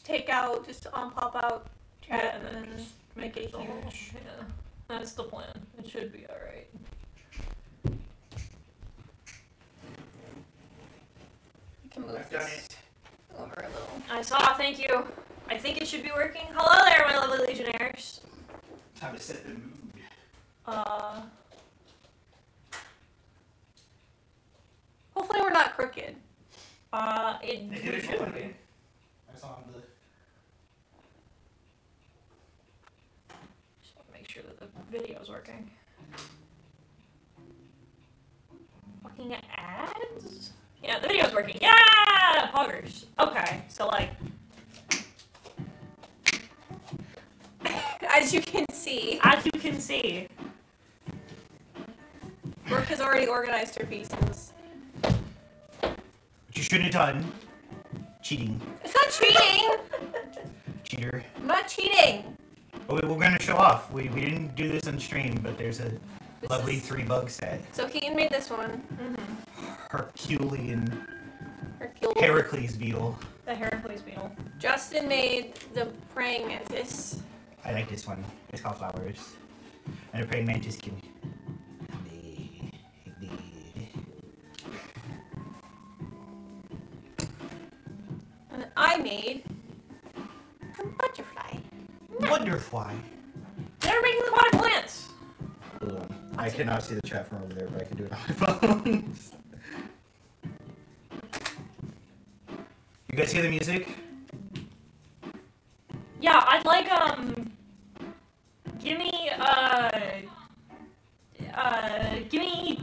take out, just pop out chat and then make it huge. Yeah, that's the plan. It should be alright. You can move this over a little. I saw, thank you. I think it should be working. Hello there, my lovely Legionnaires. Time to set the mood. Hopefully we're not crooked. It should be. I saw the... Just want to make sure that the video's working. Fucking ads? Yeah, the video's working. Yeah! Poggers. Okay, so like... As you can see. As you can see. Brooke has already organized her pieces. What you shouldn't have done. Cheating. It's not cheating! Cheater. I'm not cheating! But we're going to show off. We didn't do this on stream, but there's a lovely 3-bug set. So Keaton made this one. Herculean. Hercule. Heracles beetle. The Heracles beetle. Justin made the praying mantis. I like this one. It's called Flowers. And a praying mantis can... And I made a butterfly. Wonderfly. They're making the pot of plants! Hold on. I cannot see the chat from over there, but I can do it on my phone. You guys hear the music? Yeah, I'd like, give me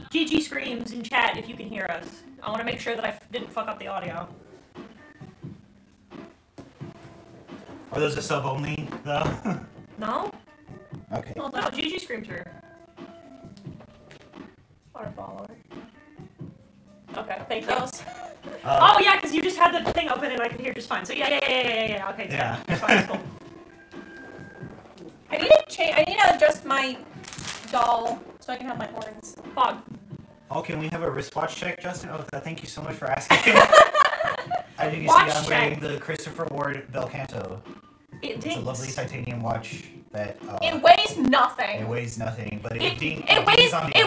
GG screams in chat if you can hear us. I want to make sure that I didn't fuck up the audio. Are those a sub only, though? No? Okay. Well, no, GG screams are... Our follower. Okay, thank you. Oh, yeah, because you just had the thing open and I could hear just fine. So, yeah. Okay, yeah. It's fine, it's cool. I need to change. I need to adjust my doll so I can have my horns. Fog. Oh, can we have a wristwatch check, Justin? Oh, thank you so much for asking. I think you see I'm wearing the Christopher Ward Bel Canto. It's a lovely titanium watch that... it weighs nothing. It weighs nothing, but it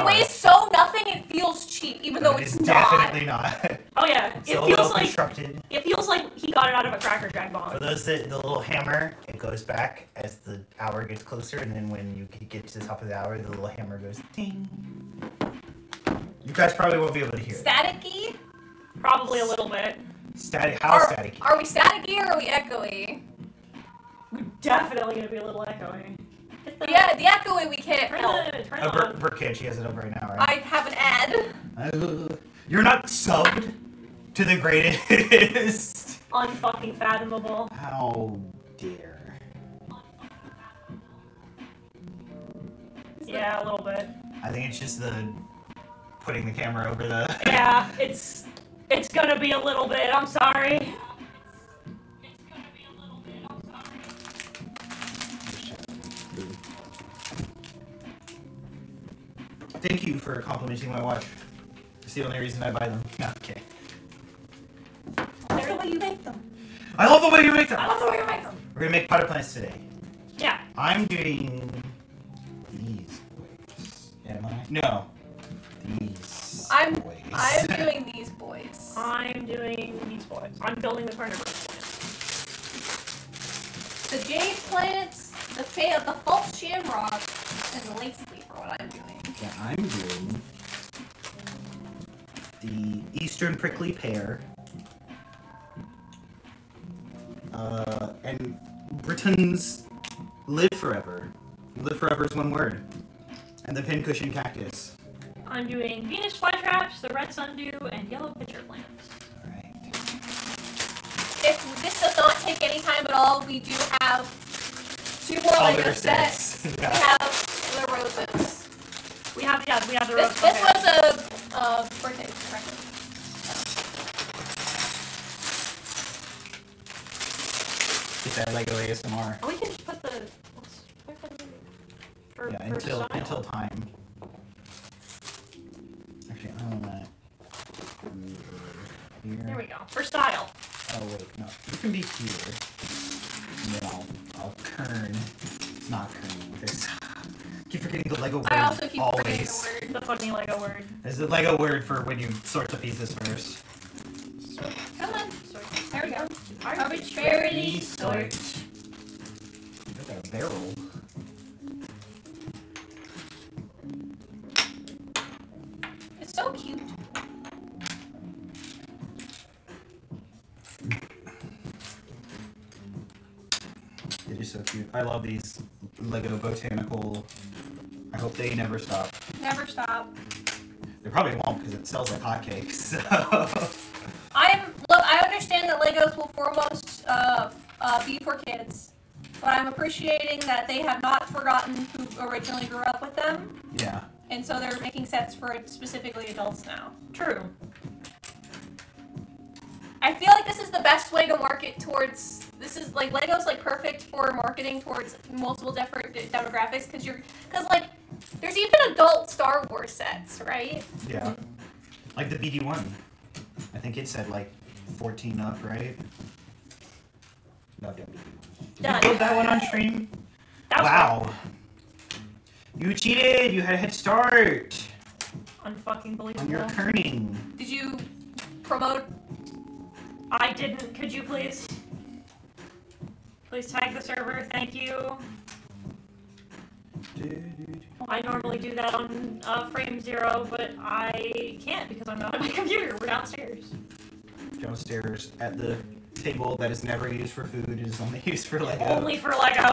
weighs so nothing it feels cheap, even though it's not. Definitely not. Oh yeah, it feels like constructed. It feels like he got it out of a Cracker Jack box. For those that the little hammer, it goes back as the hour gets closer, and then when you get to the top of the hour, the little hammer goes ding. You guys probably won't be able to hear it. Staticky? Probably a little bit. Static? How staticky? Are we staticky or are we echoey? We're definitely gonna be a little echoey. Yeah, the echoey we can't help. Borked, she has it up right now, right? I have an ad. You're not subbed to the greatest. Unfucking fathomable. How dare. Yeah, a little bit. I think it's just the putting the camera over the... Yeah, it's gonna be a little bit, I'm sorry. Thank you for complimenting my watch. It's the only reason I buy them. Okay. I love the way you make them. I love the way you make them! I love the way you make them! We're gonna make pot of plants today. Yeah. I'm doing these boys. Am I? No. These I'm doing these boys. I'm doing these boys. I'm building the carnivore plant. The jade plants, the false shamrock, and the lace leaf are what I'm doing. Yeah, I'm doing the eastern prickly pear. And Britain's live forever. Live forever is one word. And the pincushion cactus. I'm doing Venus flytraps, the red sundew, and yellow pitcher plants. Alright. If this does not take any time at all, we do have 2 more Lego sets. Yeah. We have the roses. We have the roses. This was a birthday present. Get that Lego ASMR. Oh, we can just put the... until time. Actually, I want that. There we go. For style. Oh wait, no. You can be here. And then I'll kern. Not kern. This. Keep forgetting the Lego word. I also keep always. forgetting the word. The fucking Lego word. There's the Lego word for when you sort the pieces first. Come on. There we go. Arbitrarily sort. Look at that barrel. It's so cute. It is so cute. I love these Lego botanical. I hope they never stop. Never stop. They probably won't because it sells like hotcakes. So. I understand that Legos will foremost be for kids, but I'm appreciating that they have not forgotten who originally grew up with them. Yeah. And so they're making sets for specifically adults now. True. I feel like this is the best way to market towards. This is like Lego's like perfect for marketing towards multiple different demographics because like there's even adult Star Wars sets, right? Yeah. Like the BD1. I think it said like 14 up, right? No, don't be. Did you build that one on stream? Wow. You cheated! You had a head start! Unfucking believable. On your kerning. Did you promote? I didn't. Could you please? Please tag the server. Thank you. I normally do that on frame 0, but I can't because I'm not at my computer. We're downstairs. Downstairs at the table that is never used for food. It is only used for Lego. Only for Lego.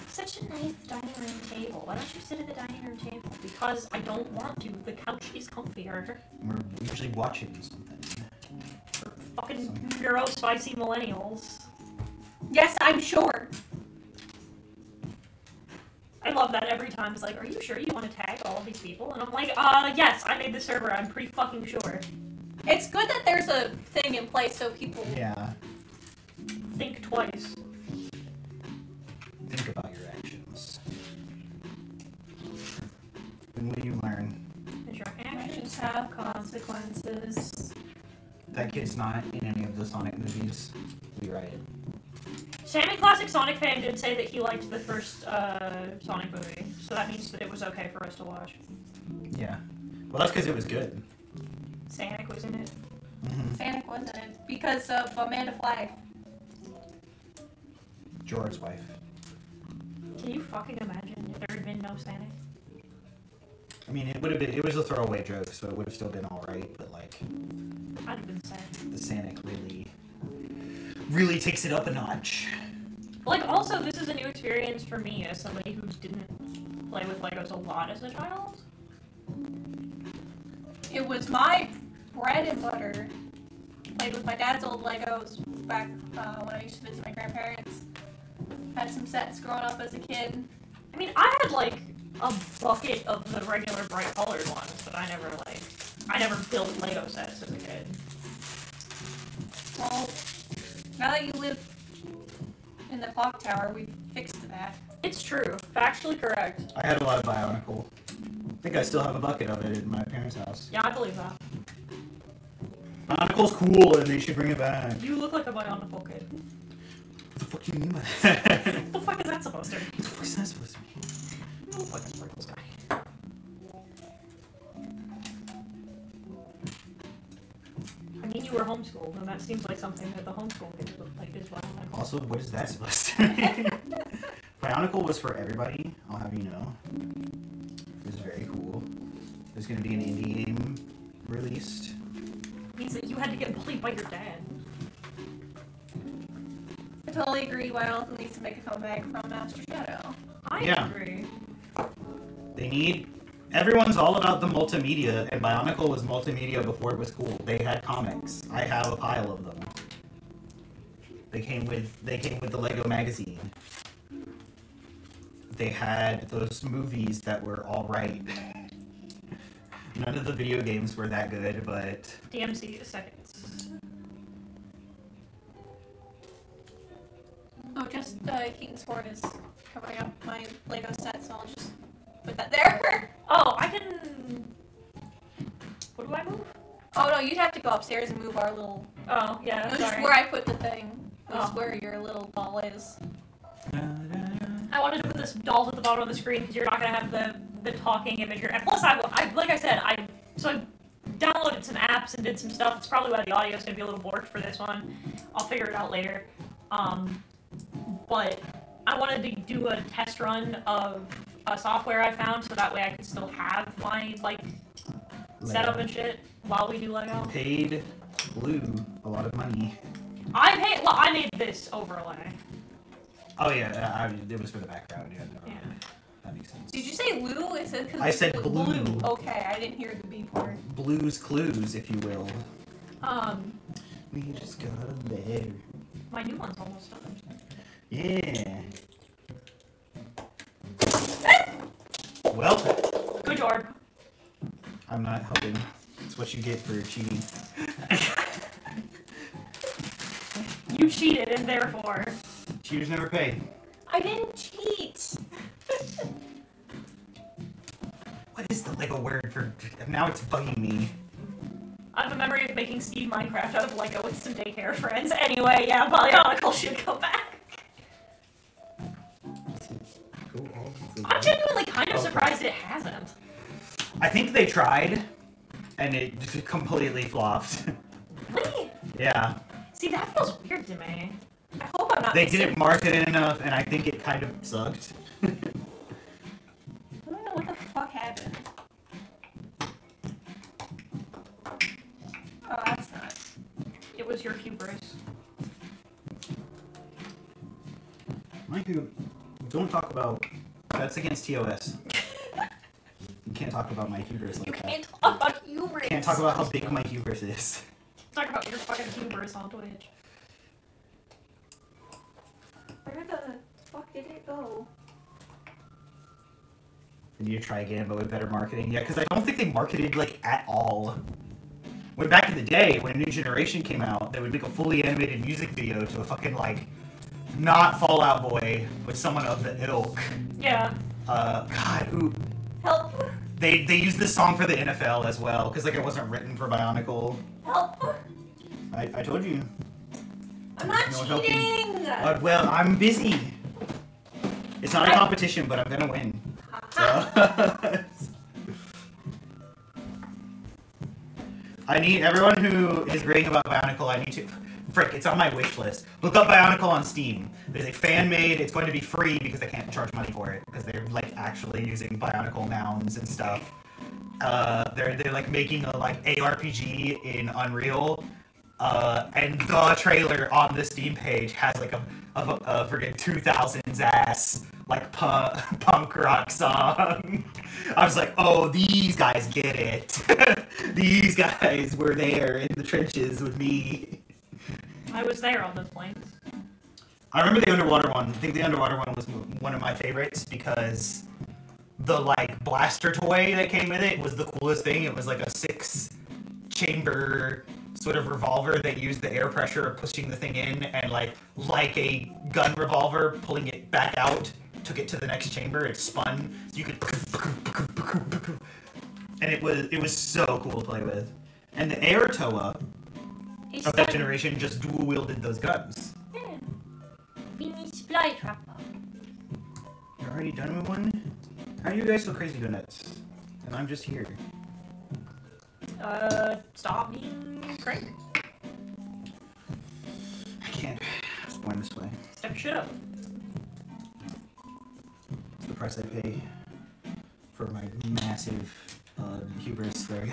Such a nice dining room table. Why don't you sit at the dining room table? Because I don't want to. The couch is comfier. We're usually watching something. For fucking neuro-spicy millennials. Yes, I'm sure. I love that every time. It's like, are you sure you want to tag all of these people? And I'm like, yes, I made the server. I'm pretty fucking sure. It's good that there's a thing in place so people think twice. Think about your actions. When will you learn? Because your actions have consequences. That kid's not in any of the Sonic movies. We write it. Sammy Classic Sonic fan did say that he liked the first Sonic movie, so that means that it was okay for us to watch. Yeah. Well, that's because it was good. Sonic was in it. Mm-hmm. Sonic wasn't it because of Amanda Flag. George's wife. Can you fucking imagine if there had been no Sonic? I mean, it would have been. It was a throwaway joke, so it would have still been all right. But like, I'd have been sad. the Sonic really takes it up a notch. Like, also, this is a new experience for me as somebody who didn't play with Legos a lot as a child. It was my bread and butter. Played with my dad's old Legos back when I used to visit my grandparents. Had some sets growing up as a kid. I mean, I had like a bucket of the regular bright colored ones, but I never built Lego sets as a kid. Well, now that you live in the clock tower, we fixed that. It's true. Factually correct. I had a lot of Bionicle. I think I still have a bucket of it in my parents' house. Yeah, I believe that. Bionicle's cool, and they should bring it back. You look like a Bionicle kid. What the fuck do you mean by that? What the fuck is that supposed to be? What the fuck is that supposed to be? No fucking sprinkles guy. I mean, you were homeschooled, and that seems like something that the homeschool kids would like as well. Also, what is that supposed to mean? Bionicle was for everybody, I'll have you know. It was very cool. There's gonna be an indie game released. It means that you had to get bullied by your dad. I totally agree. Bionicle needs to make a comeback from Master Shadow. I agree. They need... Everyone's all about the multimedia, and Bionicle was multimedia before it was cool. They had comics. I have a pile of them. They came with the Lego magazine. They had those movies that were alright. None of the video games were that good, but... DMC seconds. Oh, just Keaton's Sword is covering up my Lego set, so I'll just put that there. Oh, I can... What do I move? Oh no, you'd have to go upstairs and move our little... Oh, yeah, This is where I put the thing. This is where your little ball is. I wanted to put this doll at the bottom of the screen because you're not going to have the talking imagery. And plus, like I said, I downloaded some apps and did some stuff. It's probably why the audio is going to be a little borked for this one. I'll figure it out later. But I wanted to do a test run of a software I found so that way I could still have my, like, setup and shit while we do Lego. Paid Blue a lot of money. I made this overlay. Oh yeah, it was for the background. Yeah, no, that makes sense. Did you say Lou? I said glue. Okay, I didn't hear the B part. Blue's Clues, if you will. We just got a letter. My new one's almost done. Yeah. Well. Good job. I'm not helping. It's what you get for cheating. You cheated, and therefore... Cheaters never pay. I didn't cheat! What is the Lego word for... Now it's bugging me. I have a memory of making Steve Minecraft out of Lego with some daycare friends. Anyway, yeah, Bionicle should go back. I'm genuinely kind of surprised it hasn't. I think they tried, and it just completely flopped. Really? Yeah. See, that feels weird to me. I hope I'm not They didn't market it enough, and I think it kind of sucked. I don't know what the fuck happened. Oh, that's not. It was your hubris. Mikey, don't talk about... That's against TOS. You can't talk about my hubris like that. You can't talk about hubris. Can't talk about how big my hubris is. Talk about your fucking hubris on Twitch. Where the fuck did it go? I need to try again, but with better marketing. Yeah, because I don't think they marketed, like, at all. When back in the day, when a new generation came out, they would make a fully animated music video to a fucking, like, not Fall Out Boy, but someone of the ilk. Yeah. God, who... Help. They used this song for the NFL as well, because, like, it wasn't written for Bionicle. Help. I told you. I'm not cheating! Well, I'm busy. It's not a competition, but I'm gonna win. So. I need everyone who is raving about Bionicle. I need to. Frick, it's on my wish list. Look up Bionicle on Steam. There's a fan made. It's going to be free because they can't charge money for it because they're like actually using Bionicle nouns and stuff. They're like making a like ARPG in Unreal. And the trailer on the Steam page has like a friggin' 2000s ass like punk rock song. I was like, oh, these guys get it. These guys were there in the trenches with me. I was there on those planes. I remember the underwater one. I think the underwater one was one of my favorites because the like blaster toy that came with it was the coolest thing. It was like a 6-chamber sort of revolver that used the air pressure of pushing the thing in and like a gun revolver, pulling it back out, took it to the next chamber, it spun, so you could and it was so cool to play with. And the Air Toa of that generation just dual wielded those guns. Yeah. Mini supply trapper. You're already done with one? How are you guys so crazy donuts? And I'm just here. Stop being crazy. I can't. It's going this way. Step your shit up. It's the price I pay for my massive hubris there.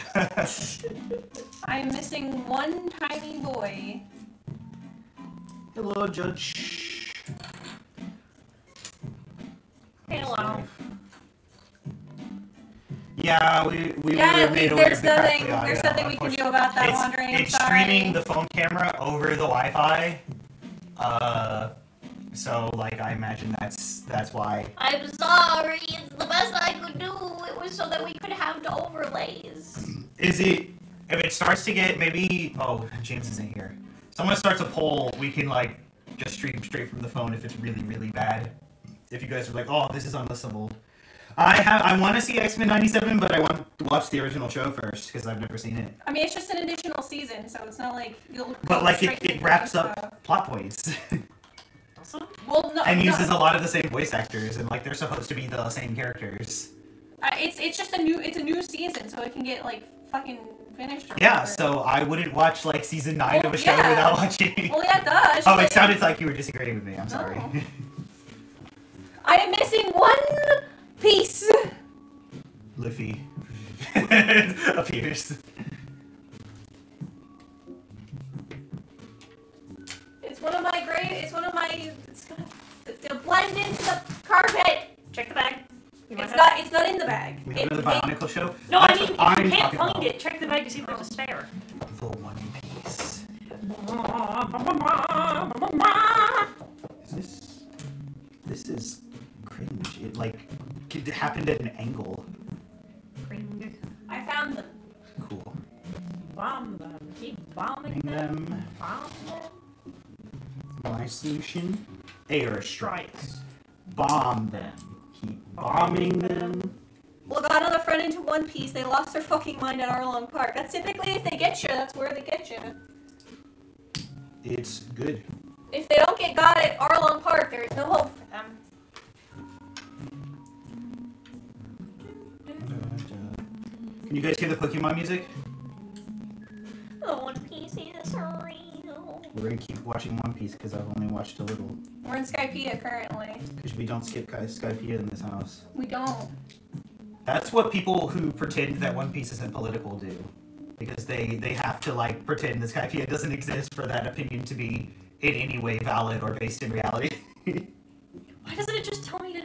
I'm missing one tiny boy. Hello, Judge. Hello. Yeah, we made a way to there's crack nothing. the audio, There's nothing we can do about that. Wandering. I'm It's sorry. streaming the phone camera over the Wi-Fi. So like I imagine that's why. I'm sorry. It's the best I could do. It was so that we could have the overlays. Is it? If it starts to get maybe. Oh, James isn't here. Someone starts a poll. We can like just stream straight from the phone if it's really really bad. If you guys are like, oh, this is unlistenable. I want to see X-Men '97, but I want to watch the original show first because I've never seen it. I mean, it's just an additional season, so it's not like you'll. But like it wraps up plot points. Awesome. Well, no. And uses a lot of the same voice actors, and like they're supposed to be the same characters. It's just a new season, so it can get like fucking finished. Or Yeah, whatever. so I wouldn't watch like season 9 of a show without watching. Well, yeah, duh. Oh, it sounded like you were disagreeing with me. I'm sorry. No. I am missing one piece. Luffy appears. It's one of my great. It's one of my. It's gonna blend into the carpet. Check the bag. It's not in the bag. We have another Bionicle show? No, I mean, if I'm you can't talking find about it, check the bag to see if there's a spare. the One Piece. This is cringe. It like it happened at an angle. Cring. I found them. Cool. Bomb them. Keep bombing Bring them. them. Bomb them. My solution: air strikes. Bomb them. Keep bombing them. Well, got on the front into One Piece. They lost their fucking mind at Arlong Park. That's typically if they get you. That's where they get you. It's good. If they don't get got at Arlong Park, there is no hope for them. Can you guys hear the Pokemon music? The One Piece is real. We're gonna keep watching One Piece because I've only watched a little. We're in Skypiea currently. Because we don't skip Skypiea in this house. We don't. That's what people who pretend that One Piece isn't political do. Because they have to like pretend that Skypiea doesn't exist for that opinion to be in any way valid or based in reality. Why doesn't it just tell me to...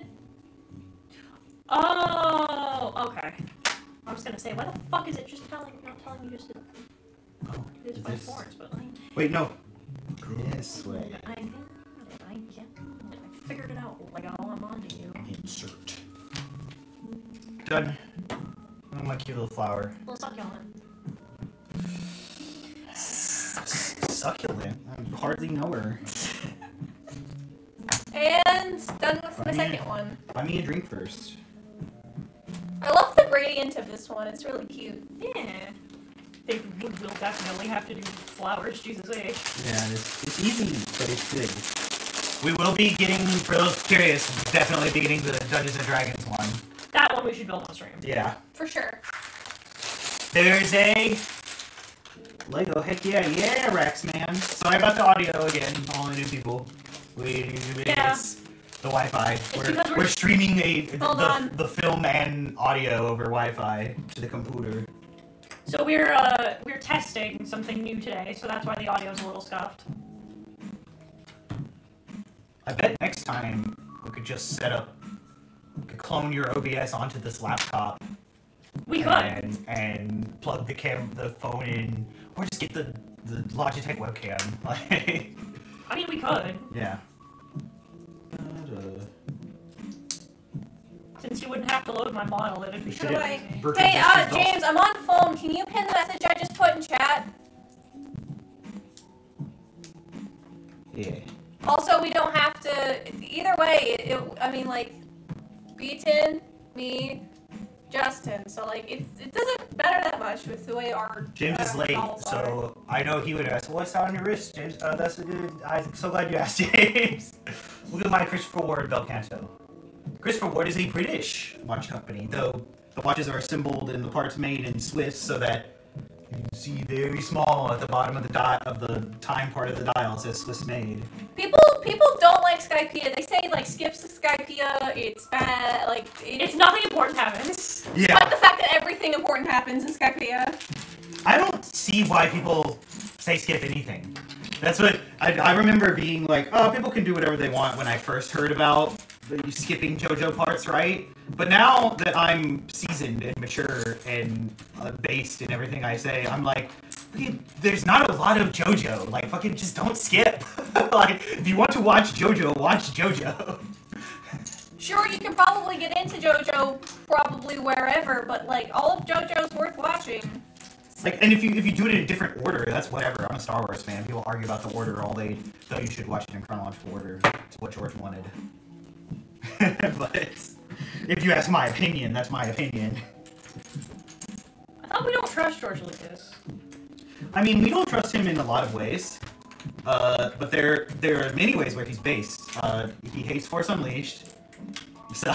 Oh, okay. I was gonna say, why the fuck is it just not telling me just to... Oh, It is by force, but like... Wait, no. This way. I got it. I get it. I figured it out. Like, all I'm on to you. Insert. Done. Oh, my cute little flower. Little succulent. Succulent? I hardly know her. And done with the second one. Buy me a drink first. I love the gradient of this one. It's really cute. Yeah. They will definitely have to do flowers, Jesus H. Yeah, it's easy, but it's good. We will be getting, for those curious, definitely be getting the Dungeons and Dragons one. That one we should build on stream. Yeah. For sure. There's a Lego. Heck yeah, Rex, man. Sorry about the audio again, all the new people. It's the Wi-Fi. We're streaming the film and audio over Wi-Fi to the computer. So we're testing something new today, so that's why the audio's a little scuffed. I bet next time we could just set up, we could clone your OBS onto this laptop. We could. And plug the phone in, or just get the Logitech webcam. I mean, we could. Yeah. Since you wouldn't have to load my model, it'd be Should I? Burked Hey, just James, I'm on phone. Can you pin the message I just put in chat? Yeah. Also, we don't have to. Either way, I mean, like, Beaton, me, Justin. So, like, it doesn't matter that much with the way our. James is late, so I know he would ask, "What's on your wrist, James?" That's a good. I'm so glad you asked, James. Look at my Christopher Ward bel canto. Christopher Ward is a British watch company, though the watches are assembled and the parts made in Swiss, so that you can see very small at the bottom of the time part of the dial it says Swiss made. People don't like Skypiea. They say like skip Skypiea. It's bad. Like it's nothing important happens. Yeah. Despite the fact that everything important happens in Skypiea. I don't see why people say skip anything. That's what I remember being like. Oh, people can do whatever they want when I first heard about skipping JoJo parts, right? But now that I'm seasoned and mature and based in everything I say, I'm like, there's not a lot of JoJo. Like, fucking just don't skip. Like, if you want to watch JoJo, watch JoJo. Sure, you can probably get into JoJo probably wherever, but like all of JoJo's worth watching. Like, and if you do it in a different order, that's whatever. I'm a Star Wars fan. People argue about the order all day, though you should watch it in chronological order. It's what George wanted. But If you ask my opinion, that's my opinion. I thought we don't trust George Lucas. I mean, we don't trust him in a lot of ways. But there are many ways where he's based. He hates Force Unleashed. So,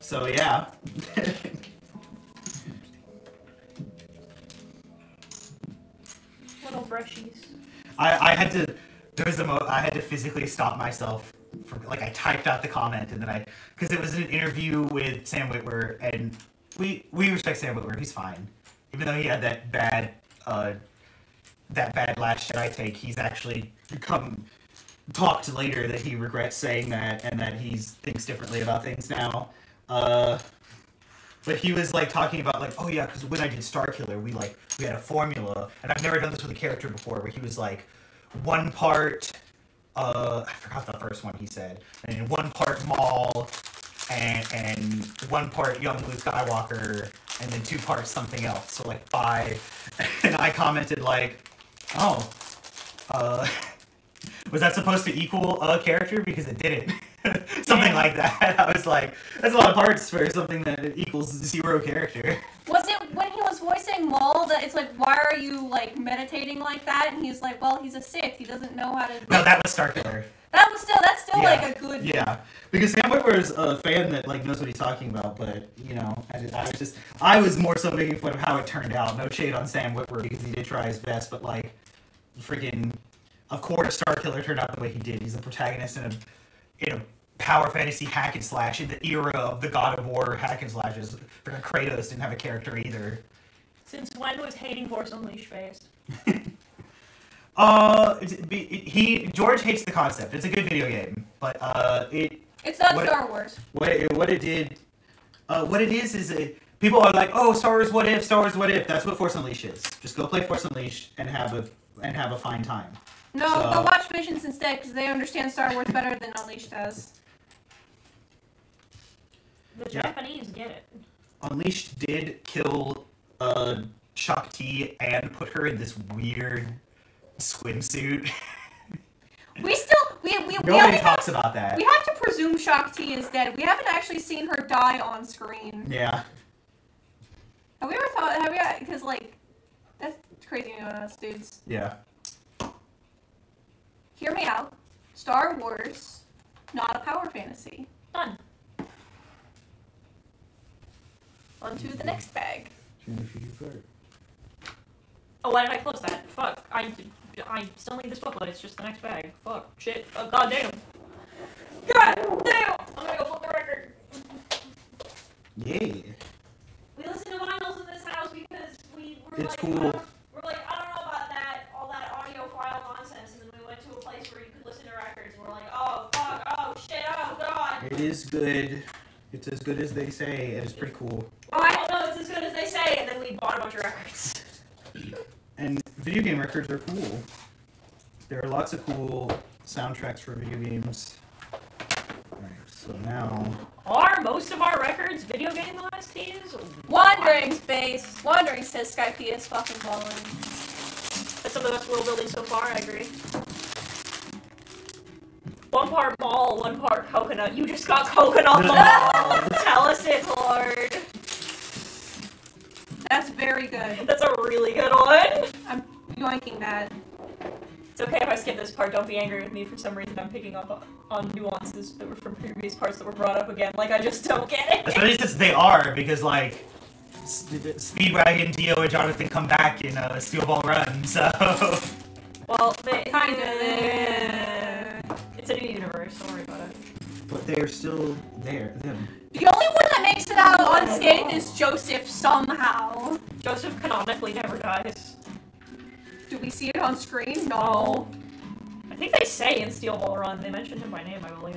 so yeah. Little brushies. I had to. I had to physically stop myself. Like I typed out the comment and then because it was an interview with Sam Witwer, and we respect Sam Witwer. He's fine, even though he had that bad Last Jedi take. He's actually talked later that he regrets saying that and that he thinks differently about things now. But he was like talking about like, oh yeah, because when I did Starkiller, we had a formula, and I've never done this with a character before, where he was like, one part, I forgot the first one he said, and one part Maul, and one part young Luke Skywalker, and then 2 parts something else, so like 5. And I commented like, oh, was that supposed to equal a character? Because it didn't. Something like that. I was like, that's a lot of parts for something that equals 0 character. Was it when he was voicing Maul that it's like, why are you like meditating like that? And he's like, well, he's a Sith. He doesn't know how to. No, that was Starkiller. That's still Yeah. like a good. Yeah, because Sam Witwer is a fan that like knows what he's talking about, but you know, I was more so making fun of how it turned out. No shade on Sam Witwer because he did try his best, but like, freaking, of course, Starkiller turned out the way he did. He's a protagonist in a power fantasy hack and slash in the era of the God of War hack and slashes. Freaking Kratos didn't have a character either. Since when was hating Force Unleashed based? George hates the concept. It's a good video game, but It's not Star Wars. What it is people are like, oh, Star Wars, what if? Star Wars, what if? That's what Force Unleashed is. Just go play Force Unleashed and have a fine time. No, go watch Visions instead because they understand Star Wars better than Unleashed does. The Japanese get it. Unleashed did kill Shakti and put her in this weird swimsuit. Nobody talks about that. We have to presume Shakti is dead. We haven't actually seen her die on screen. Yeah. Have we ever thought? Because like, that's crazy to us, dudes. Yeah. Hear me out. Star Wars, not a power fantasy. Done. On to the next bag. Oh, why did I close that? Fuck. I still need this booklet. It's just the next bag. Fuck. Shit. Oh, god damn. God damn! I'm gonna go flip the record. Yeah. We listen to vinyls in this house because we were It's like, cool. we're like, I don't know about that, all that audiophile nonsense, and then we went to a place where you could listen to records, and we're like, oh fuck, oh shit, oh god. It is good. It's as good as they say. It is pretty cool. Oh, I don't know, it's as good as they say, and then we bought a bunch of records. And video game records are cool. There are lots of cool soundtracks for video games. Alright, so now... Are most of our records video game OSTs? Wandering Space. Wandering says Skype is fucking falling. That's some of the best world building so far, I agree. 1 part Maul, 1 part coconut. You just got coconut Maul! Tell us it, Lord. That's very good. That's a really good one. I'm yoinking that. It's okay if I skip this part. Don't be angry with me. For some reason, I'm picking up on nuances that were from previous parts that were brought up again. Like, I just don't get it. Especially since they are, because, like, Speedwagon, Dio, and Jonathan come back in a Steel Ball Run, so... Well, they... Kinda. It's a new universe. Don't worry about it. But they're still there, them. The only one that makes it out unscathed is Joseph somehow. Joseph canonically never dies. Do we see it on screen? No. I think they say in Steel Ball Run. They mentioned him by name, I believe.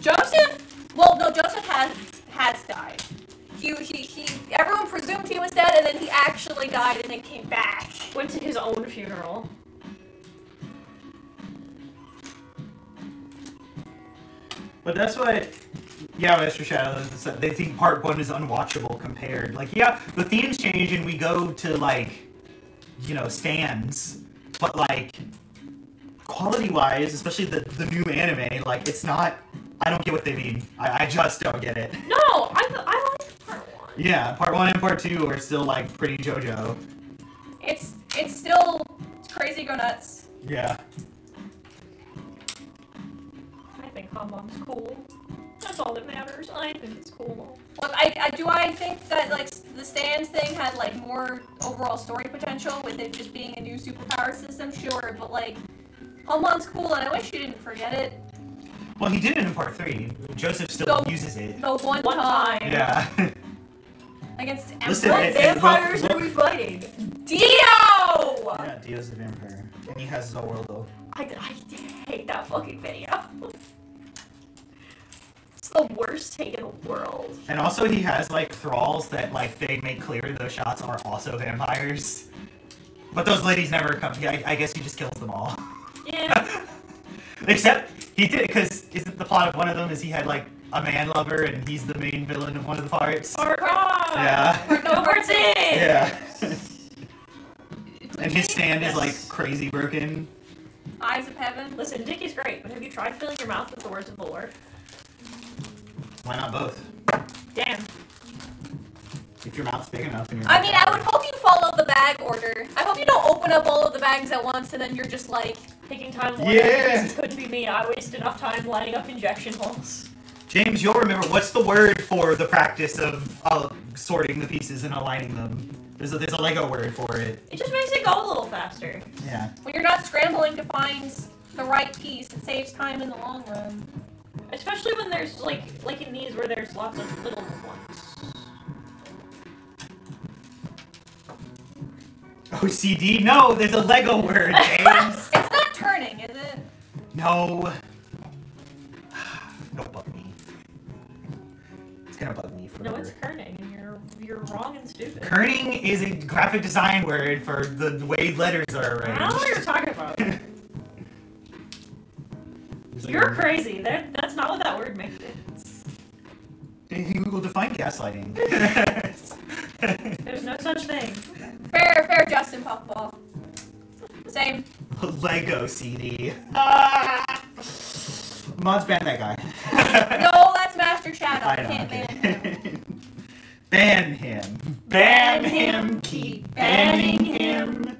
Joseph? Well, no, Joseph has died. Everyone presumed he was dead, and then he actually died and then came back. Went to his own funeral. But that's what... Yeah, Mr. Shadow, they think part 1 is unwatchable compared. Like, yeah, the themes change and we go to, like, you know, stands. But, like, quality-wise, especially the new anime, like, it's not... I don't get what they mean. I just don't get it. No, I like part 1. Yeah, part 1 and part 2 are still, like, pretty JoJo. It's still crazy go nuts. Yeah. I think Hamam's cool. That's all that matters. I think it's cool. Look, I think that, like, the stands thing had, like, more overall story potential with it just being a new superpower system, sure, but, like, Homeland's cool, and I wish you didn't forget it. Well, he did it in part 3. Joseph still uses it. The one time. Yeah. Against Listen, what vampires are we fighting? Dio! Yeah, Dio's the vampire. And he has Zoroardo. I hate that fucking video. It's the worst take in the world. And also he has, like, thralls that, like, they make clear those shots are also vampires. But those ladies never come. I guess he just kills them all. Yeah. Except, he did, because isn't the plot of one of them is he had, like, a man lover and he's the main villain of one of the parts? Part 5! Yeah. No, part 6! Yeah. And his stand is, like, crazy broken. Eyes of Heaven. Listen, Dick is great, but have you tried filling your mouth with the words of the Lord? Why not both? Damn. If your mouth's big enough and your I mean, I would hope you follow the bag order. I hope you don't open up all of the bags at once and then you're just like... Taking time more. Yeah. This couldn't be me. I waste enough time lining up injection holes. James, you'll remember, what's the word for the practice of sorting the pieces and aligning them? There's a Lego word for it. It just makes it go a little faster. Yeah. When you're not scrambling to find the right piece, it saves time in the long run. Especially when there's, like in these where there's lots of little ones. OCD? No, there's a Lego word, James. It's not turning, is it? No. Don't bug me. It's gonna bug me forever. No, it's kerning, and you're wrong and stupid. Kerning is a graphic design word for the way letters are arranged. I don't know what you're talking about. You're crazy. That's not what that word means. Google define gaslighting. There's no such thing. Fair, Justin Puffball. Same. Lego CD. Mods ban that guy. No, that's Master Shadow. I know. Can't ban him. Ban him. Ban him. Keep banning him.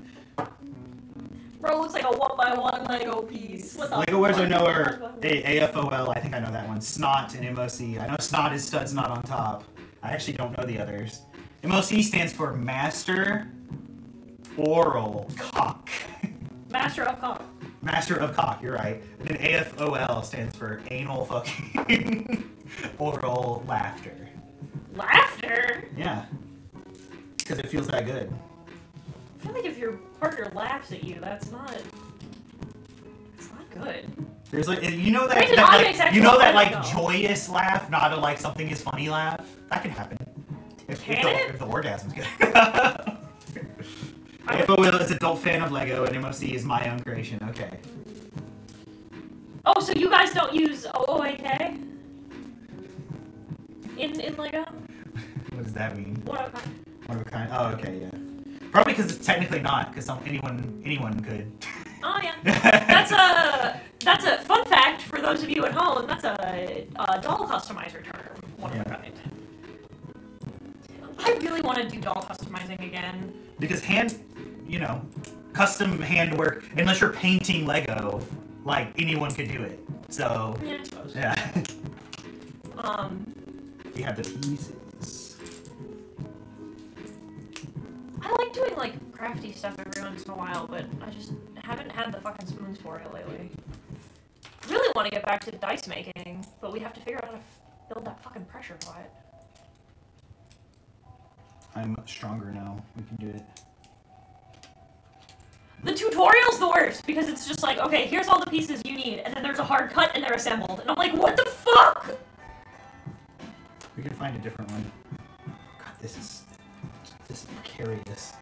Bro, looks like a 1x1 Lego piece. Lego words I know are AFOL. I think I know that one. Snot and MOC. I know snot is studs not on top. I actually don't know the others. MOC stands for Master Oral Cock. Master of cock. Master of Cock, you're right. And then AFOL stands for Anal Fucking Oral Laughter. Laughter? Yeah. Because it feels that good. I feel like if your partner laughs at you, it's not good. There's like, you know that, Granted, that I'm like, asexual, you know that I like don't know. joyous laugh, not a like something is funny laugh. That can happen. If the orgasm's good. AFOL is adult fan of Lego, and MOC is my own creation. Okay. Oh, so you guys don't use OOAK in Lego? What does that mean? One of a kind. One of a kind. Oh, okay, yeah. Probably because it's technically not, because anyone could. Oh yeah. That's a fun fact for those of you at home. That's a doll customizer term. One of a kind. I really want to do doll customizing again. Because custom handwork, unless you're painting Lego, like anyone could do it. So Yeah, I suppose. yeah. You have the pieces. I like doing like crafty stuff every once in a while, but I just haven't had the fucking spoons for it lately. I really want to get back to dice making, but we have to figure out how to build that fucking pressure pot. I'm stronger now. We can do it. The tutorial's the worst, because it's just like, okay, here's all the pieces you need, and then there's a hard cut and they're assembled. And I'm like, what the fuck? We can find a different one. God, this is precarious.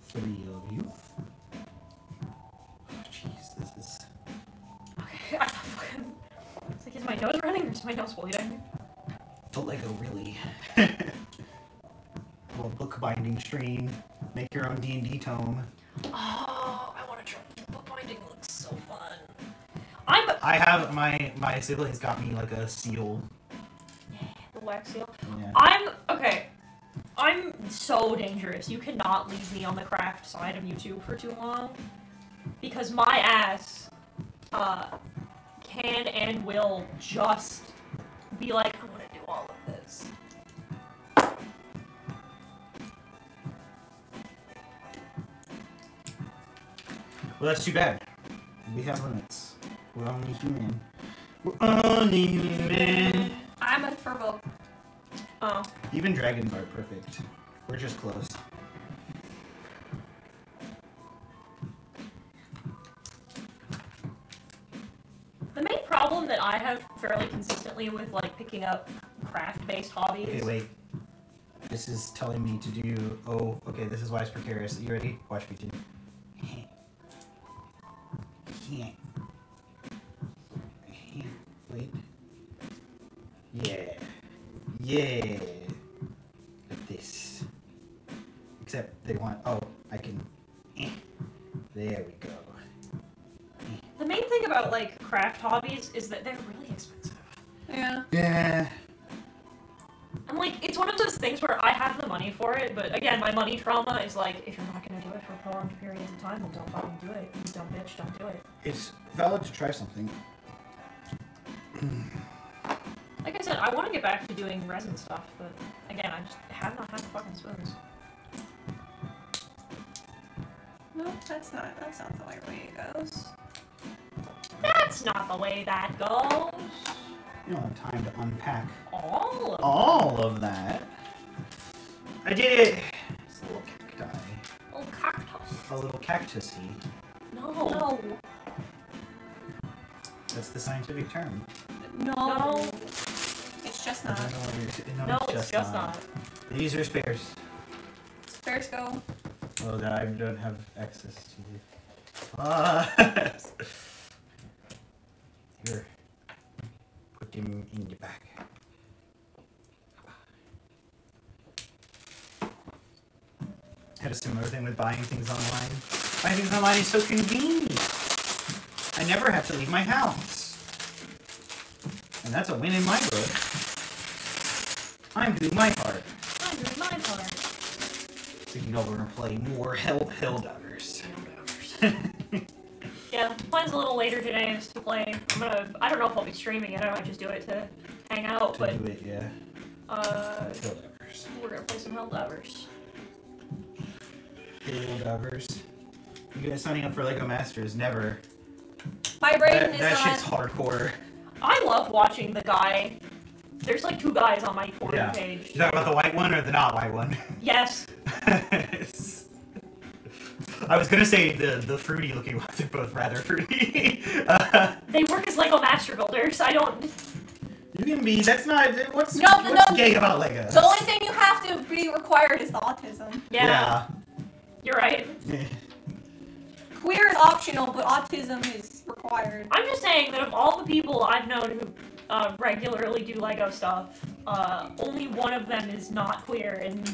Three of you. Jeez, this is Is my nose bleeding? The Lego really. Well, book binding stream. Make your own D&D tome. Oh, I want to try. Book binding looks so fun. I have my siblings got me like a seal. The wax seal. Yeah. I'm so dangerous. You cannot leave me on the craft side of YouTube for too long. Because my ass can and will just be like, I want to do all of this. Well, that's too bad. We have limits. We're only human. We're only human. I'm a turbo. Oh. Even dragons aren't perfect. We're just close. The main problem that I have fairly consistently with like picking up craft-based hobbies. Okay, wait. This is telling me to do. Oh, okay. This is why it's precarious. You ready? Watch me do. Wait. Yeah. Yeah. Like this. Except they want. Oh, I can. There we go. The main thing about like craft hobbies is that they're really expensive. Yeah. Yeah. I'm like, it's one of those things where I have the money for it, but again, my money trauma is like, if you're not gonna do it for prolonged periods of time, then don't fucking do it. You dumb bitch, don't do it. It's valid to try something. Like I said, I want to get back to doing resin stuff, but again, I just have not had the fucking spoons. No, that's not the way it goes. That's not the way that goes. You don't have time to unpack All of that. I did it! It's a little cacti. little cactus. A little cactusy. No. That's the scientific term. No. It's just not. No, it's just not. These are spares. Spares go. Oh, that I don't have access to. Here. Put them in the back. Had a similar thing with buying things online. Buying things online is so convenient. I never have to leave my house. And that's a win in my book. I'm doing my part. I'm doing my part. So you know we're gonna play more Helldivers. Yeah, the plan's a little later today is to play. I don't know if I'll be streaming it, I might just do it to hang out, but do it, yeah. Helldivers. We're gonna play some Helldivers. Helldivers. You guys signing up for Lego Masters, never. My brain is that on. shit's hardcore. I love watching the guy. There's like 2 guys on my forum page. You talking about the white one or the not white one? Yes. I was gonna say the fruity looking ones are both rather fruity. They work as Lego Master Builders. I don't. You can be. That's not. What's No. gay about Lego? The only thing you have to be required is the autism. Yeah. You're right. Queer is optional, but autism is required. I'm just saying that of all the people I've known who regularly do Lego stuff, only one of them is not queer, and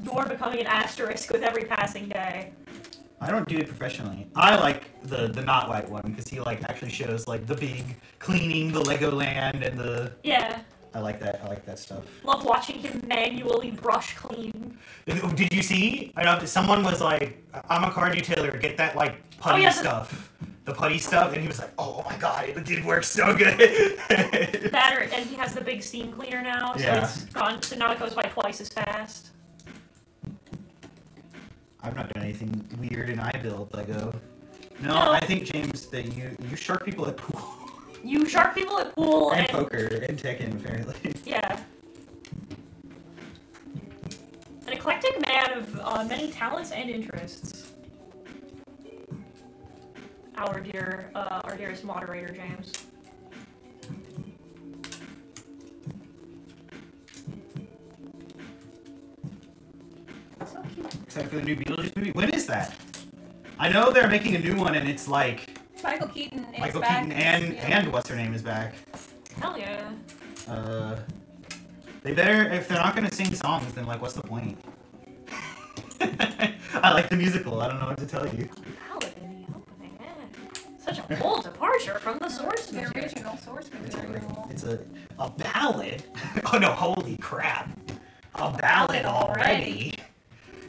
you're becoming an asterisk with every passing day. I don't do it professionally. I like the not white one because he like actually shows like the big cleaning the Legoland and the. Yeah. I like that. I like that stuff. Love watching him manually brush clean. Did you see? I know someone was like, "I'm a car detailer. Get that like putty stuff, the putty stuff," and he was like, "Oh my god, it did work so good." And he has the big steam cleaner now, so it's gone. So now it goes by twice as fast. I've not done anything weird in iBuild Lego. No, I think James that you shark people at pool. You shark people at pool and poker and Tekken apparently. Yeah. An eclectic man of many talents and interests. Our dearest moderator, James. So cute. Excited for the new Beetlejuice movie? When is that? I know they're making a new one and it's like Michael Keaton is Michael back. Keaton and what's her name is back. Hell yeah. They better, if they're not gonna sing songs, then like, what's the point? I like the musical. I don't know what to tell you. Ballad in the opening, Such a bold departure from the source The material. original source material. It's a ballad. Oh no! Holy crap! A ballad already.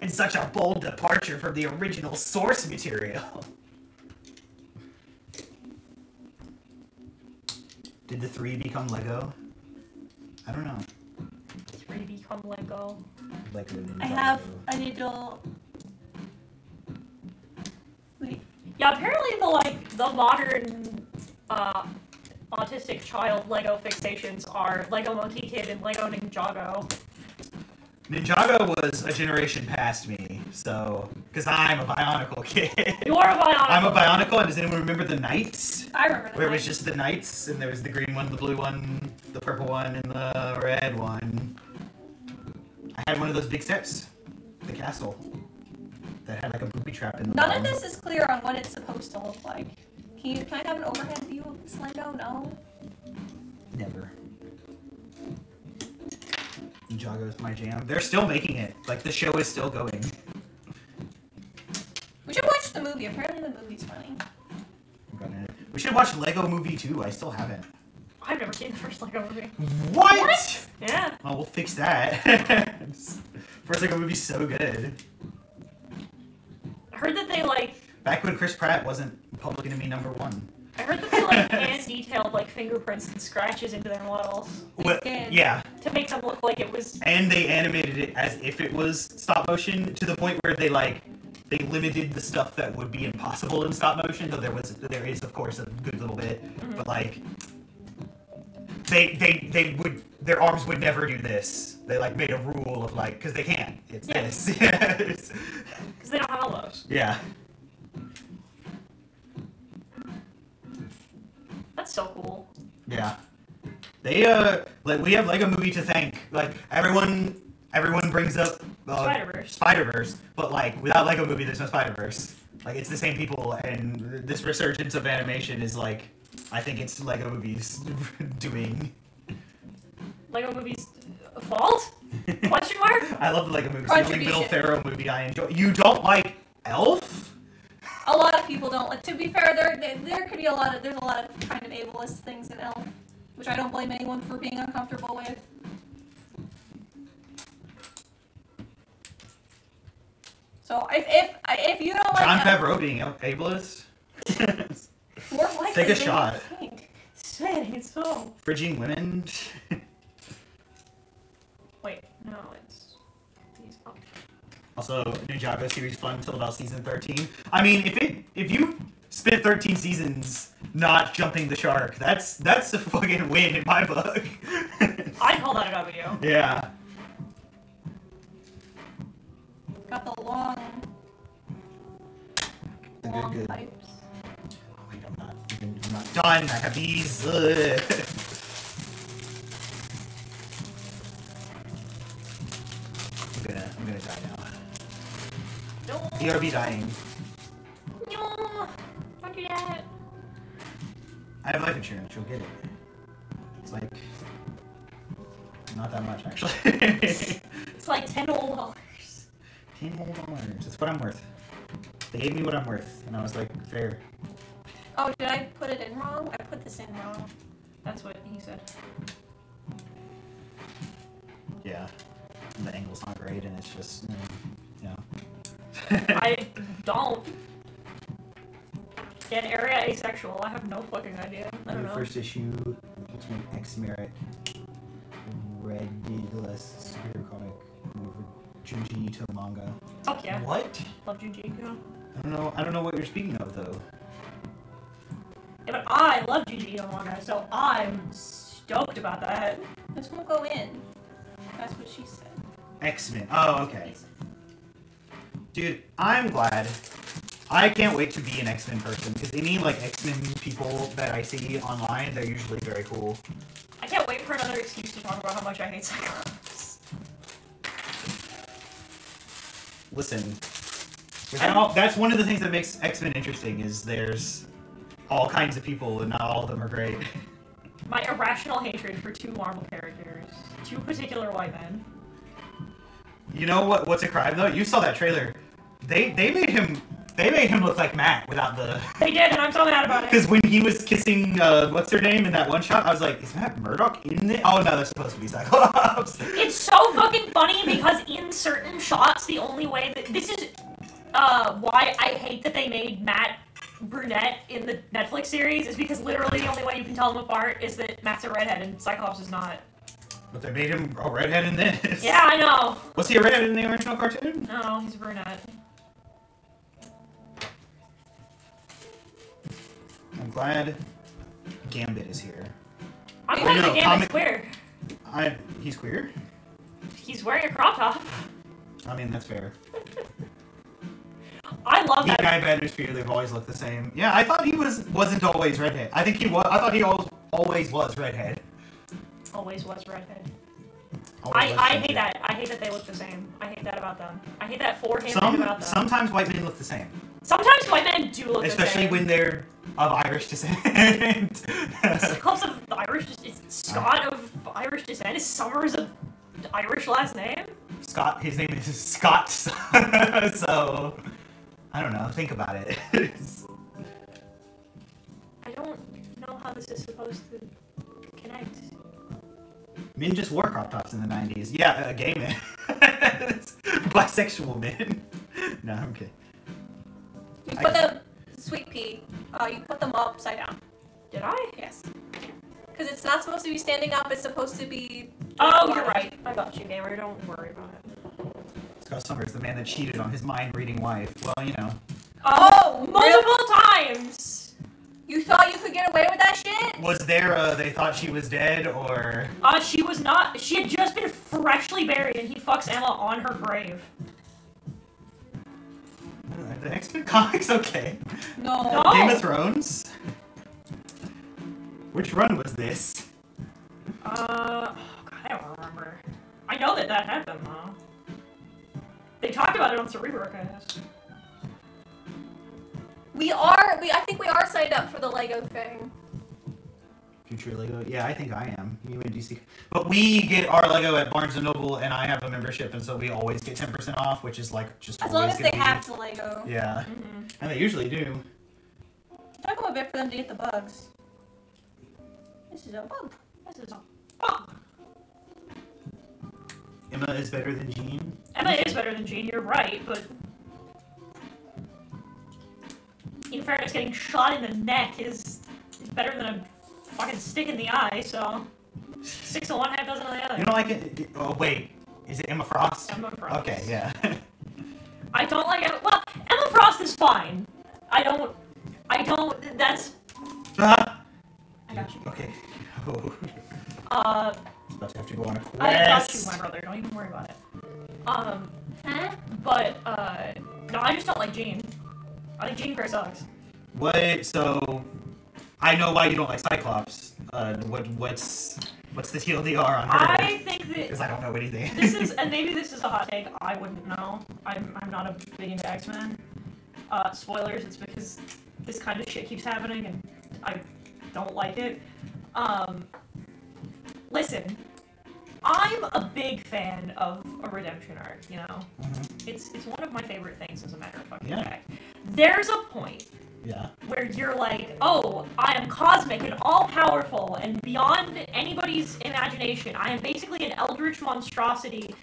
And such a bold departure from the original source material. Did the 3 become Lego? I don't know. 3 become Lego. Lego. I have a little. Wait. Yeah, apparently the modern autistic child Lego fixations are Lego Monkey Kid and Lego Ninjago. Ninjago was a generation past me, so because I'm a Bionicle kid. You are a Bionicle. I'm a Bionicle, and does anyone remember the Knights? I remember Where it was just the Knights, and there was the green one, the blue one, the purple one, and the red one. I had one of those big sets, the castle, that had like a booby trap in the None bottom. of this is clear on what it's supposed to look like. Can I have an overhead view of this Lego? No. Never. Ninjago's my jam. They're still making it. Like, the show is still going. We should watch the movie. Apparently the movie's funny. We should watch Lego Movie 2. I still haven't. I've never seen the first Lego movie. What? Yeah. Oh, we'll fix that. First Lego movie's so good. I heard that they like. Back when Chris Pratt wasn't Public Enemy #1. I heard that they like hand detailed like fingerprints and scratches into their models. Well, yeah. To make them look like it was. And they animated it as if it was stop motion to the point where they limited the stuff that would be impossible in stop motion. Though there is of course a good little bit, but like they would, their arms would never do this. They like made a rule of like, because they can't. It's this. Because they don't have elbows. Yeah. That's so cool. Yeah. They like we have Lego Movie to thank. Like everyone brings up Spider-Verse, but like without Lego Movie there's no Spider-Verse. Like it's the same people, and this resurgence of animation is like, I think it's Lego Movie's doing. Lego Movie's fault? Question mark? I love the Lego Movie. It's the only Will Ferrell movie I enjoy. You don't like Elf? A lot of people don't like. To be fair, there could be a lot of kind of ableist things in Elf, which I don't blame anyone for being uncomfortable with. So if you don't like Jon Favreau being ableist. more likely Take a than shot. you think. Say it's so. Fridging women. Wait, no, it's these. Oh. Also, Ninjago series fun until about season 13. I mean, if you spent 13 seasons not jumping the shark, that's a fucking win in my book. I call that a W. Yeah. Got the long Good. pipes. Oh, wait, I'm not done. I have these. I'm gonna die now. No. BRB dying. No. Don't do that. I have life insurance. You'll get it. It's like not that much actually. It's like $10 whole. $10 whole. That's what I'm worth. They gave me what I'm worth, and I was like, fair. Oh, did I put it in wrong? I put this in wrong. That's what he said. Yeah. And the angle's not great, and it's just, you know. I don't. Get area asexual. I have no fucking idea. I don't know. First issue, Ultimate X-Merit, Ridiculous superhero comic, Junji Ito manga. Fuck yeah. What? Love Junji Ito. I don't know what you're speaking of though. Yeah, but I love Junji Ito manga, so I'm stoked about that. This won't go in. That's what she said. X-Men. Oh, okay. Dude, I'm glad. I can't wait to be an X-Men person, because any like X-Men people that I see online, they're usually very cool. I can't wait for another excuse to talk about how much I hate Cyclops. Listen, that's one of the things that makes X-Men interesting, is there's all kinds of people and not all of them are great. My irrational hatred for two Marvel characters. Two particular white men. You know what's a crime though? You saw that trailer. They made him look like Matt without the... They did, and I'm so mad about it. Because when he was kissing, what's her name in that one shot, I was like, is Matt Murdock in it? Oh no, that's supposed to be Cyclops. It's so fucking funny because in certain shots, the only way that... This is why I hate that they made Matt brunette in the Netflix series, is because literally the only way you can tell them apart is that Matt's a redhead and Cyclops is not. But they made him a redhead in this. Yeah, I know. Was he a redhead in the original cartoon? No, he's a brunette. I'm glad Gambit is here. I'm glad the Gambit's queer. He's queer? He's wearing a crop top. I mean, that's fair. I love that. Guy Banner's Fear, they've always looked the same. Yeah, I thought he wasn't always redhead. I think he was. I thought he always was redhead. Always was redhead. I hate that. I hate that they look the same. I hate that about them. I hate that for him and about them. Sometimes white men look the same. Sometimes white men do look the same. Especially when they're of Irish descent. Cyclops of Irish descent. Is Scott of Irish descent? Is Summers of Irish last name? Scott, his name is Scott. So, I don't know. Think about it. I don't know how this is supposed to connect. Men just wore crop tops in the 90s. Yeah, gay men. Bisexual men. No, I'm kidding. You put them, Sweet Pea, you put them upside down. Did I? Yes. Because it's not supposed to be standing up, it's supposed to be... Oh, you're right. I got you, gamer. Don't worry about it. Scott Summers, the man that cheated on his mind-reading wife. Well, you know. Oh, multiple times! You thought you could get away with that shit? Was there they thought she was dead, or... She was not. She had just been freshly buried, and he fucks Emma on her grave. The X-Men comics, okay. No. Game of Thrones? Which run was this? God, I don't remember. I know that happened, though. They talked about it on Cerebro, I guess. I think we are signed up for the Lego thing. Future Lego? Yeah, I think I am. You and DC. But we get our Lego at Barnes & Noble, and I have a membership, and so we always get 10% off, which is like just as long as they have the Lego. Yeah. And they usually do. It took them a bit for them to get the bugs. This is a bug. This is a bug. Emma is better than Jean? Emma is better than Jean, you're right, but... In fairness, getting shot in the neck is better than a fucking stick in the eye, so... 6 of one, half dozen of the other. You don't like it? Oh, wait. Is it Emma Frost? Emma Frost. Okay, yeah. I don't like Emma... Well, Emma Frost is fine. I don't... That's... I got you. Okay. Oh. About to have to go on a quest. I got you, my brother. Don't even worry about it. But, no, I just don't like Jean. I think Jean Grey sucks. What? So, I know why you don't like Cyclops. What's the TLDR on her? I think that... Because I don't know anything. This is, and maybe this is a hot take, I wouldn't know. I'm not a big into X-Men. Spoilers, it's because this kind of shit keeps happening and I don't like it. Listen, I'm a big fan of a redemption arc, you know? It's one of my favorite things, as a matter of fucking fact. There's a point where you're like, oh, I am cosmic and all-powerful and beyond anybody's imagination. I am basically an eldritch monstrosity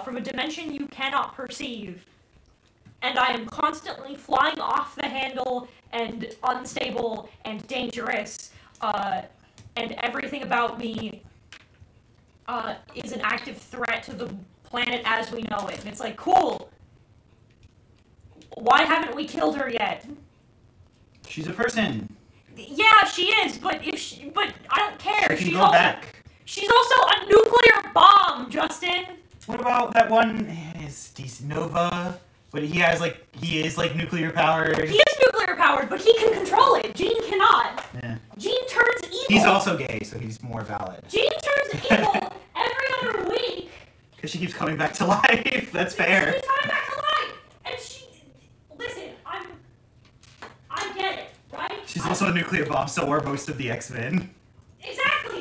from a dimension you cannot perceive. And I am constantly flying off the handle and unstable and dangerous. And everything about me is an active threat to the planet as we know it. And it's like, cool. Why haven't we killed her yet? She's a person. Yeah, she is, but but I don't care. She can go back. She's also a nuclear bomb, Justin. What about that one? Is Nova? But he is nuclear powered. He is nuclear powered, but he can control it. Jean cannot. Yeah. Jean turns evil. He's also gay, so he's more valid. Jean turns evil every other week. Because she keeps coming back to life. That's fair. She's coming back to life, and listen, I get it, right? She's also a nuclear bomb, so are most of the X-Men. Exactly.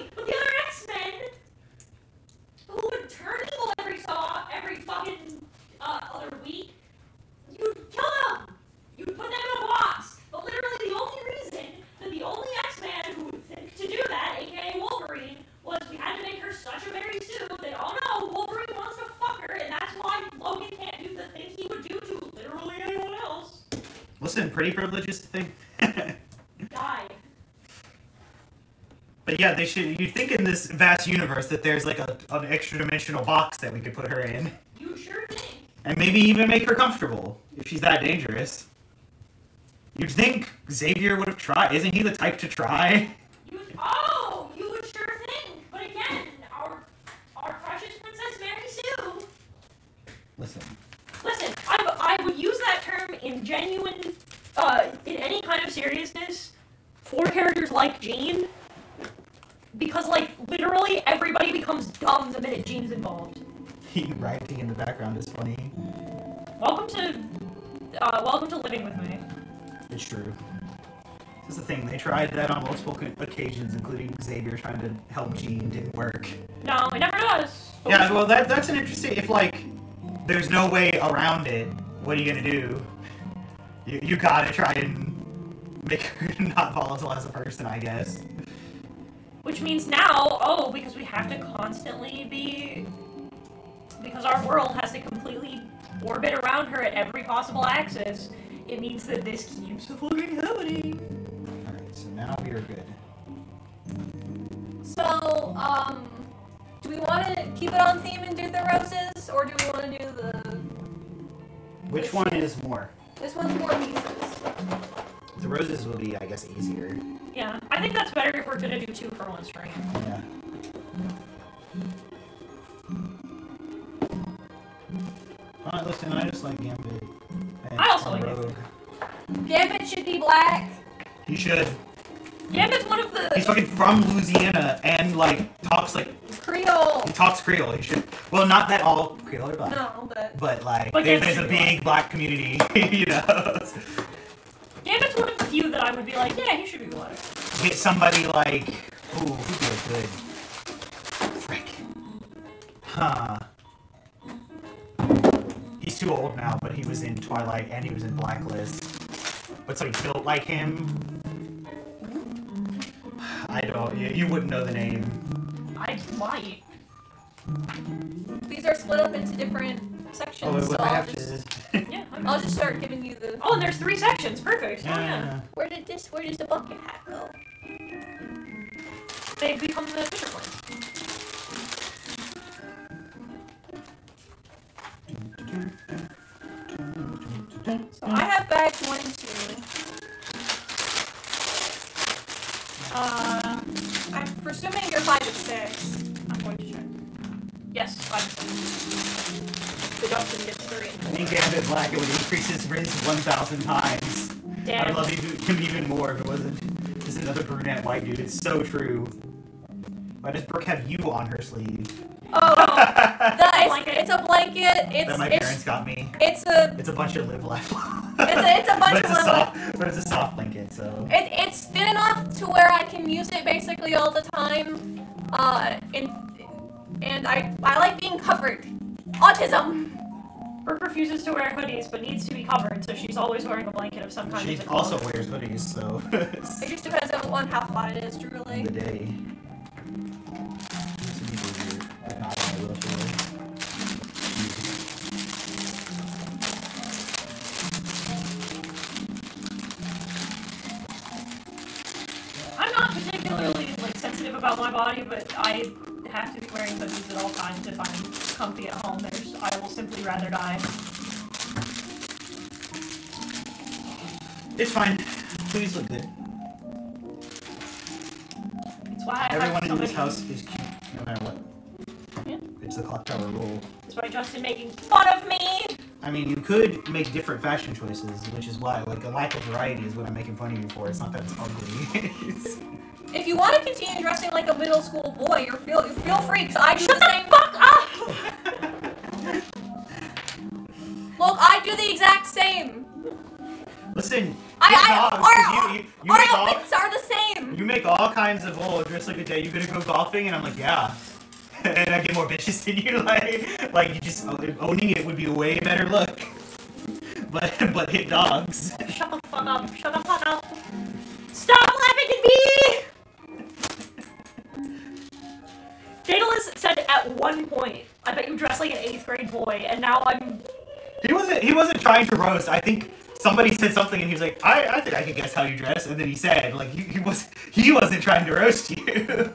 Listen, pretty privilege is the thing. Die. But yeah, they should. You'd think in this vast universe that there's like an extra dimensional box that we could put her in. You sure think? And maybe even make her comfortable if she's that dangerous. You'd think Xavier would have tried. Isn't he the type to try? You would sure think. But again, our precious Princess Mary Sue. Listen, I would use that term in genuine, in any kind of seriousness for characters like Jean. Because, like, literally everybody becomes dumb the minute Jean's involved. he writing in the background is funny. Welcome to living with me. It's true. This is the thing. They tried that on multiple occasions, including Xavier trying to help Jean. Didn't work. No, it never does. Yeah, well, that's an interesting. If like, there's no way around it, what are you gonna do? You gotta try and make her not volatile as a person, I guess. Which means now, because we have to constantly be... Because our world has to completely orbit around her at every possible axis, it means that this keeps fucking happening. Alright, so now we are good. So, do we want to keep it on theme and do the roses, or do we want to do the... Which one is more? This one's more pieces. The roses will be, I guess, easier. Yeah, I think that's better if we're gonna do 2 for 1 stream. Yeah. Listen, I just like Gambit. I also like Rogue. Gambit should be black. He should. Gambit's one of the... He's fucking from Louisiana and, like, talks, like... Creole. He talks Creole. He should... Well, not that all Creole are black. No, but... But, like, But there's a big black community, you know? Gambit's one of the few that I would be like, yeah, he should be black. Get somebody like... Ooh, who'd be a good... Frick. Huh. He's too old now, but he was in Twilight and he was in Blacklist. But so he built like him. I don't... You wouldn't know the name. I might. These are split up into different sections, so Yeah, I'll just start giving you the... Oh, and there's 3 sections. Perfect. Yeah. Oh, yeah. Where does the bucket hat go? They become the Fisher Boys. So I have bags 1 and 2. I'm presuming you're 5 and 6. I'm going to check. Yes, 5 and 6. The Justin gets 3 and 4. I think Gambit Black, it would increase his riz 1,000 times. Damn. I'd love him even more if it wasn't just another brunette white dude. It's so true. Why does Brooke have you on her sleeve? Oh, it's a blanket. That my parents got me. It's a bunch of live laugh. it's a bunch of but it's a soft blanket, so. It's thin enough to where I can use it basically all the time. And I like being covered. Autism. Brooke refuses to wear hoodies, but needs to be covered, so she's always wearing a blanket of some kind. She also wears hoodies, so. It just depends on how hot it is, truly. The day. But not on the wheelchair. I'm not particularly sensitive about my body, but I have to be wearing hoodies at all times if I'm comfy at home. I will simply rather die. It's fine. Please look good. It's why I Everyone have so in this many... house is cute, no matter what. Yeah. It's the clock tower rule. Despite Justin making fun of me! I mean, you could make different fashion choices, which is why, like, a lack of variety is what I'm making fun of you for. It's not that it's ugly. If you want to continue dressing like a middle school boy, feel free, because I do Shut the same. Fuck up! Look, I do the exact same. Listen, Our outfits are the same. You make all kinds of, dress like a day, you gonna go golfing? And I'm like, yeah. And I get more bitches than you, like you just, owning it would be a way better look. But hit dogs. Shut the fuck up. Shut the fuck up. Stop laughing at me! Daedalus said at one point, I bet you dress like an 8th grade boy, and now I'm... He wasn't trying to roast. I think somebody said something and he was like, I think I can guess how you dress, and then he said, like, he wasn't trying to roast you.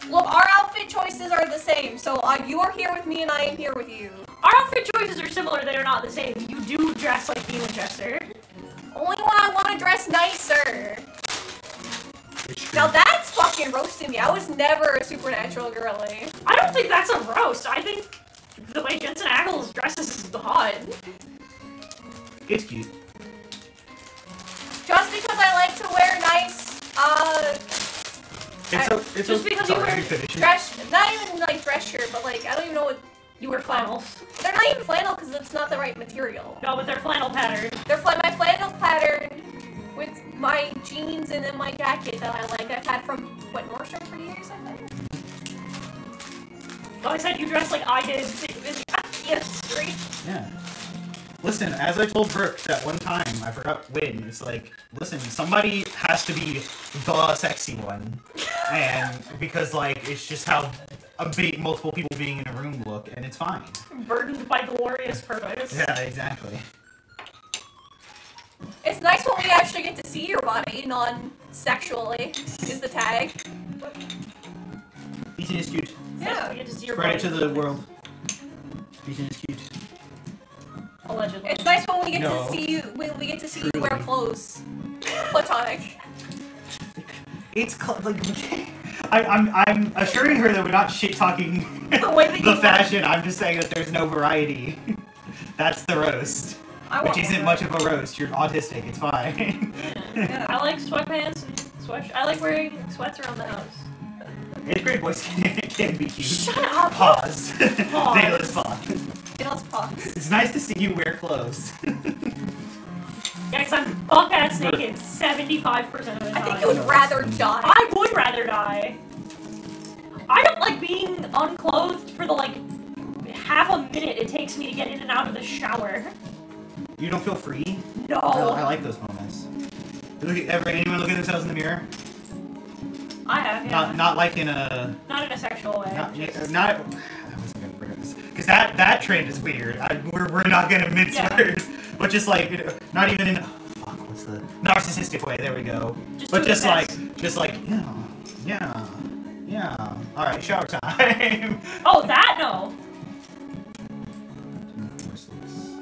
Look, our outfit choices are the same, so you are here with me and I am here with you. Our outfit choices are similar, they are not the same. You do dress like Demon Jester. Only when I want to dress nicer. Now that's fucking roasting me. I was never a supernatural girly. I don't think that's a roast. I think the way Jensen Ackles dresses is hot. It's cute. Just because I like to wear nice, just because you wear dress, not even like dress shirt, but like, I don't even know what. You wear flannels. They're not even flannel because it's not the right material. No, but they're flannel pattern. They're my flannel pattern with my jeans and then my jacket that I like. I've had from, what, Nordstrom for years, I think? Well, I said you dress like I did in the street. Yeah. Listen, as I told Brooke that one time, I forgot when, it's like, listen, somebody has to be the sexy one. And because, like, it's just how multiple people being in a room look, and it's fine. Burdened by glorious purpose. Yeah, exactly. It's nice when we actually get to see your body, non-sexually, is the tag. Eating is cute. Yeah. We get to see your Spread body. it to the world. Eating is cute. Allegedly. It's nice when we get to see you, you wear clothes. Platonic. It's like, I'm assuring her that we're not shit-talking the fashion. I'm just saying that there's no variety. That's the roast. Which isn't much of a roast. You're autistic. It's fine. Yeah. I like sweatpants. I like wearing sweats around the house. 8th grade boys can be cute. Shut up. Pause. Pause. Dayla's pause. Dayla's pause. It's nice to see you wear clothes. Yeah, because I'm buck-ass naked 75% of the time. I think you would rather die. I would rather die. I don't like being unclothed for the, like, half a minute it takes me to get in and out of the shower. You don't feel free? No. I like those moments. Anyone look at themselves in the mirror? I have, yeah. Not like in a... Not in a sexual way. I wasn't gonna bring up this. Because that trend is weird. We're not gonna mince words. But just like, not even in... what's the... narcissistic way. There we go. Just like, yeah. Alright, shower time. Oh, that no.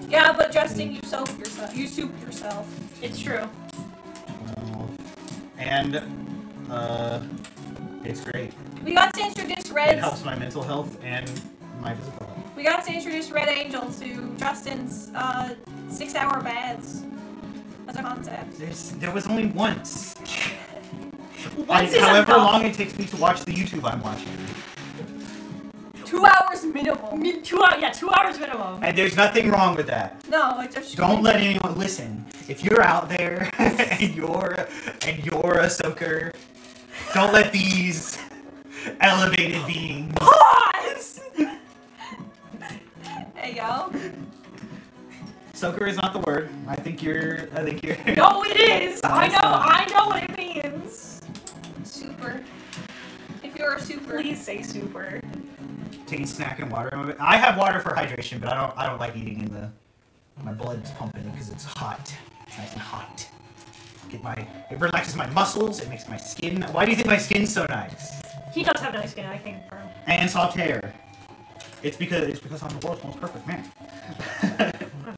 Yeah, but Justin, you soap yourself. You soup yourself. It's true. 12. And, it's great. We got to introduce Red. It helps my mental health and my physical health. We got to introduce Red Angel to Justin's 6-hour baths as a concept. There was only once. However long it takes me to watch the YouTube I'm watching. 2 hours minimum. 2 hours minimum. And there's nothing wrong with that. No, it's just... Don't let anyone listen. If you're out there and you're a soaker, don't let these elevated beings... Pause! Hey, yo. Soaker is not the word. I think you're... No, it is! I know what it means. Super. If you're a super. Please say super. Taking snack and water. I have water for hydration, but I don't like eating in the... My blood's pumping because it's hot. It's nice and hot. It relaxes my muscles. It makes my skin... Why do you think my skin's so nice? He does have nice skin, I think, bro. And soft hair. It's because I'm the world's most perfect man.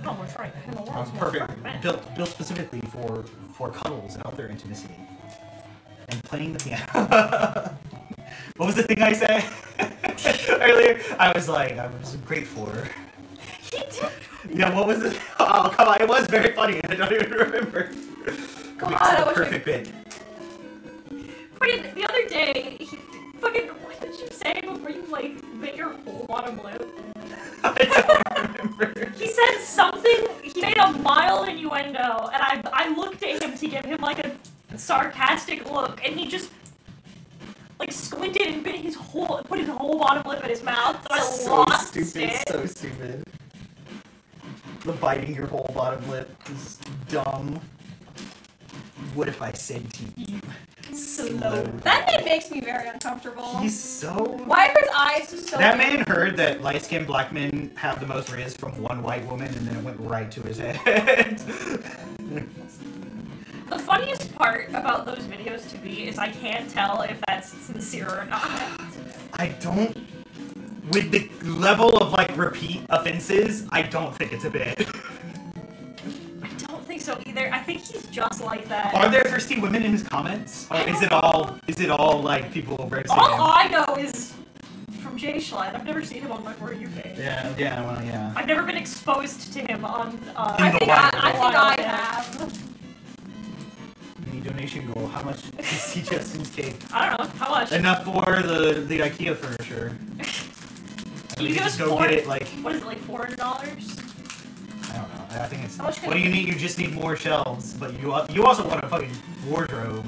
No, that's right. I'm the world's most Perfect. man. Built specifically for cuddles and other intimacy. And playing the piano. What was the thing I said earlier? I was great for her. He did. Yeah, what was it? Oh, come on, it was very funny, and I don't even remember. God, It's the perfect bit. Fucking, the other day, what did you say before you, like, bit your whole bottom lip? I don't remember. He said something, he made a mild innuendo, and I looked at him to give him, like, a sarcastic look, and he just, like, squinted and put his whole bottom lip in his mouth, so I lost it. So stupid. The biting your whole bottom lip is dumb. What if I said to you, Slow. That name makes me very uncomfortable. He's so... Why are his eyes so That big? man heard that light-skinned black men have the most riz from one white woman, and then it went right to his head. The funniest part about those videos to me is I can't tell if that's sincere or not. I don't... With the level of, like, repeat offenses, I don't think it's a bit. I don't think so either. I think he's just like that. Are there thirsty women in his comments? Or is it all, like, people roasting All him? I know is from Jay Schlatt. I've never seen him on my For You page. Yeah. I've never been exposed to him on, I think I have. Any donation goal? How much does he Justin's cake? I don't know. How much? Enough for the IKEA furniture. Can you give us go get it, like... What is it, like $400? I don't know. I think it's... How much What do you need? You just need more shelves, but you also want a fucking wardrobe.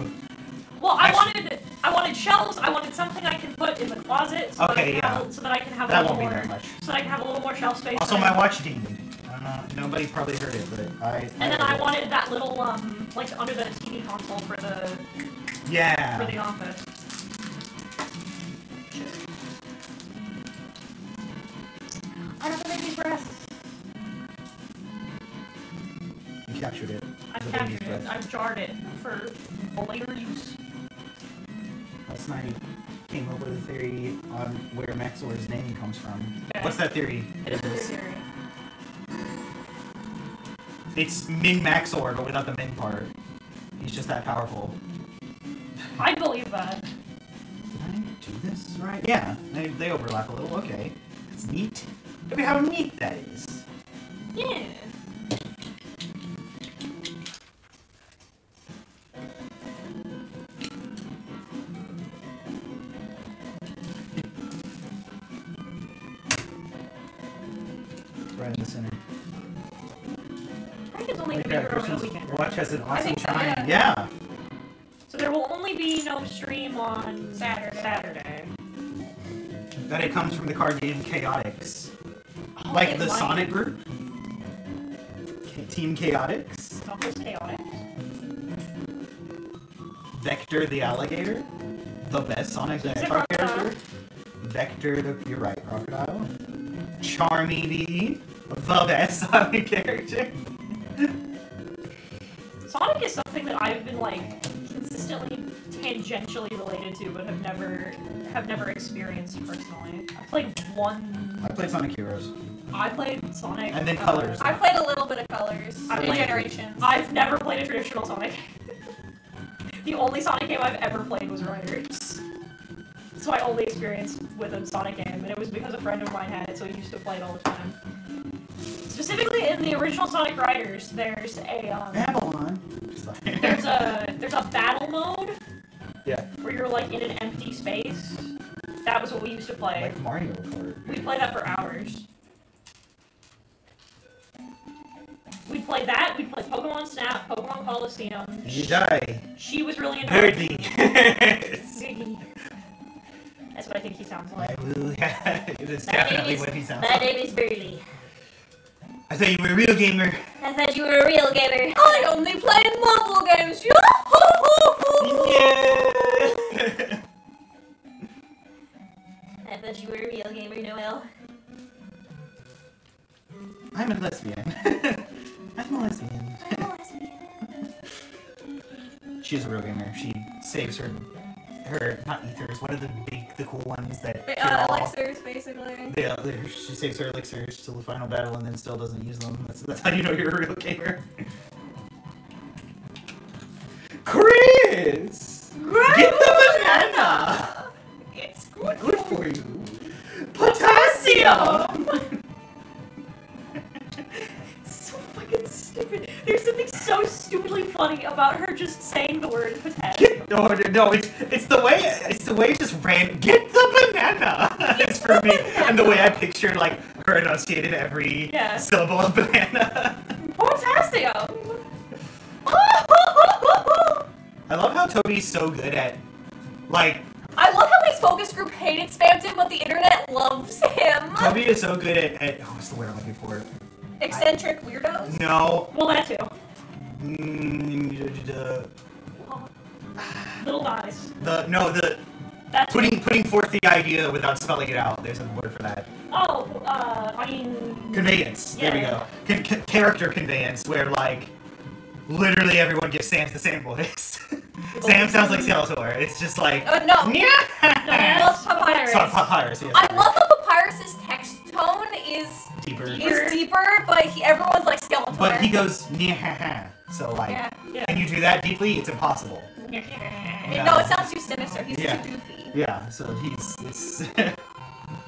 Well, I wanted shelves. I wanted something I can put in the closet. So Okay, so that I can have that a little won't be more. that much. So that I can have a little more shelf space. Also, my watch dinged. I don't know. Nobody probably heard it, but And then I wanted that little like under the TV console for the the office. I don't have any breasts. You captured it. I've captured it. I've jarred it for later use. Last night came up with a theory on where Maxor's name comes from. Okay. What's that theory? It is a theory. It's Min Maxor, but without the Min part. He's just that powerful. I believe that. Did I do this right? Yeah, they overlap a little. Okay. It's neat. Look at how neat that is. Yeah. Right in the center. I think it's only Like going to that be over the person's weekend. watch has an awesome think so, shine. yeah. Yeah. So there will only be no stream on Saturday. That it comes from the card game Chaotix. Oh, Like it the might. Sonic group. Team Chaotix. It's almost chaotic. Vector the alligator. The best Sonic the Is it Hedgehog Crocodile? character. Vector the, you're right, Crocodile. Charmy the best Sonic character. Sonic is something that I've been like consistently tangentially related to, but have never experienced personally. I played one. I played Sonic Heroes. I played Sonic. And then Colors. I played a little bit of Colors. I in played- Generations. I've never played a traditional Sonic. The only Sonic game I've ever played was Riders. So I only experienced with a Sonic game, and it was because a friend of mine had it, so he used to play it all the time. Specifically in the original Sonic Riders, there's a Babylon. there's a battle mode Yeah. where you're like in an empty space. That was what we used to play. Like Mario Kart. We played that for hours. We'd play that, we'd play Pokemon Snap, Pokemon Coliseum. You die. She was really into Birdie. Ziggy. That's what I think he sounds like. I will. It's definitely what he sounds like. name is Burley. I thought you were a real gamer. I thought you were a real gamer. I only play mobile games. Yeah. I thought you were a real gamer, Noel. I'm a lesbian. I'm a lesbian. She is a real gamer. She saves her not ethers. What are the cool ones that cure all? Elixirs, basically. She saves her elixirs till the final battle and then still doesn't use them. That's how you know you're a real gamer. Chris! Get the banana! It's good for you. Potassium! So fucking stupid. There's something so stupidly funny about her just saying the word potassium. No, it's the way it just ran. Get the banana. It's for me, and the way I pictured like her enunciated every syllable of banana. Potassium! I love how Toby's so good at like. I love how his focus group hated spammed him, but the internet loves him. Toby is so good at what's the word I'm looking for? Eccentric weirdos? No. Well, that too. Little guys. That's putting forth the idea without spelling it out. There's a word for that. Oh, I mean... Conveyance. Yeah. There we go. Character conveyance, where, like, literally everyone gives Sam the same voice. Sam sounds like Skeletor. It's just like... no. No, that's Papyrus. Sorry, Papyrus. Yes, I love that Papyrus's text tone is deeper, but everyone's like Skeletor. But he goes, so, like, when you do that deeply, it's impossible. No, it sounds too sinister. He's too goofy. Yeah, so it's...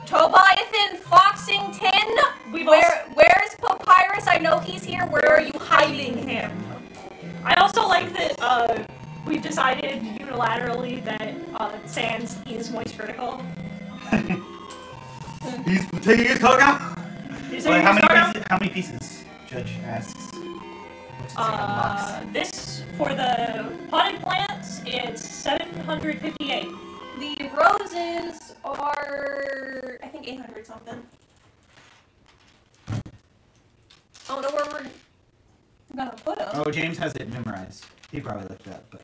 Tobiathan Foxington? Where's Papyrus? I know he's here. Where are you hiding him? I also like that we've decided unilaterally that Sans is moist critical. He's taking his coat out? Like, how many pieces? Judge asks. What's it say on the box? This, for the potted plants, it's 758. The roses are, I think, 800 something. I don't know where we're gonna put them. Oh, James has it memorized. He probably looked it up, but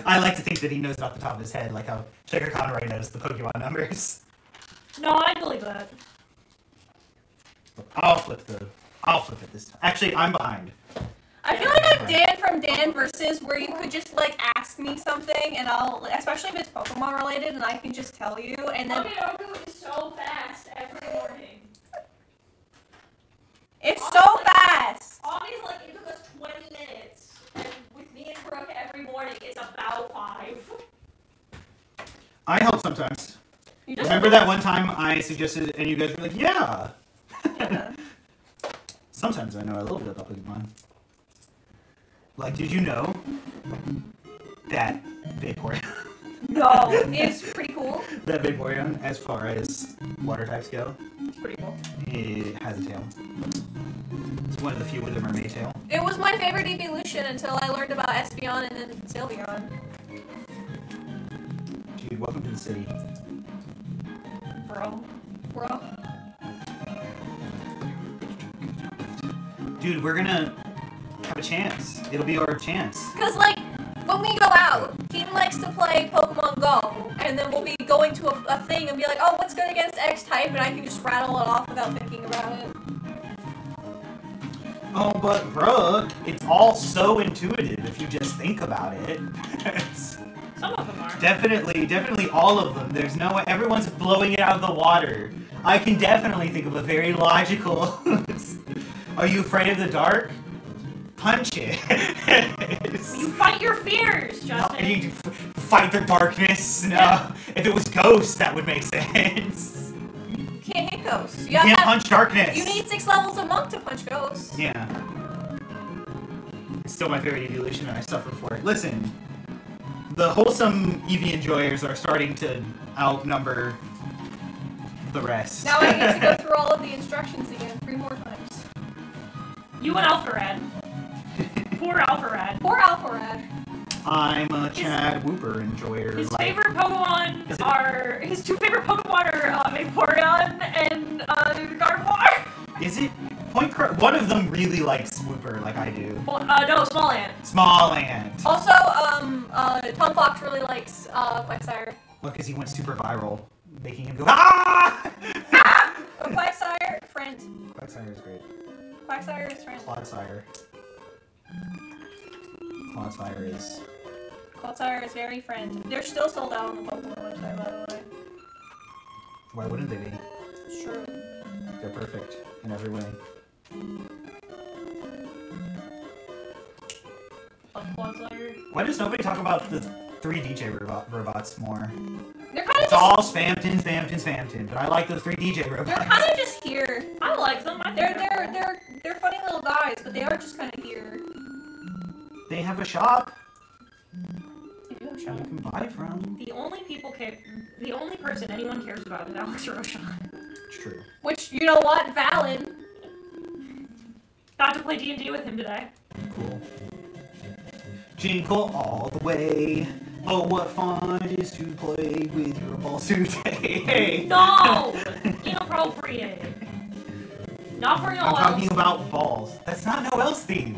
I like to think that he knows it off the top of his head, like how Shaker Conroy knows the Pokemon numbers. No, I believe that. I'll flip it this time. Actually, I'm behind. I feel like I'm Dan from Dan Versus, where you could just like ask me something, and I'll, especially if it's Pokemon related, and I can just tell you, and then. Pokemon is so fast every morning. It's so fast. Obviously, like it took us 20 minutes, and with me and Brooke every morning, it's about 5. I help sometimes. Remember that one time I suggested, and you guys were like, yeah. Sometimes I know a little bit about Pokemon. Like, did you know that Vaporeon? No, it's pretty cool. That Vaporeon, as far as water types go, It's pretty cool. it has a tail. It's one of the few with a mermaid tail. It was my favorite evolution until I learned about Espeon and then Sylveon. Dude, welcome to the city. Bro. Dude, we're gonna have a chance. It'll be our chance. Cause like, when we go out, Keaton likes to play Pokemon Go, and then we'll be going to a thing and be like, oh, what's good against X type, and I can just rattle it off without thinking about it. Oh, but Brooke, it's all so intuitive if you just think about it. Some of them are. Definitely all of them. There's no way, everyone's blowing it out of the water. I can definitely think of a very logical. Are you afraid of the dark? Punch it. You fight your fears, Justin. You fight the darkness. No, yeah. If it was ghosts, that would make sense. You can't hit ghosts. You can't punch darkness. You need 6 levels of monk to punch ghosts. Yeah. It's still my favorite evolution, and I suffer for it. Listen, the wholesome Eevee enjoyers are starting to outnumber the rest. Now I get to go through all of the instructions again 3 more times. You and Alpharad. Poor Alpharad. Poor Alpharad. I'm a Chad Wooper enjoyer. His favorite Pokemon are... His 2 favorite Pokemon are Vaporeon and Gardevoir. Is it? One of them really likes Wooper like I do. No, Smallant. Smallant. Also, Tom Fox really likes Quagsire. Well, because he went super viral, making him go, ah! But Quagsire, friend. Quagsire is great. Quagsire is friend. Clodsire. Clodsire is very friend. They're still sold out on the Pokemon website, by the way. Why wouldn't they be? It's true. They're perfect in every way. Clodsire. Why does nobody talk about the 3 DJ robots more? They're kind of It's all spammed, but I like the 3 DJ robots. They're kind of just here. I like them. They're funny little guys, but they are just kind of here. They have a shop. They do have a shop. You can buy from. The only person anyone cares about is Alex Roshan. It's true. Which, you know what? Valid. Got to play D&D with him today. Cool. Jingle all the way. Oh, what fun it is to play with your balls today. No! Inappropriate. Not for Noel's. I'm talking about balls. That's not Noel's theme.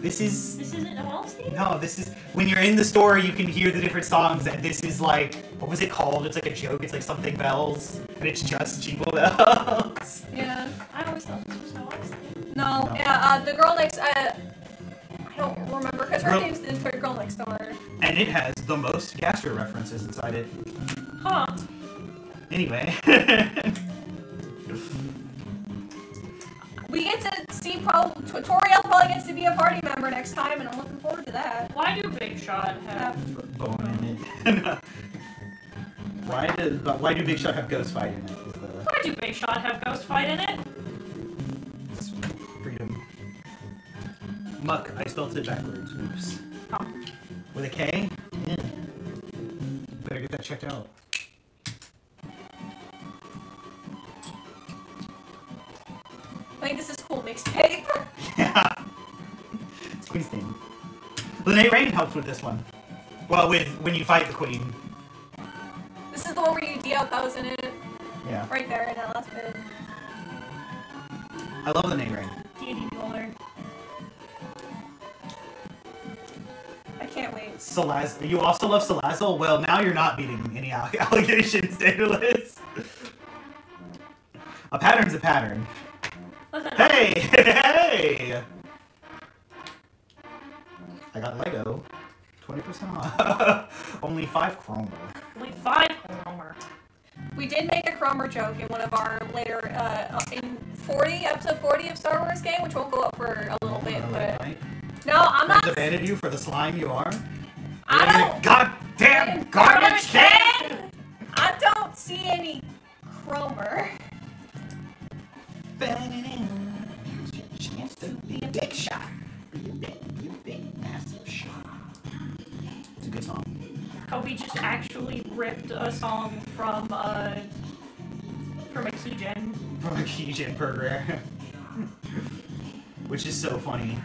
This isn't Noel's theme? No, this is... When you're in the store, you can hear the different songs, and this is like... What was it called? It's like a joke. It's like something bells, and it's just Jingle Bells. Yeah. I always thought this was Noel's theme. No. Yeah, the girl next... I don't remember, because her name's the third girl next door. And it has the most gastro references inside it. Huh. Anyway. We get to see Toriel probably gets to be a party member next time, and I'm looking forward to that. Why do Big Shot have bone in it? Why do Big Shot have Ghost Fight in it? Why do Big Shot have Ghost Fight in it? It's freedom. Muck, I spelled it backwards. Oops. Oh. With a K? Yeah. Better get that checked out. I think this is cool mixtape. Yeah. It's Queen's theme. Lene Rain helps with this one. Well, when you fight the Queen. This is the one where you D-out that was in it. Yeah. Right there in that last bit. I love Lene Rain. D&D builder. I can't wait. You also love Salazzle? Well, now you're not beating any allegations, Daedalus. A pattern's a pattern. Hey! Hey! I got Lego. 20% off. Only 5 chromer. Only 5 chromer. We did make a chromer joke in one of our later, in episode 40 of Star Wars game, which won't go up for a little bit, but... No, I'm not... Friends abandoned you for the slime you are? I don't... Goddamn garbage can! I don't see any chromer. Chance to be a big shot. Be a big, massive shot. It's a good song. Kobe just actually ripped a song from a keygen. From a keygen program. Which is so funny.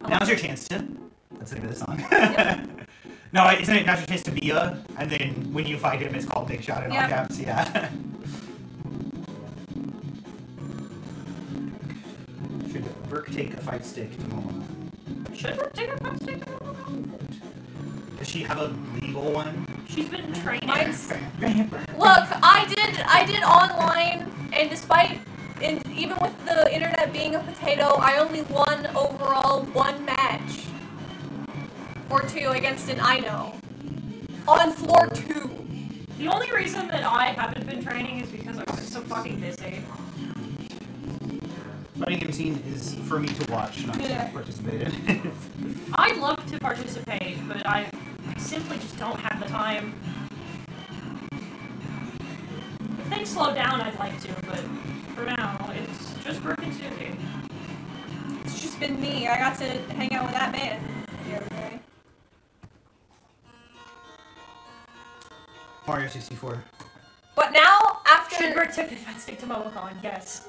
Now's your chance to. That's the name of the song. Yep. No, isn't it Now's your chance to be a? And then when you fight him, it's called Big Shot in all caps. Yeah. Should Burke take a fight stick to Momo? Should Burke take a fight stick to Momo? Does she have a legal one? She's been training. Look, I did online, and even with the internet being a potato, I only won overall 1 match. Or 2 against an Ino. On floor 2. The only reason that I haven't been training is because I was so fucking busy. Fighting game scene is for me to watch, not to participate in. I'd love to participate, but I simply just don't have the time. If things slow down, I'd like to, but for now, it's just Brooke and Suki. It's just been me. I got to hang out with that man the other day. Mario 64. But now, after... Should Brooke take the fight stick to Momocon? Yes.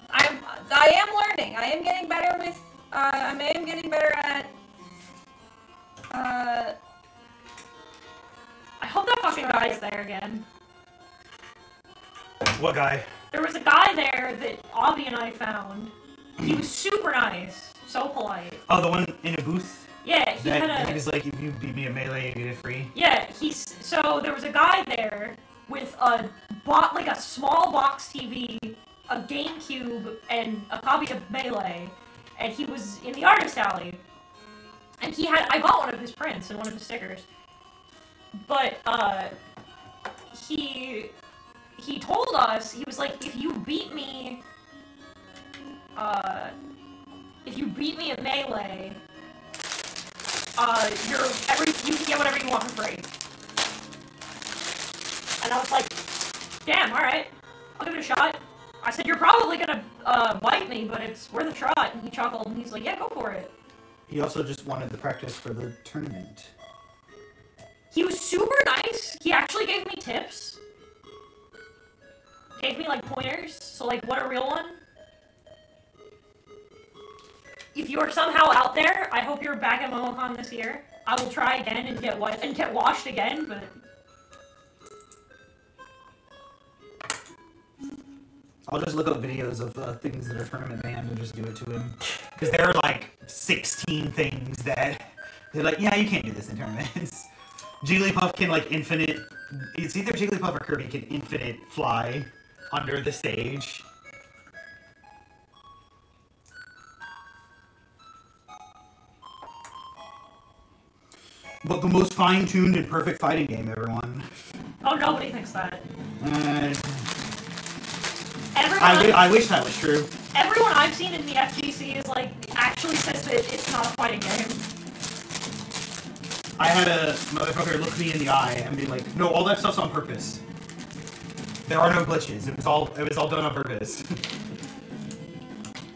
I am learning. I am getting better with, I am getting better at, I hope that fucking guy's there again. What guy? There was a guy there that Avi and I found. He was super nice. So polite. Oh, the one in a booth? Yeah, he was like, if you beat me at Melee, you get it free? Yeah, so there was a guy there with a small box TV, a GameCube, and a copy of Melee, and he was in the artist alley. And I bought one of his prints and one of his stickers. But, he told us, he was like, if you beat me at Melee, you can get whatever you want for free. And I was like, damn, alright, I'll give it a shot. I said, you're probably gonna bite me, but it's worth a shot. And he chuckled, and he's like, yeah, go for it. He also just wanted the practice for the tournament. He was super nice. He actually gave me tips. Gave me, like, pointers. So, like, what a real one. if you're somehow out there, I hope you're back at MomoCon this year. I will try again and get washed again, but... I'll just look up videos of things that are tournament banned and just do it to him. Because there are like 16 things that they're like, yeah, you can't do this in tournaments. Jigglypuff can like infinite... It's either Jigglypuff or Kirby can infinite fly under the stage. But the most fine-tuned and perfect fighting game, everyone. Oh, nobody thinks that. I wish that was true. Everyone I've seen in the FGC is like, actually says that it's not a fighting game. I had a motherfucker look me in the eye and be like, no, all that stuff's on purpose. There are no glitches. It was all done on purpose.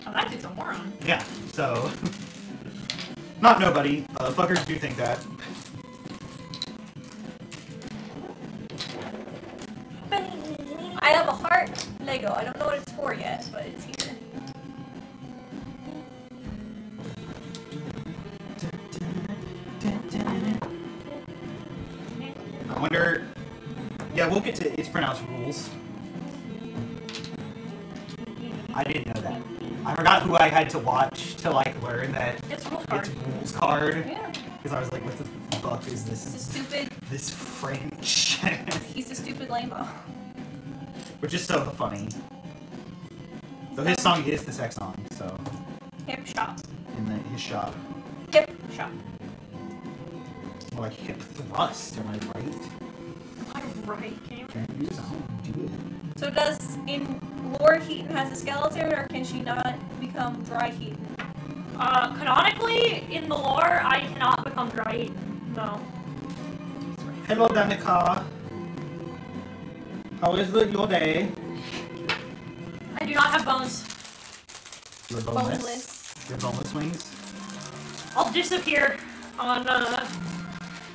Oh, that dude's a moron. Yeah, so... Not nobody. Fuckers do think that. I have a heart Lego. I don't know what it's for yet, but it's here. I wonder... Yeah, we'll get to It's Pronounced Rules. I didn't know that. I forgot who I had to watch to, like, learn that It's Rules Card. It's Rules Card. Yeah. Because I was like, what the fuck is this? It's a stupid... This French. He's a stupid lame-o. Which is so funny. So his song is the sex song, so... Hip shop. In his shop. Hip shop. More like hip thrust, am I right? I'm right, can you? Can't use how do it. So does, in lore, Heaton has a skeleton, or can she not become dry Heaton? Canonically, in the lore, I cannot become dry. No. Hello, Danica. How is your day? I do not have bones. You're boneless. You're boneless wings? I'll disappear on,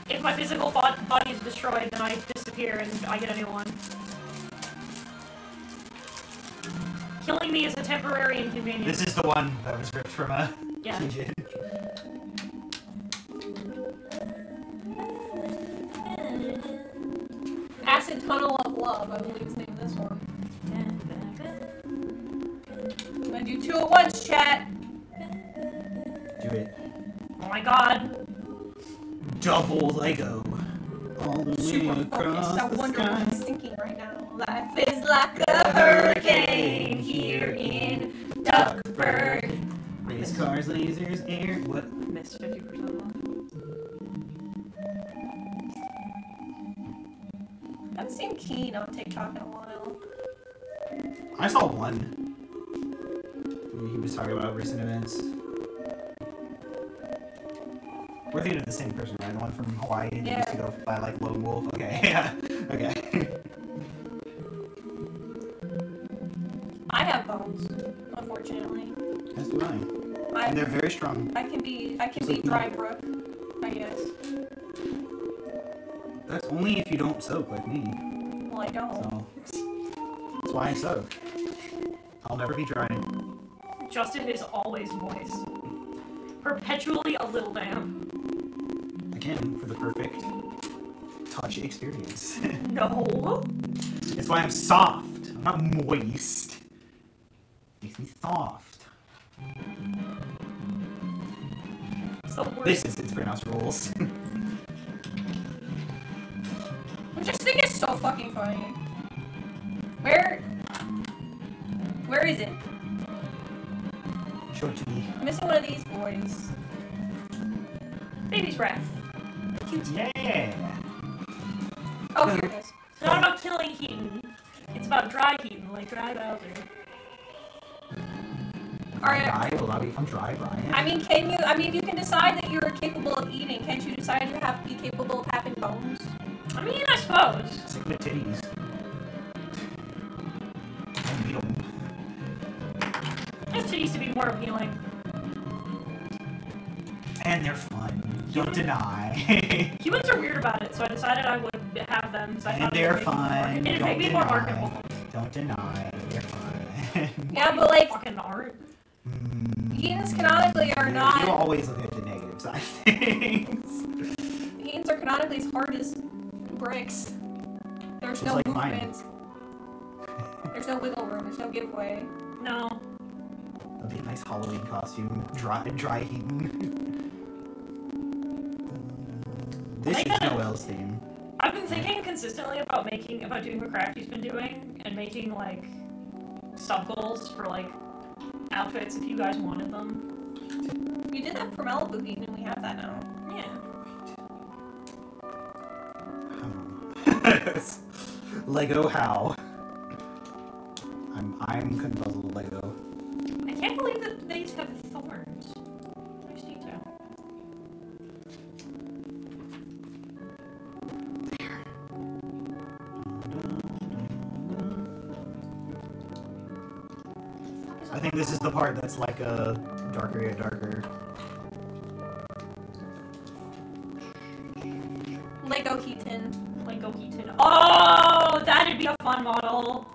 if my physical body is destroyed, then I disappear and I get a new one. Killing me is a temporary inconvenience. This is the one that was ripped from a Yeah. Kijin. Acid Tunnel of Love, I believe is the name of this one. I'm gonna do 2 at once, chat. Do it. Oh my god. Double Lego. All the way Super across focused. I the wonder what sky. he's thinking right now. Life is like a hurricane here in Duckburg. Race cars, lasers, air. What? Missed 50% off. I haven't seen Keen on TikTok in a while. I saw one. He was talking about recent events. We're thinking of the same person, right? The one from Hawaii that used to go by like Lone Wolf. Okay, yeah. Okay. I have bones, unfortunately. As do I. And they're very strong. I can be dry brook, I guess. That's only if you don't soak like me. Well, I don't. So that's why I soak. I'll never be dry. Justin is always moist. Perpetually a little damp. Again, for the perfect touch experience. No. That's why I'm soft. I'm not moist. Makes me soft. It's the worst. This is It's Pronounced Rules. I just think it's so fucking funny. Where is it? Show it to me. I'm missing one of these boys. Baby's breath. Cute. Yeah. Oh, here it is. It's not about killing Heaton. It's about dry Heaton, like dry Bowser. Alright. I'm dry, Brian. I mean, if you can decide that you're capable of eating, can't you decide you have to be capable of having bones? I mean, I suppose. Sick of titties. I need them. His titties to be more appealing. And they're fun. Don't deny. Humans are weird about it, so I decided I would have them. So I And thought they're it would fun. make Don't me more deny. marketable. Don't deny. They're fun. Yeah, but like, Fucking art. Heathens canonically are not. You always look at the negative side of things. Heathens are canonically as hard as bricks. There's no like movement. There's no wiggle room. There's no giveaway. No. That'd be a nice Halloween costume. Dry heating. This is Noelle's theme. I've been thinking consistently about doing what Crafty's been doing and making like sub goals for like outfits if you guys wanted them. You did that for Malibu Heat and we have that now. Yeah. Lego how? I'm confuzzled Lego. I can't believe that these have thorns. Nice detail. I think this is the part that's like a darker yet darker. Lego Heaton. Lego Heaton. Oh, that'd be a fun model.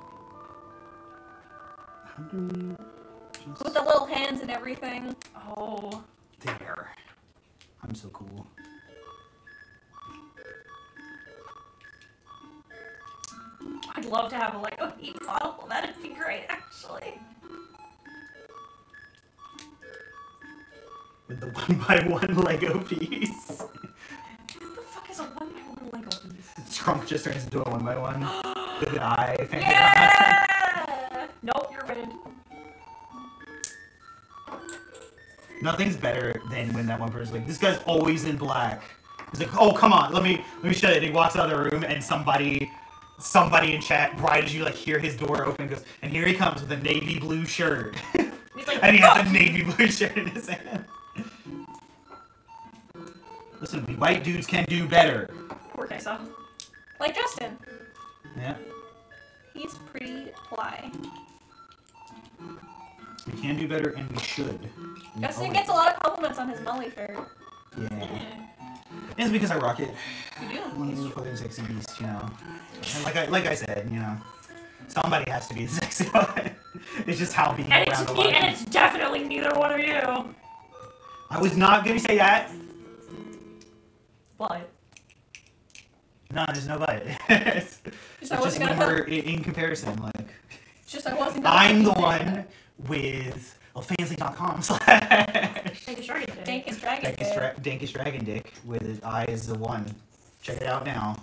With the little hands and everything. Oh. There. I'm so cool. I'd love to have a Lego Heat model. That'd be great, actually. With the 1x1 Lego piece. What the fuck is a 1x1 Lego piece? Trunk just turns into a 1x1. Good eye. Yeah! Nope, you're winning. Nothing's better than when that one person's like, this guy's always in black. He's like, oh come on, let me show you. And he walks out of the room and somebody in chat, right as you like hear his door open, goes, and here he comes with a navy blue shirt. He's like, and he has a navy blue shirt in his hand. Listen, we white dudes can do better. Poor Kesa. Like Justin. Yeah. He's pretty fly. We can do better and we should. Justin gets a lot of compliments on his Molly shirt. Yeah. It's because I rock it. You do. He's a fucking sexy beast, you know. And like I said, you know, somebody has to be the sexy one. It's just how being and around it's a me, lot. and it's definitely neither one of you. I was not gonna say that. But No, there's no but. It's Just I just wasn't when gonna we're in comparison, like. Just I wasn't gonna I'm the one with fancy.com / Dankest Dragon Dick. Dankest Dragon Dankest Dragon Dick with I is the one. Check it out now.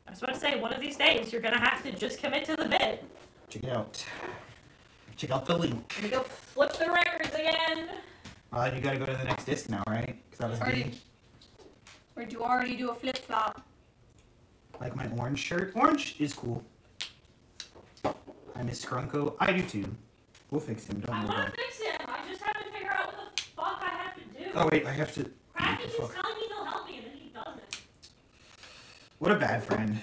I was about to say, one of these days, you're gonna have to just commit to the bit. Check it out. Check out the link. We go flip the records again. You gotta go to the next disc now, right? Because that was Already. B. Or do you already do a flip flop? Like my orange shirt. Orange is cool. I miss Krunko. I do too. We'll fix him. Don't I worry. want to fix him. I just have to figure out what the fuck I have to do. Oh wait, I have to. Crafty keeps Fuck. telling me he'll help me, and then he doesn't. What a bad friend.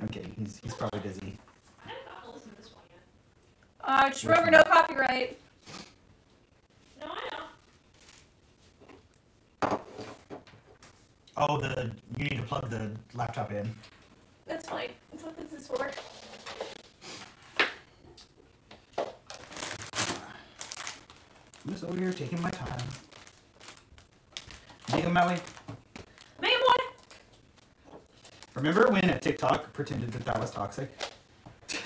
Okay, he's probably busy. I haven't got to listen to this one yet. Just remember, no copyright. No, I know. Oh, you need to plug the laptop in. That's fine. That's what this is for. I'm just over here taking my time. Mega Maui. Mega Boy! Remember when TikTok pretended that was toxic?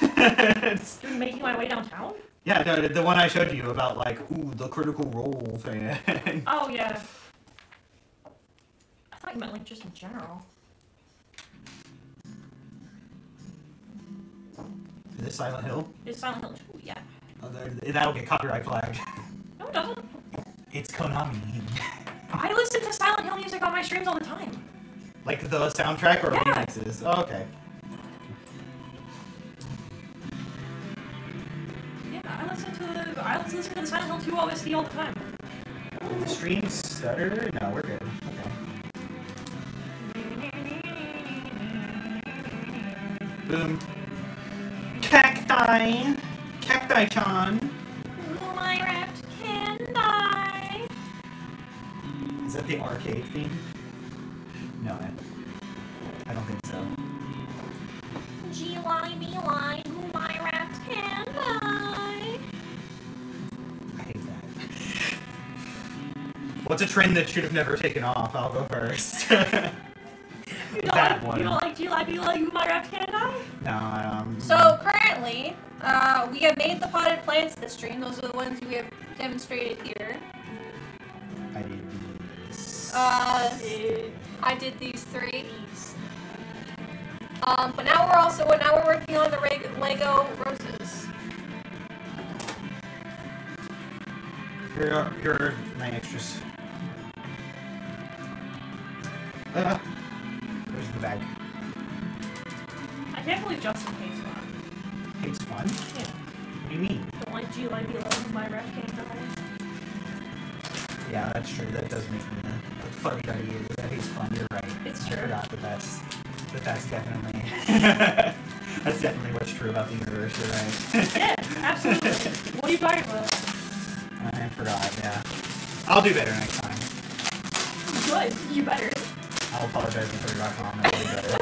You're making my way downtown? Yeah, no, the one I showed you about like, ooh, the Critical Role fan. Oh, yeah. I thought you meant like just in general. Is this Silent Hill? It's Silent Hill 2, yeah. Oh, that'll get copyright flagged. No, it doesn't. It's Konami. I listen to Silent Hill music on my streams all the time. Like the soundtrack or Yeah. remixes? Oh, okay. Yeah, I listen to the Silent Hill 2 OST all the time. Did the stream stutter? No, we're good. Okay. Boom. Cacti! Cacti-chan! My wrapped candy. Is that the arcade theme? No, I don't think so. G-Y-B-Y, my wrapped candy. What's a trend that should have never taken off? I'll go first. You don't like Minecraft Canada? No, So currently, we have made the potted plants this stream. Those are the ones we have demonstrated here. I did these. I did these 3. But now we're working on the Lego roses. Here are my extras. Where's the bag? I can't believe Justin hates fun. Hates fun? Yeah. What do you mean? Don't like Minecraft Canada. Yeah, that's true. That does make me a funny idea. That hates fun. You're right. It's true. I forgot that's definitely that's definitely what's true about the universe. You're right. Yeah, absolutely. What are you talking about? I forgot. Yeah, I'll do better next time. Good. You better. I'll apologize on Twitter.com. I'll do better.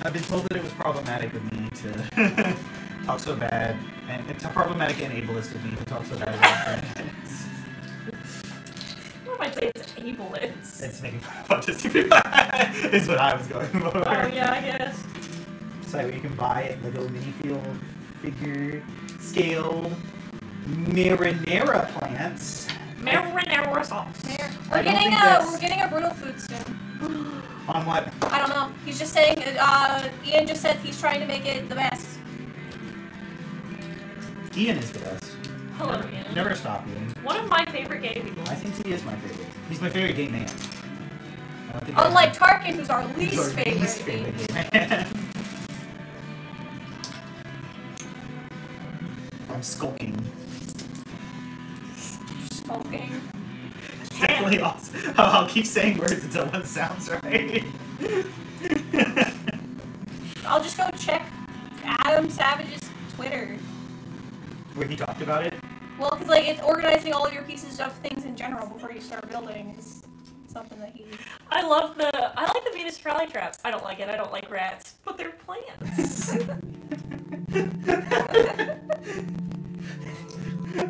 I've been told that it was problematic of me to talk so bad, and it's problematic and ableist of me to talk so bad about friends. I might say it's ableist. It's making fun of autistic people. Is what I was going for. Oh yeah, I guess. So you can buy it Lego minifield figure scaled marinara plants. Marinara sauce. We're getting a brutal food soon. On what? I don't know. He's just saying. Ian just said he's trying to make it the best. Ian is the best. Hello, Ian. Never stop Ian. One of my favorite gay people. I think he is my favorite. He's my favorite gay man. Unlike Tarkin, who's our least He's our favorite. least favorite gay man. I'm skulking. Smoking. It's definitely awesome. I'll keep saying words until one sounds right. I'll just go check Adam Savage's Twitter. Where he talked about it? Well, because like it's organizing all of your pieces of things in general before you start building is something that he. I like the Venus flytrap. I don't like it. I don't like rats, but they're plants.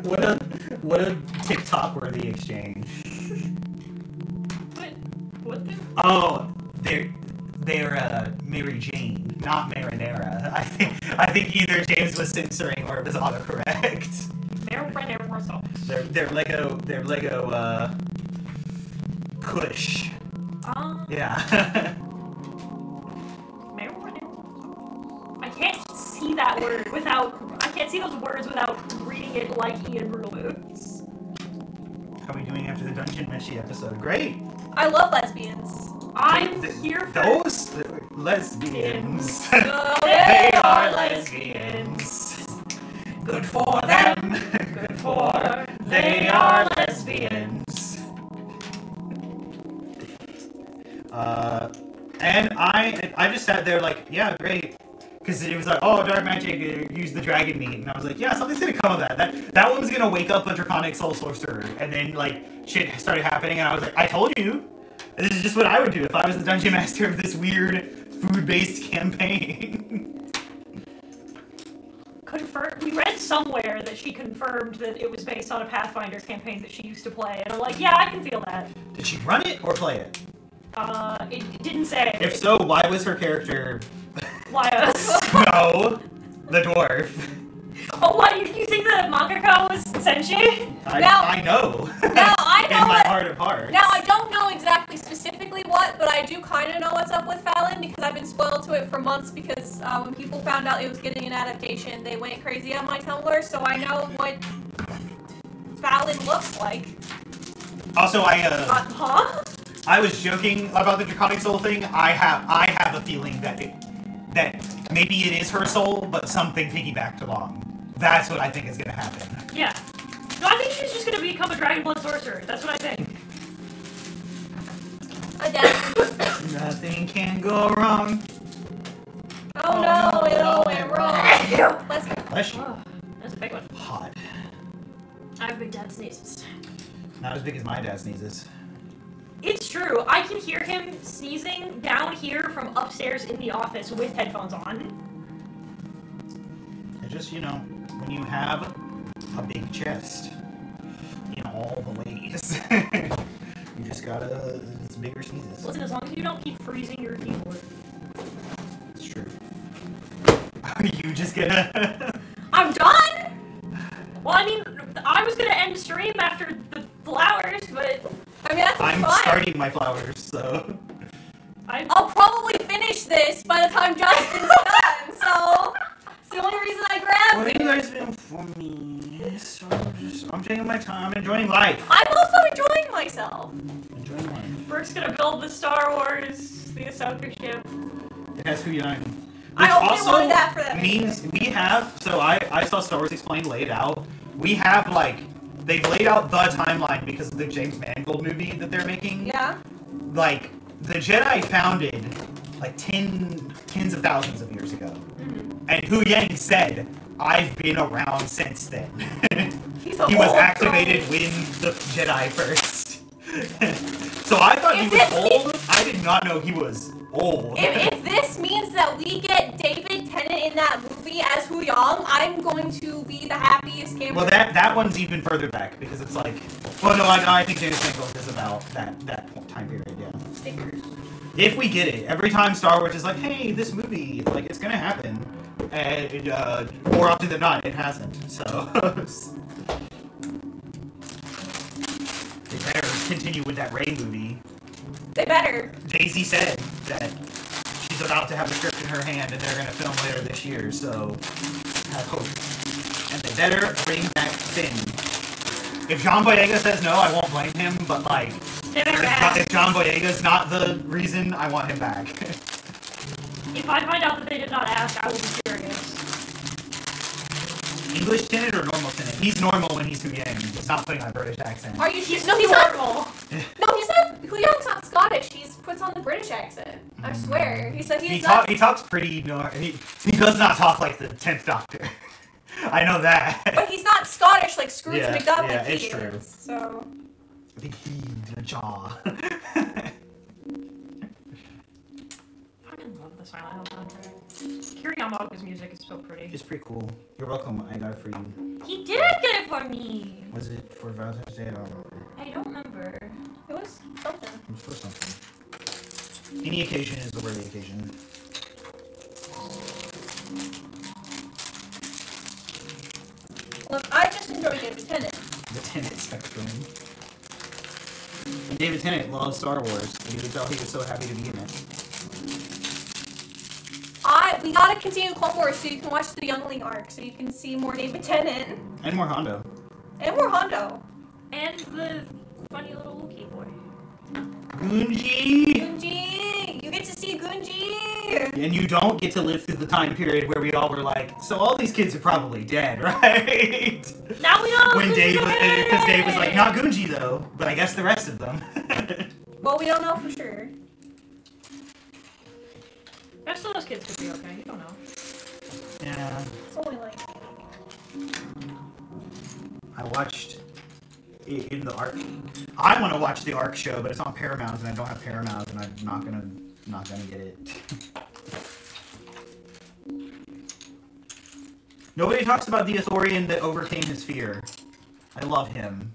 What a TikTok worthy exchange. What the? Oh, they're Mary Jane, not marinara. I think either James was censoring or it was autocorrect. Marinara sauce. They're Lego Kush. Yeah. I can't see that word I can't see those words without reading it like Ian Brutaloots. How are we doing after the Dungeon Meshi episode? Great! I love lesbians. I'm here for those lesbians. They are lesbians. Good for them. Good for they are lesbians. And I just sat there like, yeah, great. Because it was like, oh, dark magic, use the dragon meat. And I was like, yeah, something's going to come of that. That one was going to wake up a draconic soul sorcerer. And then, like, shit started happening. And I was like, I told you. This is just what I would do if I was the dungeon master of this weird food-based campaign. We read somewhere that she confirmed that it was based on a Pathfinder campaign that she used to play. And I'm like, yeah, I can feel that. Did she run it or play it? It didn't say. If so, why was her character... Why us? No, the dwarf. Oh, what? You think the mangaka was Senshi? I know. Now I know in my heart of hearts. Now I don't know exactly specifically what, but I do kind of know what's up with Fallon because I've been spoiled to it for months because when people found out it was getting an adaptation, they went crazy on my Tumblr, so I know what Fallon looks like. Also, Huh? I was joking about the Draconic Soul thing. I have a feeling that maybe it is her soul, but something piggybacked along. That's what I think is going to happen. Yeah. No, I think she's just going to become a Dragonblood sorcerer. That's what I think. Nothing can go wrong. Oh no, it all went wrong. Bless you. Oh, that's a big one. Hot. I have big dad sneezes. Not as big as my dad sneezes. It's true. I can hear him sneezing down here from upstairs in the office with headphones on. It's just, when you have a big chest, all the ways. You just gotta, it's bigger sneezes. Listen, as long as you don't keep freezing your keyboard. It's true. Are you just gonna... I'm done! Well, I mean, I was gonna end stream after the flowers, but... I mean, that's I'm fine. starting my flowers, so... I'll probably finish this by the time Justin's done, so... It's the only reason I grabbed What it. have you guys been for me? So I'm taking my time, enjoying life. I'm also enjoying myself. Enjoying life. Brooke's gonna build the Star Wars, the Ahsoka ship. It has Huyang. I only also wanted that for that means we have, so I saw Star Wars Explained laid out. We have, like, they've laid out the timeline because of the James Mangold movie that they're making. Yeah? Like, the Jedi founded, like, tens of thousands of years ago. Mm-hmm. And Huyang said, I've been around since then. He's He was activated when the Jedi first. So I thought he was old. I did not know he was old. If this means that we get David Tennant in that movie as Huyang, I'm going to be the happiest camper. Well, that one's even further back because it's like, well, no, I think James Mangold is about that time period. Yeah. Stickers. If we get it, every time Star Wars is like, hey, this movie, like, it's gonna happen, and more often than not, it hasn't. So they better continue with that Rey movie. They better. Daisy said that she's about to have the script in her hand, and they're gonna film later this year. So have hope, and they better bring back Finn. If John Boyega says no, I won't blame him. But like, if John Boyega's not the reason, I want him back. If I find out that they did not ask, I will be furious. English Tenet or normal Tenet? He's normal when he's Huyang. He's not putting on a British accent. Are you sure? He's No, he's not. normal. No, he's not. Huyang's not Scottish. He puts on the British accent. I swear. He said He talks pretty. He does not talk like the 10th Doctor. I know that. But he's not Scottish like Scrooge McDuck. Yeah, like he it's true. is, so. I think the jaw. I love the Silent Hill soundtrack. Kiriyama's music is so pretty. It's pretty cool. You're welcome. I got it for you. He did get it for me! Was it for Valentine's Day? I don't remember. I don't remember. It was something. It was for something. Any occasion is the worthy occasion. Look, I just enjoyed David Tennant. The Tenet spectrum. And David Tennant loves Star Wars, and you can tell he was so happy to be in it. We gotta continue Clone Wars so you can watch the Youngling arc, so you can see more David Tennant. And more Hondo. And more Hondo. And the funny little Wookiee boy. Gunji! Gunji! You get to see Gunji! And you don't get to live through the time period where we all were like, so all these kids are probably dead, right? Now we know! When Dave was, because Dave was like, not Gunji though, but I guess the rest of them. Well, we don't know for sure. The rest of those kids could be okay, you don't know. Yeah. It's only like... I watched in the ARC. I want to watch the ARC show, but it's on Paramount, and I don't have Paramount, and I'm not gonna get it. Nobody talks about the Ithorian that overcame his fear. I love him.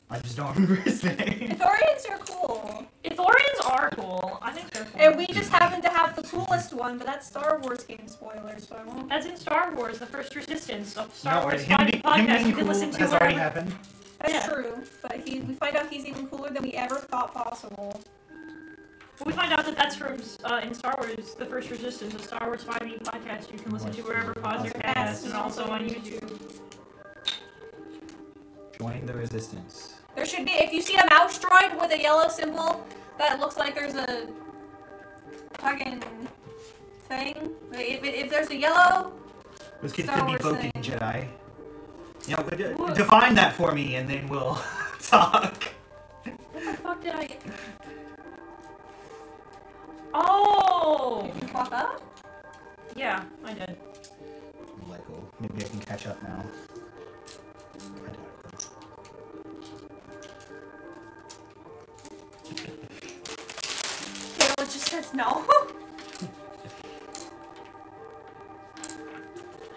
I just don't remember his name. Ithorians are cool. Ithorians are cool. I think they're cool. And we just happen to have the coolest one, but that's Star Wars game spoilers, so I won't... That's in Star Wars, the first resistance of Star No, Wars him podcast being you cool can listen to has already wherever. happened. That's Yeah. true, but we find out he's even cooler than we ever thought possible. We find out that that's from, in Star Wars, the first resistance, a Star Wars 5e podcast you can listen to wherever podcasts, and also on YouTube. Join the resistance. There should be, if you see a mouse droid with a yellow symbol, that looks like there's a fucking thing. If there's a yellow... Those kids Star could be Wars Boking thing. Jedi. Yeah, but define that for me, and then we'll talk. What the fuck did I... Oh! Did you fuck up? Yeah, I did. Like, oh, maybe I can catch up now. I doubt it. Caleb just says no. I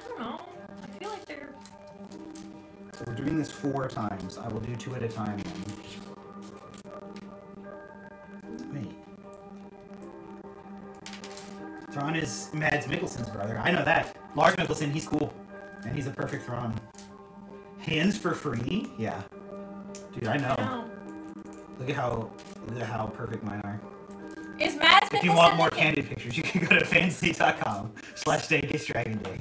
don't know. I feel like they're... So we're doing this 4 times. I will do 2 at a time then. Wait. Thrawn is Mads Mikkelsen's brother. I know that. Lars Mikkelsen, he's cool. And he's a perfect Thrawn. Hands for free? Yeah. Dude, I know. Look at how perfect mine are. Is Mads Mikkelsen... If you want more candid pictures, you can go to fancy.com/DankusDragonDay.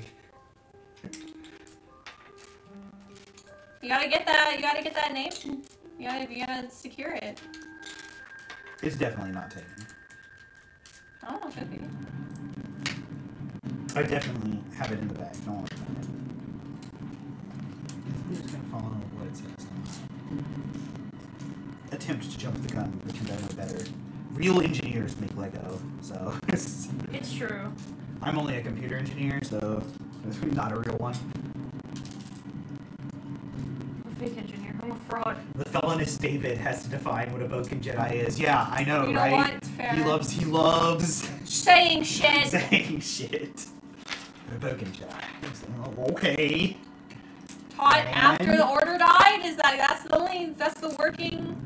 You gotta get that name. You gotta secure it. It's definitely not taken. Oh, it could be. I definitely have it in the bag. Don't worry about it. I'm just gonna follow what it says. Attempt to jump the gun, pretend I know better. Real engineers make Lego, so... It's true. I'm only a computer engineer, so it's not a real one. I'm a fake engineer. I'm a fraud. The felonious David has to define what a Boken Jedi is. Yeah, I know, you know right? What? It's fair. He loves... saying shit. Saying shit. A Boken Jedi. Okay. Taught after the Order died? That's the working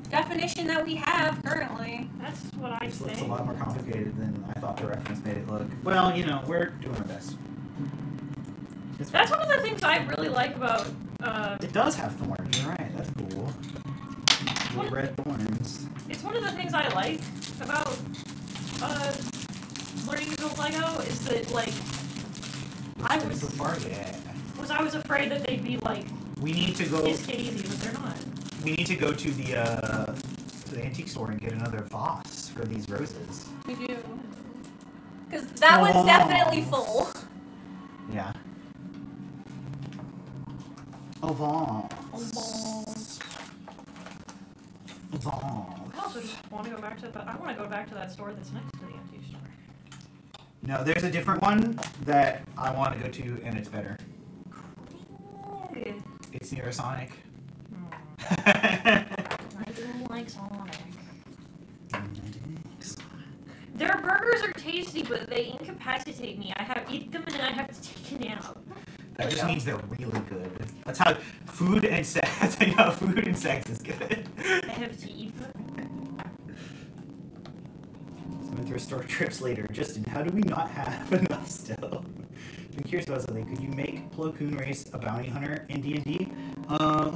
definition that we have currently. That's what I This think. looks a lot more complicated than I thought the reference made it look. Well, you know, we're doing our best. That's one of the things I really like about... It does have thorns, you're right, that's cool. Little red thorns. It's one of the things I like about learning to build Lego is that, like, I was afraid that they'd be, like, we need to go... easy, but they're not. We need to go to the antique store and get another vase for these roses. We do. Because that one's definitely full. Yeah. Oh, vase. I also just want to go back to that store that's next to the antique store. No, there's a different one that I want to go to, and it's better. Okay. It's near a Sonic. I do like Sonic. Their burgers are tasty, but they incapacitate me. I have to eat them and then I have to take a nap. That just means they're really good. That's how food and sex. That's how food and sex is good. I have to eat them. Went through store trips later. Justin, how do we not have enough still? I'm curious about something. Could you make Plo Koon race a bounty hunter in D&D?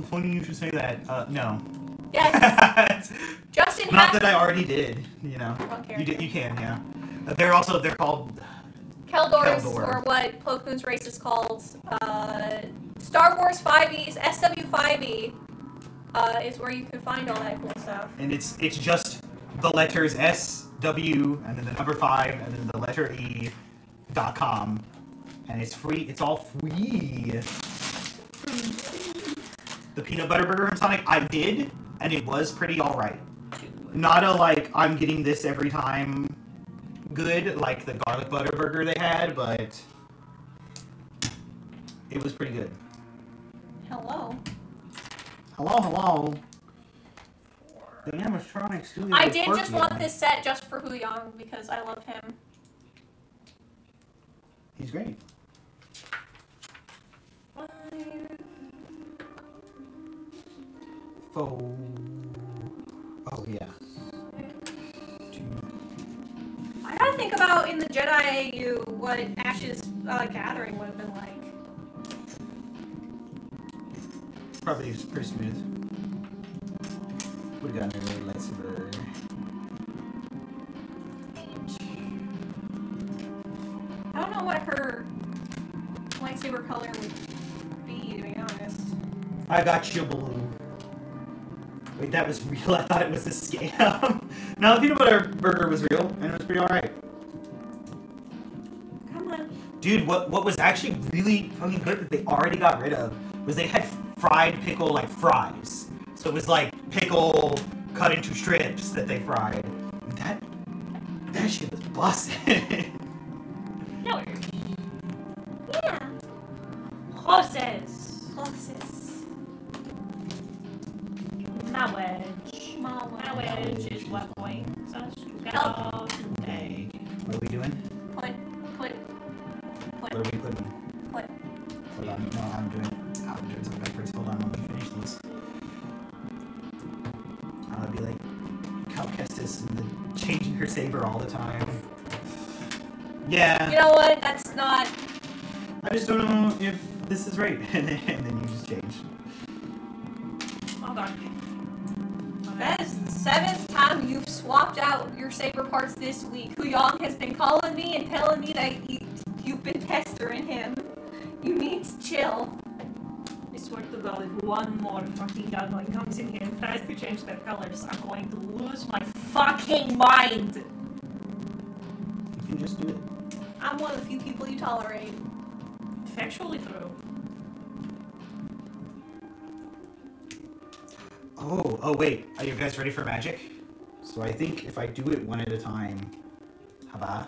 Funny you should say that. No. Yes. Justin. Not that I already did. You know. You can. Yeah. They're called. Keldors, or what Plo Koon's race is called. Star Wars 5e's SW5e is where you can find all that cool stuff. And it's just the letters SW and then the number 5 and then the letter E.com. And it's free. It's all free. The peanut butter burger from Sonic, I did, and it was pretty alright. Not a, like, I'm getting this every time good, like the garlic butter burger they had, but it was pretty good. Hello. Hello. The animatronic studio. I did just want this set just for Huyang because I love him. He's great. Oh yeah. I gotta think about in the Jedi AU what Ash's gathering would have been like. Probably pretty smooth. Would have gotten a really lightsaber. I don't know what her lightsaber color would be, to be honest. I got you, blue. Wait, that was real? I thought it was a scam. No, the peanut butter burger was real, and it was pretty alright. Come on. Dude, what was actually really fucking good that they already got rid of was they had fried pickle, like, fries. So it was like pickle cut into strips that they fried. That shit was busted. No. Yeah. Horses. My wedge is what points us to go today. What are we doing? Put. What are we putting? Put. Hold on. No, I'm doing some backwards. Hold on, let me finish. be like Cal Kestis and then changing her saber all the time. Yeah. You know what? That's not... I just don't know if this is right. and then you just change. Hold on. That is the 7th time you've swapped out your saber parts this week. Huyong has been calling me and telling me that you've been pestering him. You need to chill. I swear to God, if one more fucking gunline comes in here and tries to change their colors, I'm going to lose my fucking mind! You can just do it. I'm one of the few people you tolerate. Factually true. Oh wait, are you guys ready for magic? So I think if I do it one at a time, haba,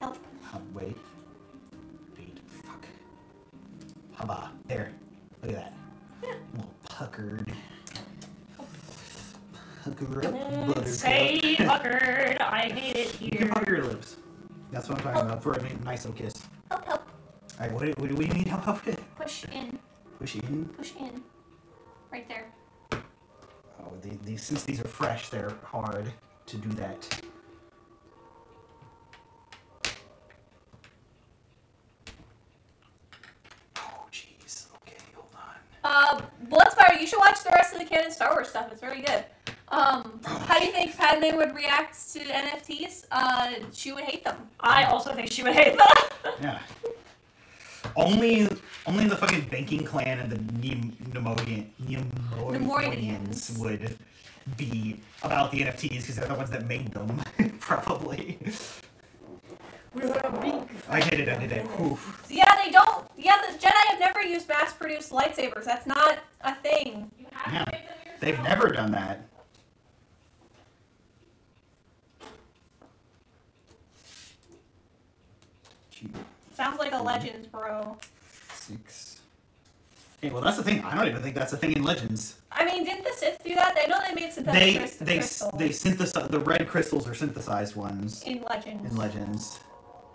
Help. wait, fuck, haba, there, look at that, I'm all puckered. Pucker up, buttercup. Say puckered, I hate it You can here. pucker your lips. That's what I'm talking about for a nice little kiss. Help. Alright, what do you need help with? Push in. Push in? Push in. Right there. Oh, these since these are fresh, they're hard to do that. Oh, jeez. Okay, hold on. Bloodspire, you should watch the rest of the canon Star Wars stuff. It's very good. How do you think Padme would react to NFTs? She would hate them. I also think she would hate that. Yeah. Only the fucking banking clan and the Nemorians would be about the NFTs because they're the ones that made them, probably. We're a big... I did it. Oof. Yeah, they don't. Yeah, the Jedi have never used mass-produced lightsabers. That's not a thing. Yeah, they've never done that. Sounds like a Legends, bro. 6. Hey, well, that's the thing. I don't even think that's a thing in Legends. I mean, didn't the Sith do that? I know they made synthetic crystals They synthesize the red crystals are synthesized ones in Legends. in Legends.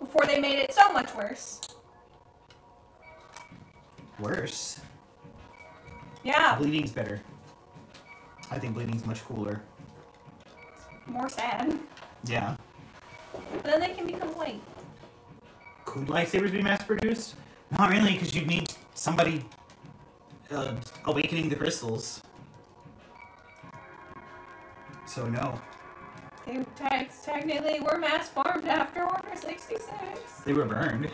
Before they made it so much worse. Worse. Yeah. Bleeding's better. I think bleeding's much cooler. More sad. Yeah. But then they can become white. Could lightsabers be mass-produced? Not really, because you'd need somebody awakening the crystals. So no. They technically were mass farmed after Order 66. They were burned.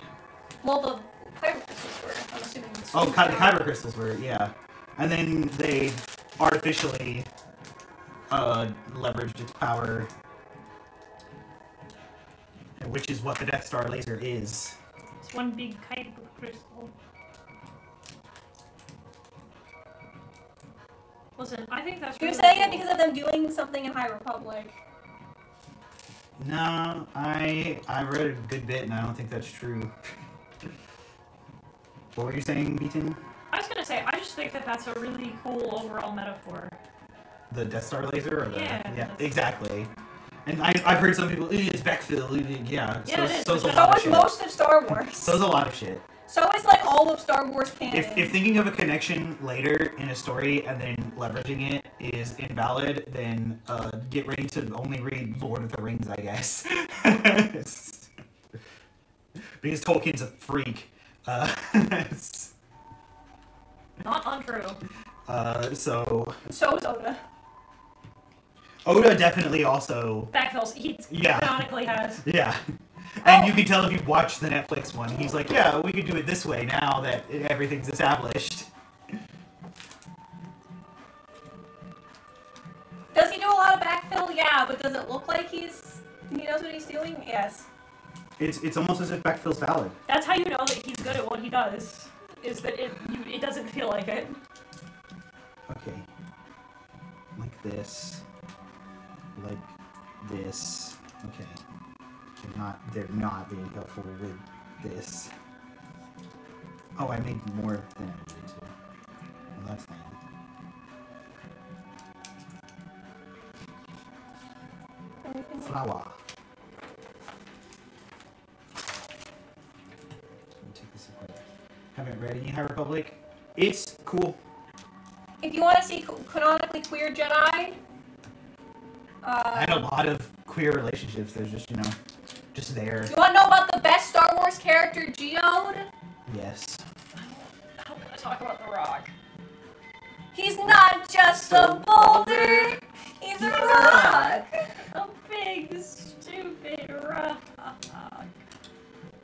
Well, the kyber crystals were, I'm assuming. Oh, the kyber crystals were, yeah. And then they artificially leveraged its power, which is what the Death Star laser is. It's one big kyber crystal. Listen, I think that's You're really saying it cool. because of them doing something in High Republic. No, I read a good bit, and I don't think that's true. What were you saying, Beaton? I was gonna say, I just think that that's a really cool overall metaphor. The Death Star laser? Or the, Yeah. exactly. And I've heard some people, it's backfill, yeah. Yeah, it is. So's a So lot of is shit. most of Star Wars. So's a lot of shit. So is like all of Star Wars canon. If thinking of a connection later in a story and then leveraging it is invalid, then get ready to only read Lord of the Rings, I guess. Because Tolkien's a freak. Not untrue. So is Oda. Oda definitely also. Backfills, he Yeah. canonically has. Yeah. And you can tell if you watch the Netflix one, he's like, yeah, we could do it this way now that everything's established. Does he do a lot of backfill? Yeah, but does it look like he knows what he's doing? Yes. It's almost as if backfill's valid. That's how you know that he's good at what he does. Is that it doesn't feel like it. Okay. Like this. Like this. Okay. They're not being helpful with this. Oh, I made more than I needed to. Well, that's fine. Flower. Take this apart. Haven't read any High Republic? It's cool. If you want to see canonically queer Jedi, I had a lot of queer relationships. There's just, just there. You want to know about the best Star Wars character, Geode? Yes. I want to talk about The Rock. He's not just a boulder, he's a rock. A big, stupid rock.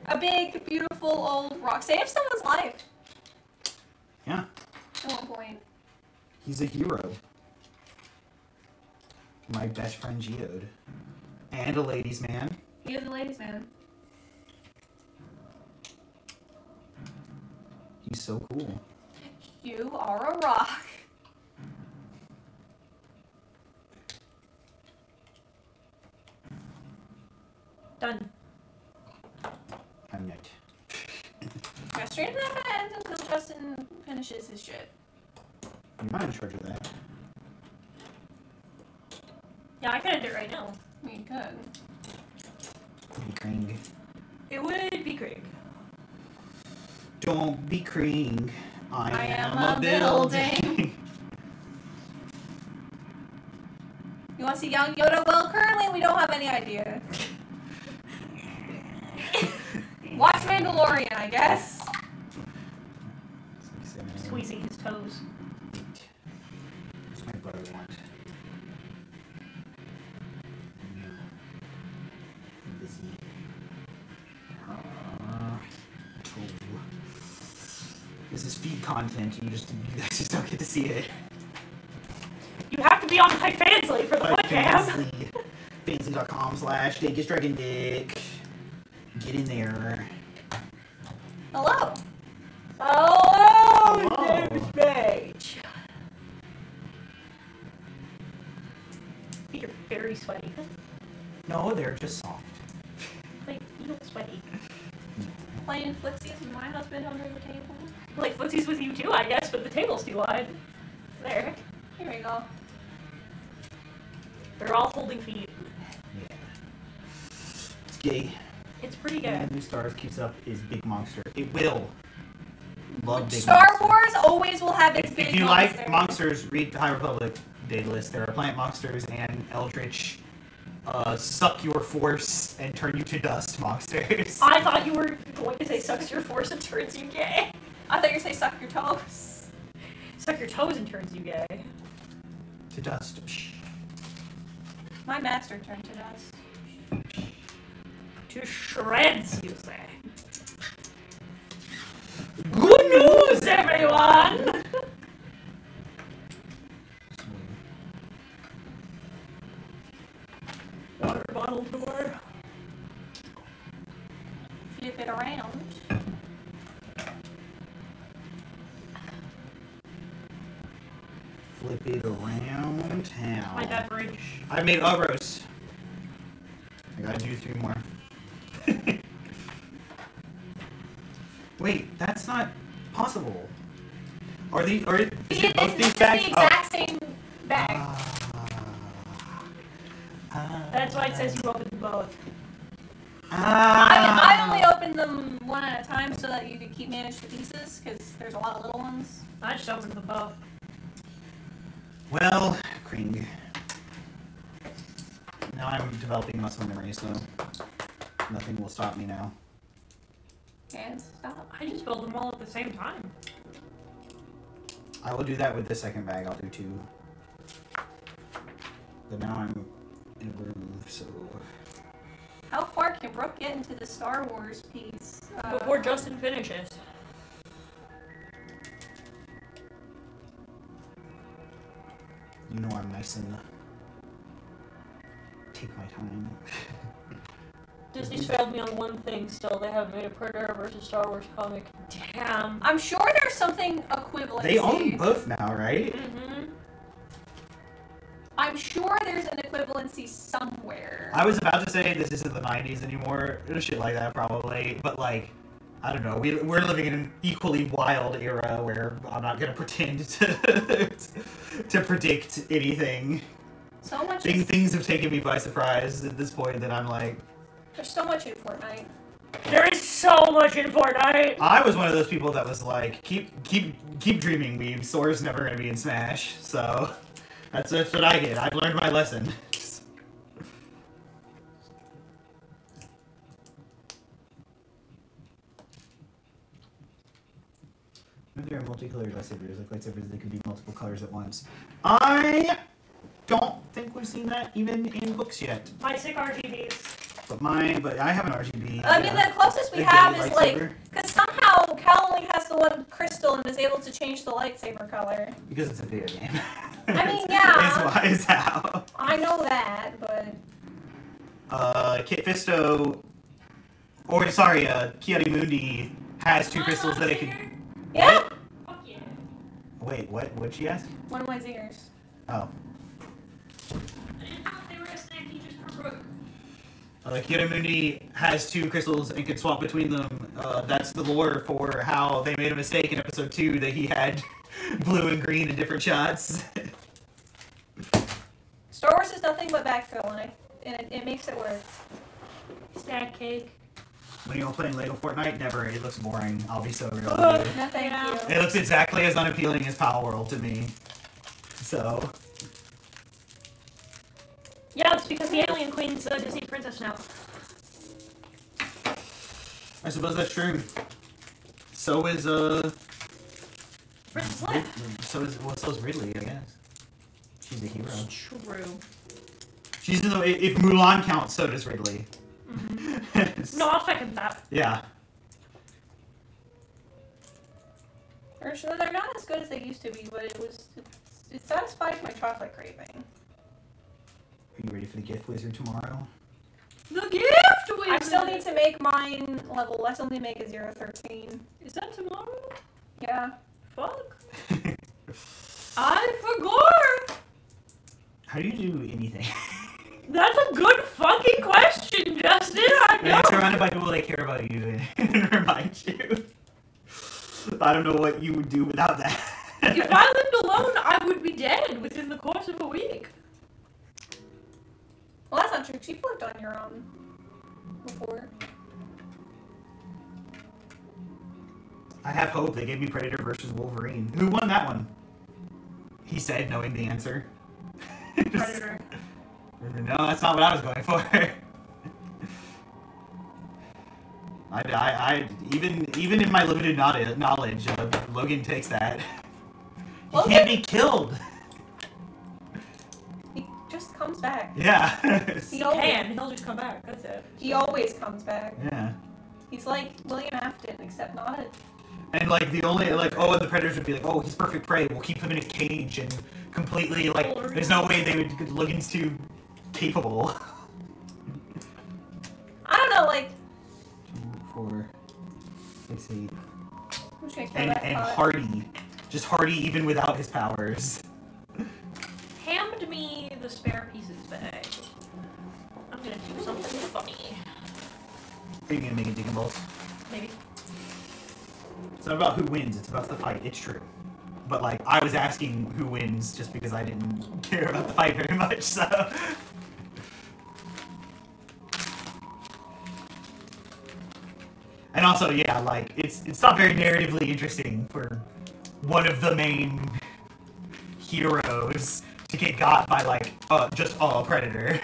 A big, beautiful old rock. Save someone's life. Yeah. At one point. He's a hero. My best friend Geode. And a ladies' man. He is a ladies' man. He's so cool. You are a rock. Done. I'm not. Yeah, straighten that end until Justin finishes his shit. You're not in charge of that. Yeah, I could end it right now. I mean, good. Cring. It would be great. Don't be cring. I am a building. building. You want to see young Yoda? Well, currently we don't have any idea. Watch Mandalorian, I guess. Squeezing his toes. What's my brother want? This is feed content. You guys just don't get to see it. You have to be on my Fansly for the webcam. Fansly.com/DakesDragonDick. Get in there. Hello. Hello, Hello. James Page. You're very sweaty. No, they're just soft. Like, you don't sweaty. Playing footsies with my husband under the table. Like, footsies with you too, I guess, but the table's too wide. There. Here we go. They're all holding feet. Yeah. It's gay. It's pretty good. And New Stars keeps up is Big Monster. It will. Love Big Star Monster. Wars always will have its big If you monster. like monsters, read the High Republic data list. There are plant monsters and eldritch, suck your force and turn you to dust monsters. I thought you were going to say sucks your force and turns you gay. I thought you were saying suck your toes. Suck your toes and turns you gay. To dust. My master turned to dust. To shreds, you say. Good news, everyone! Water bottle door. Flip it around. Flip it around town. My beverage. I made roast. I gotta do 3 more. Wait, that's not possible. Is it both these bags? the exact same bag. That's why it says you opened them both. I only opened them one at a time so that you could keep manage the pieces, because there's a lot of little ones. I just opened them both. Well, Kring. Now I'm developing muscle memory, so nothing will stop me now. And stop. I just built them all at the same time. I will do that with the second bag. I'll do 2. But now I'm in a groove, so... How far can Brooke get into the Star Wars piece? Before Justin finishes. You know I'm nice and take my time. Disney's failed me on one thing still. They haven't made a Predator versus Star Wars comic. Damn. I'm sure there's something equivalent. They own both now, right? Mm-hmm. I'm sure there's an equivalency somewhere. I was about to say this isn't the 90s anymore, or shit like that probably, but like, I don't know, we're living in an equally wild era where I'm not gonna pretend to predict anything. So much. Things have taken me by surprise at this point that I'm like... There's so much in Fortnite. There is so much in Fortnite. I was one of those people that was like, keep dreaming, weeb. Sora's never gonna be in Smash. So that's what I get. I've learned my lesson. If there are multicolored lightsabers, like lightsabers that can be multiple colors at once. I don't think we've seen that even in books yet. My sick RGBs. But I have an RGB. I mean, the closest we have is like, because somehow Cal only has the one crystal and is able to change the lightsaber color. Because it's a video game. I mean, yeah. Is how. I know that, but. Kit Fisto, or sorry, Kiari has two crystals that it can. Yeah. What? Fuck yeah. Wait, what? What'd she ask? One of my zingers. Oh. I didn't know if they were a snack he just broke. Kiari has two crystals and can swap between them. That's the lore for how they made a mistake in episode 2 that he had blue and green in different shots. Star Wars is nothing but backfill, and it makes it work. Snack cake. When you're playing Lego Fortnite, never. It looks boring. I'll be so real with you. No, thank you. It looks exactly as unappealing as Power World to me. So. Yeah, it's because the Alien Queen's a Disney princess now. I suppose that's true. So is Princess Leia. So is Ridley, I guess. She's a hero. True. She's in the. If Mulan counts, so does Ridley. Mm-hmm. No, I'll second that. Yeah. They're not as good as they used to be, but it satisfies my chocolate craving. Are you ready for the gift wizard tomorrow? The gift wizard! I still need to make mine level. I still need to make a 013. Is that tomorrow? Yeah. Fuck. I forgot! How do you do anything? That's a good fucking question, Justin. I know. It's surrounded by people that care about you and remind you. I don't know what you would do without that. If I lived alone, I would be dead within the course of a week. Well, that's not true. You've lived on your own before. I have hope. They gave me Predator versus Wolverine. Who won that one? He said, knowing the answer. Predator. No, that's not what I was going for. Even in my limited knowledge, Logan takes that. He can't be killed. He just comes back. Yeah. He'll just come back. That's it. He always comes back. Yeah. He's like William Afton, except not a... And like the only the Predators would be like, oh, he's perfect prey. We'll keep him in a cage and completely there's no way they would. Logan's too capable. I don't know, 2, 4, 6, 8. I'm just gonna kill And that pot. Hardy, just Hardy even without his powers. Hand me the spare pieces bag. I'm gonna do something funny. Are you gonna make it Digging Balls? Maybe. It's not about who wins, it's about the fight. It's true. But I was asking who wins just because I didn't care about the fight very much, so. And also, yeah, it's not very narratively interesting for one of the main heroes to get got by just a predator.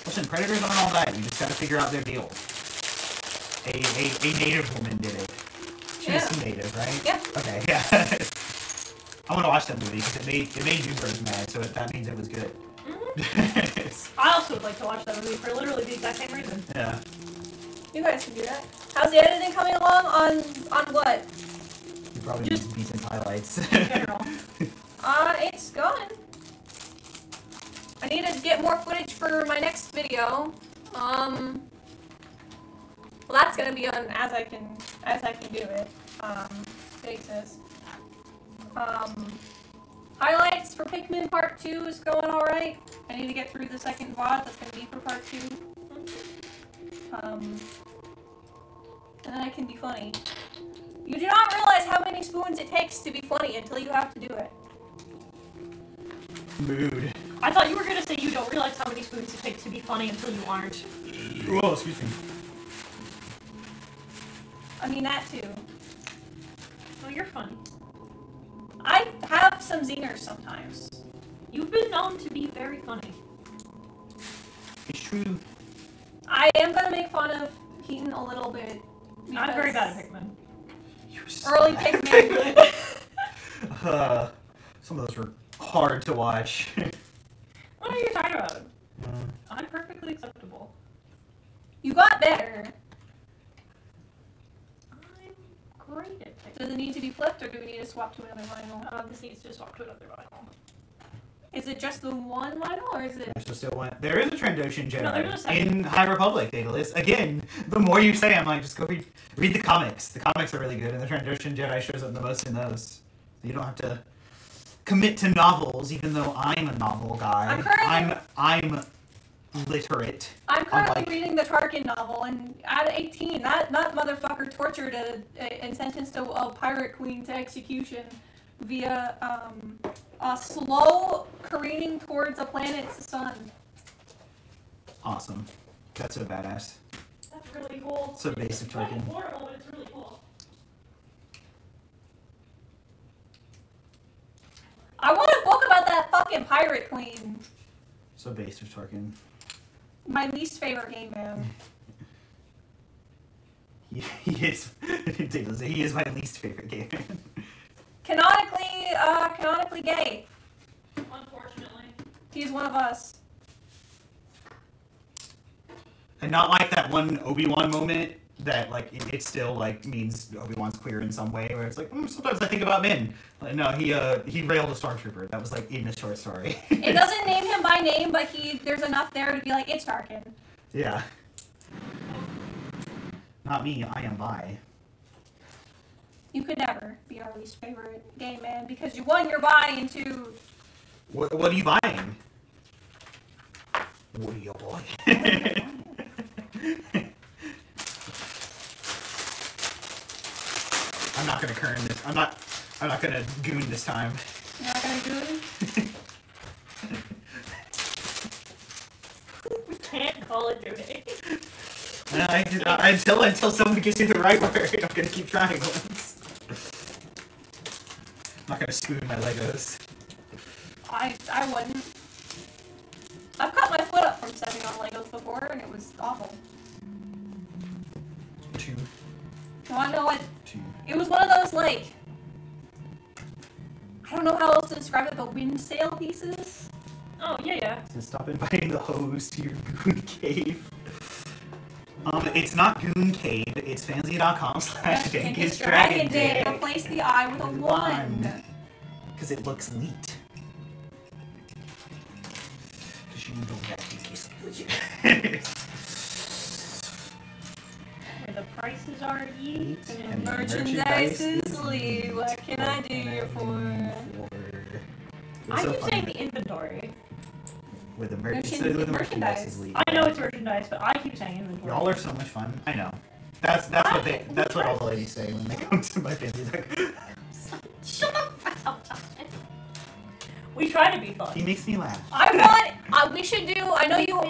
Listen, predators aren't all that. You just gotta figure out their deal. A native woman did it. She's native, right? Yeah. Okay, yeah. I want to watch that movie because it made Newsbirds mad, so that means it was good. Mm-hmm. I also would like to watch that movie for literally the exact same reason. Yeah. You guys can do that. How's the editing coming along on what? You probably need some decent highlights. In general. It's going. I need to get more footage for my next video. Well, that's gonna be on as I can do it. Basis. Highlights for Pikmin Part 2 is going alright. I need to get through the second VOD that's gonna be for Part 2. And then I can be funny. You do not realize how many spoons it takes to be funny until you have to do it. mood. I thought you were gonna say you don't realize how many spoons it takes to be funny until you aren't. Whoa, excuse me. I mean, that too. Oh, you're funny. I have some zingers sometimes. You've been known to be very funny. It's true. I am gonna make fun of Keaton a little bit. I'm very bad at Pikmin. Early Pikmin. Some of those were hard to watch. What are you talking about? I'm perfectly acceptable. You got better. I'm great at Pikmin. Does it need to be flipped, or do we need to swap to another vinyl? This needs to swap to another vinyl. Is it just the one vinyl, or is it? There's just still one. There is a Trandoshan No, there's a Jedi second. in High Republic, Daedalus. Again, the more you say, I'm like, just go read the comics. The comics are really good, and the Trandoshan Jedi shows up the most in those. So you don't have to commit to novels, even though I'm a novel guy. I'm literate. I'm currently Unlike- reading the Tarkin novel, and at 18, that motherfucker tortured and sentenced a pirate queen to execution via a slow careening towards a planet's sun. Awesome. That's so badass. That's really cool. So basic It's really Tarkin. horrible, but it's really cool. I want a book about that fucking pirate queen. So basic Tarkin. My least favorite game, man. He is. Daedalus, he is my least favorite game. Canonically gay. Unfortunately. He's one of us. And not like that one Obi-Wan moment that like it still like means Obi-Wan's queer in some way, where it's like sometimes I think about men. Like, no, he railed a stormtrooper. That was like in a short story. It doesn't name him by name, but there's enough there to be like, it's Tarkin. Yeah. Not me. I am bi. You could never be our least favorite gay man because you won your buy into. What are you buying? What are you buying? I'm not gonna kern this. I'm not gonna goon this time. You're not gonna do it? We can't call it Judy. Until someone gives me the right word, I'm gonna keep trying once. I'm not gonna spoon my Legos. I wouldn't. I've cut my foot up from stepping on Legos before, and it was awful. Two. You wanna know what? Two. It was one of those, like, I don't know how else to describe it, but wind sail pieces. Oh, yeah. So stop inviting the hoes to your goon cave. It's not Goon Cave, it's fancy.com/Jenkins Dragon Day. Replace the I with a 1. Because it looks neat. Because you know that Where the prices are eat. And merchandise is lead. What can I do you for? I keep saying the inventory. Where the Merchandise. merchandise is lead. I know it's merchandise, but I keep saying inventory. Y'all are so much fun. I know. That's what all the ladies say when they come to my fancy. Shut up! We try to be fun. He makes me laugh. I want. We should do. I know you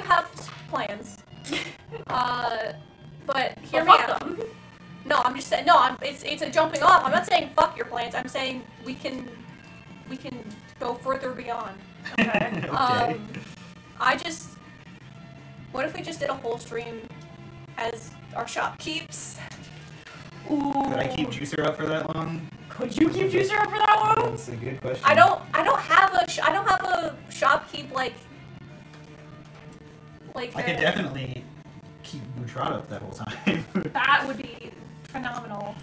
have plans. But hear me out. Them. No, I'm just saying. No, it's a jumping off. I'm not saying fuck your plans. I'm saying we can go further beyond. Okay. Okay. What if we just did a whole stream as our shop keeps? Ooh. Could I keep Juicer up for that long? Could you keep Juicer up for that long? That's a good question. I don't have a shop keep like. I could definitely keep Boutrade up that whole time. That would be phenomenal.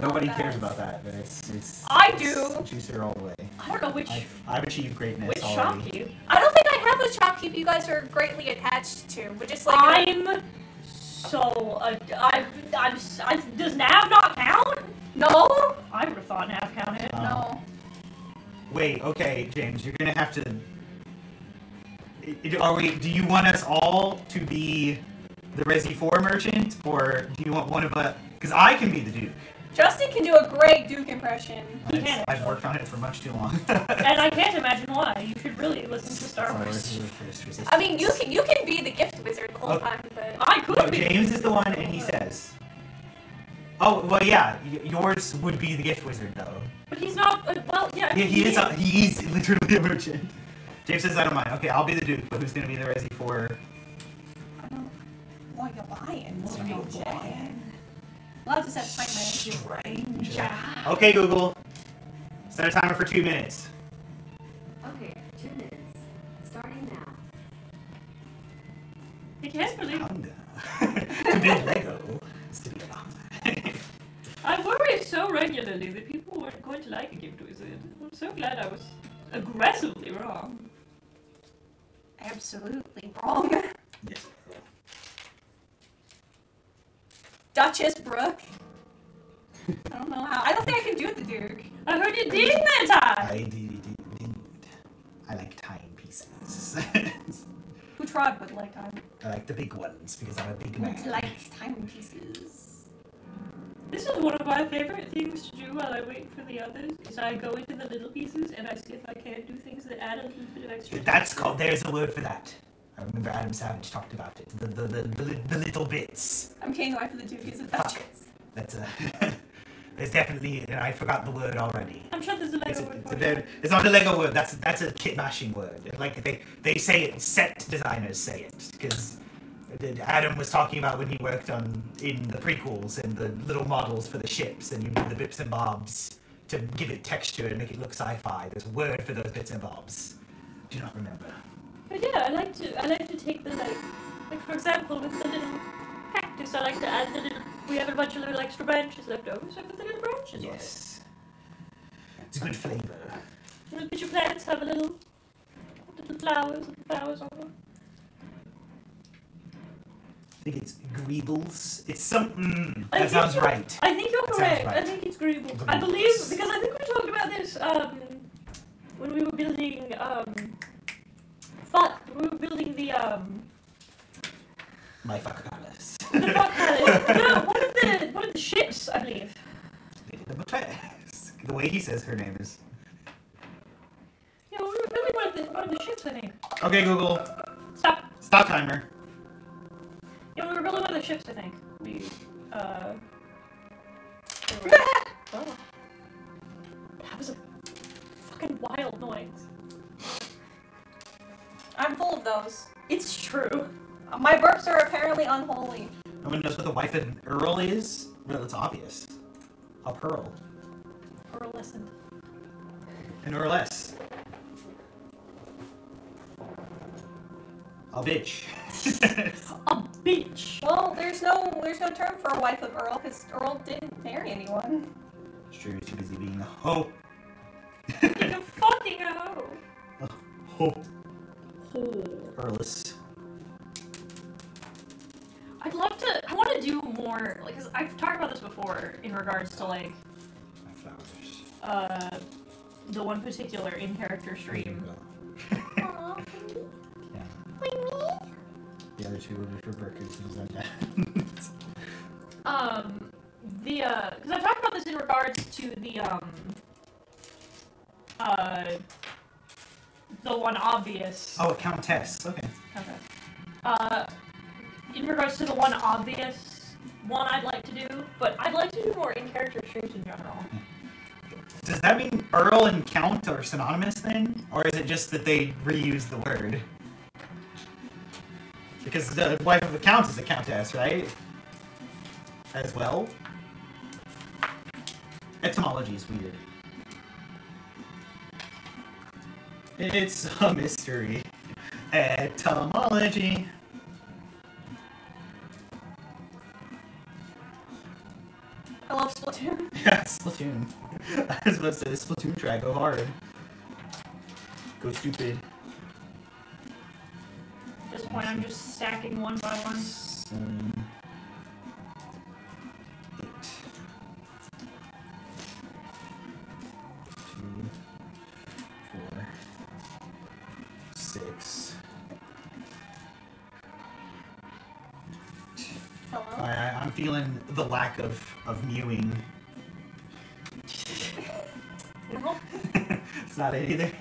Nobody cares about that, but it's I it's do. Juicer all the way. I don't know which I've achieved greatness which already. shop keep. I don't think I have a shop keep you guys are greatly attached to, but just like I'm so does Nav not count? no. I would have thought Nav counted. No. Wait, okay, James, you're gonna have to. Do you want us all to be the Resi 4 merchant, or do you want one of us? Because I can be the Duke. Justin can do a great Duke impression. He can. I've worked on it for much too long. And I can't imagine why. You should really listen to Star Wars. I mean, you can be the gift wizard the whole time, but I could No, be. James is the one, and he says. Oh, well, yeah, yours would be the gift wizard, though. But he's not. Well, yeah. Yeah, he's literally a merchant. James says, I don't mind. Okay, I'll be the Duke, but who's gonna be the Resi for? I don't. What are you buying? What are you buying? We'll have to set a timer. Stranger. Okay, Google. Set a timer for 2 minutes. Okay, 2 minutes. Starting now. I can't believe. To build Lego. Is to be a bomber. I worry so regularly that people weren't going to like a gift wizard. I'm so glad I was aggressively wrong. Absolutely wrong. Yes. Duchess Brooke. I don't know how. I don't think I can do the Duke. I heard you did that time! I did. I like timepieces. Who tried but like time? I like the big ones because I'm a big man. Who like timepieces? This is one of my favorite things to do while I wait for the others, is I go into the little pieces and I see if I can't do things that add a little bit of extra. That's called, there's a word for that. I remember Adam Savage talked about it. The little bits. I'm getting away from the Duke as a Fuck. Duchess. That's a... There's definitely... I forgot the word already. I'm sure there's a Lego word for it. It's not a Lego word. That's a kit bashing word. Like they say it. Set designers say it because Adam was talking about when he worked in the prequels and the little models for the ships and you do the bits and bobs to give it texture and make it look sci-fi. There's a word for those bits and bobs. Do not remember. But yeah, I like to take the like for example with the little cactus, I like to add the little. We have a bunch of little extra branches left over, so I put the little branches on it. Yes. It's a good flavor. Little picture plants have a little flowers on them. I think it's Greebles. It's some. I That think sounds you're- right. I think you're That sounds correct. right. I think it's Greebles. I Greebles. believe because I think we talked about this when we were building the My fuck palace. the fuck palace. No, one of the ships, I believe. The way he says her name is. Yeah, we were building one of the ships, I think. Okay, Google. Stop. Stop timer. Yeah, we were building one of the ships, I think. We oh. That was a fucking wild noise. I'm full of those. It's true. My burps are apparently unholy. No one knows what the wife of an Earl is? Well, it's obvious. A pearl. Or a lesson. An Earless. A bitch. A bitch. Well, there's no term for a wife of Earl because Earl didn't marry anyone. It's true, too busy being a hoe. Like a fucking hoe. A hoe. Hole. Earless. I want to do more, like, cause I've talked about this before in regards to, like, My flowers. the one particular in-character stream. Aww. Yeah. Like me? The other two will be for Burkers and Zenda. Cause I've talked about this in regards to the one obvious. Oh, a countess. Okay. Okay. In regards to the one obvious one I'd like to do, but I'd like to do more in-character streams in general. Does that mean Earl and Count are synonymous then? Or is it just that they reuse the word? Because the wife of a count is a countess, right? As well? Etymology is weird. It's a mystery. Etymology. I love Splatoon. Yeah, Splatoon. I was about to say, Splatoon track, go hard. Go stupid. At this point, I'm just stacking one by one. 7, 8, 2, 4, 6. Hello? I'm feeling the lack of mewing It's not it either.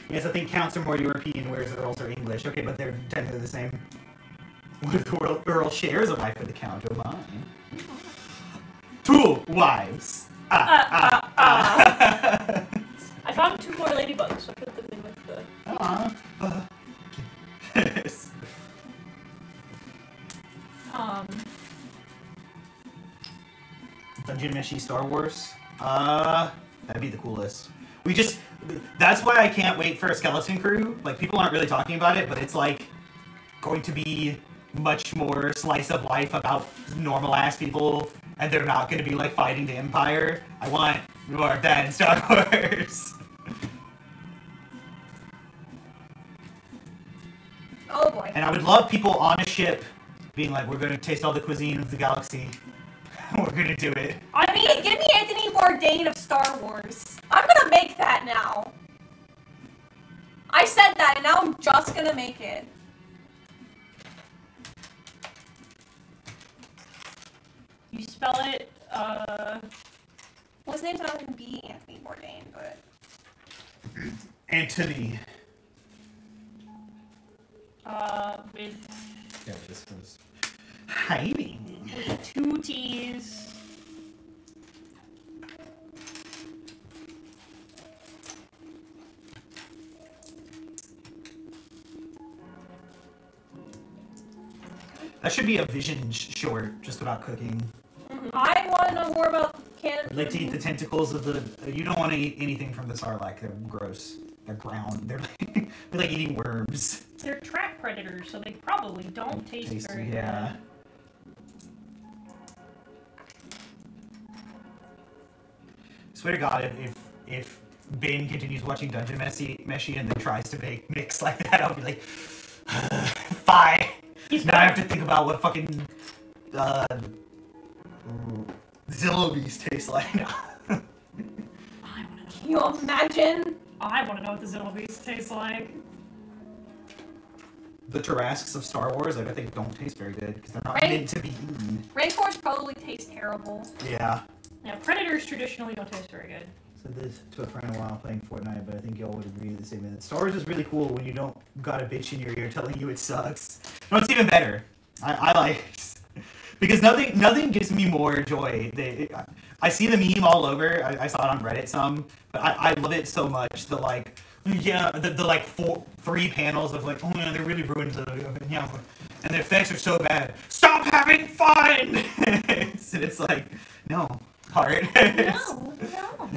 Yes, I think counts are more European, whereas earls are English. Okay, but they're technically the same. What if the earl shares a wife with the count? Oh my. 2 wives. I found 2 more ladybugs, so I put them in with the... Yes. Dungeon Meshi Star Wars. That'd be the coolest. That's why I can't wait for a Skeleton Crew. Like, people aren't really talking about it, but it's like going to be much more slice of life about normal ass people, and they're not going to be like fighting the Empire. I want more of that in Star Wars. Oh boy. And I would love people on a ship being like, we're going to taste all the cuisine of the galaxy. We're going to do it. I mean, give me Anthony Bourdain of Star Wars. I'm gonna make that now. I said that, and now I'm just gonna make it. You spell it, Well, his name's not gonna be Anthony Bourdain, but... Anthony. With... Yeah, this was... hiding. With 2 T's. That should be a Vision short, just about cooking. I want to know more about canon. I'd like to eat the tentacles of the... You don't want to eat anything from the Sarlacc. They're gross. They're ground. They're like eating worms. They're trap predators, so they probably don't taste very good. Yeah. Swear to God, if Ben continues watching Dungeon Meshi and then tries to make mix like that, I'll be like, fine. Now I have to think about what fucking Zillow bees taste like. Can you imagine? I want to know what the Zillow bees taste like. The Tarrasques of Star Wars, I bet they don't taste very good because they're not meant to be eaten. Rancors probably taste terrible. Yeah. Yeah, predators traditionally don't taste very good. Said this to a friend while playing Fortnite, but I think y'all would agree the same minute. Star Wars is really cool when you don't got a bitch in your ear telling you it sucks. No, it's even better. I like it. Because nothing gives me more joy. I see the meme all over. I saw it on Reddit some, but I love it so much. The like, yeah, the like 3 panels of like, oh man, they really ruined the, yeah, and the effects are so bad. Stop having fun. It's like, no, heart. No.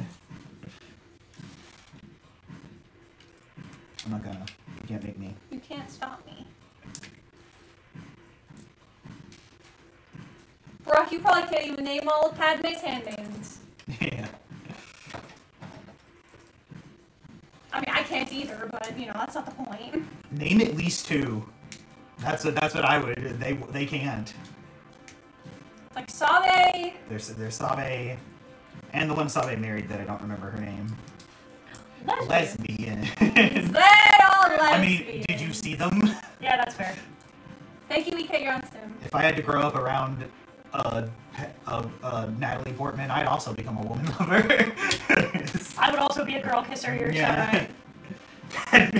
I'm not gonna. You can't make me. You can't stop me. Brock, you probably can't even name all of Padme's handmaidens. Yeah. I mean, I can't either, but, you know, that's not the point. Name at least 2. That's what I would. They can't. Like Sabe. There's Sabe, and the one Sabe married that I don't remember her name. Lesbian. Lesbian. They all lesbian. I mean, did you see them? Yeah, that's fair. Thank you, E.K. Johnston. If I had to grow up around Natalie Portman, I'd also become a woman lover. I would also be a girl kisser. You're so right.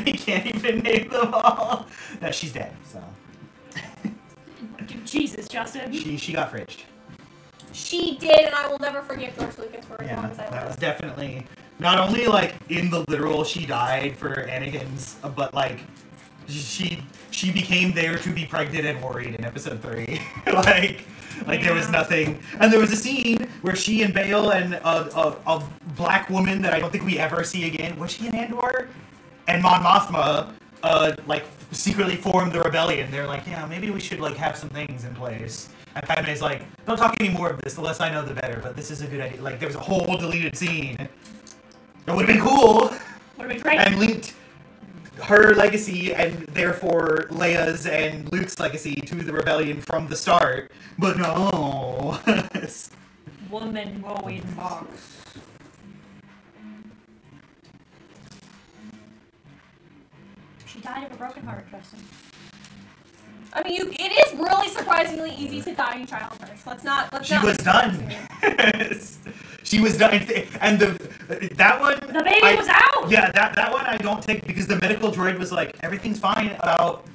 We can't even name them all. No, she's dead. So. Jesus, Justin. She got fridged. She did, and I will never forgive George Lucas for as long as I that live. was definitely not only like in the literal she died for Anakin's, but like she became there to be pregnant and worried in episode 3. like there was nothing, and there was a scene where she and Bale and a black woman that I don't think we ever see again. Was she in Andor? And Mon Mothma like secretly formed the rebellion. They're like, yeah, maybe we should like have some things in place. And Padme's like, don't talk any more of this. The less I know, the better. But this is a good idea. Like, there was a whole deleted scene. That would have been cool. Would have been great. And linked her legacy and therefore Leia's and Luke's legacy to the rebellion from the start. But no. Woman going box. She died of a broken heart, Justin. I mean, it is really surprisingly easy to die in childbirth. Let's not. She was done. She was done, and that one. The baby was out. Yeah, that one I don't take because the medical droid was like, everything's fine about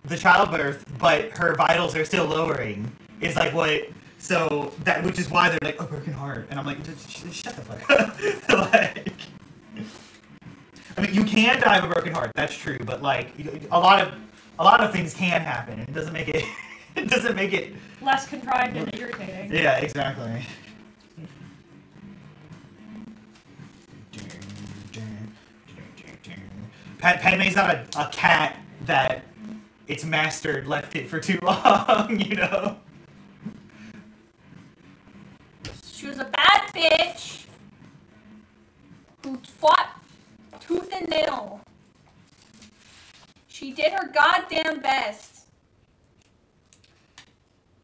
the childbirth, but her vitals are still lowering. It's like what? So that, which is why they're like a broken heart, and I'm like, shut the fuck up. Like, I mean, you can die of a broken heart. That's true, but like a lot of things can happen. It doesn't make it. It doesn't make it less contrived and irritating. Yeah, exactly. Padme's not a cat that its master left it for too long, you know? She was a bad bitch who fought tooth and nail. She did her goddamn best.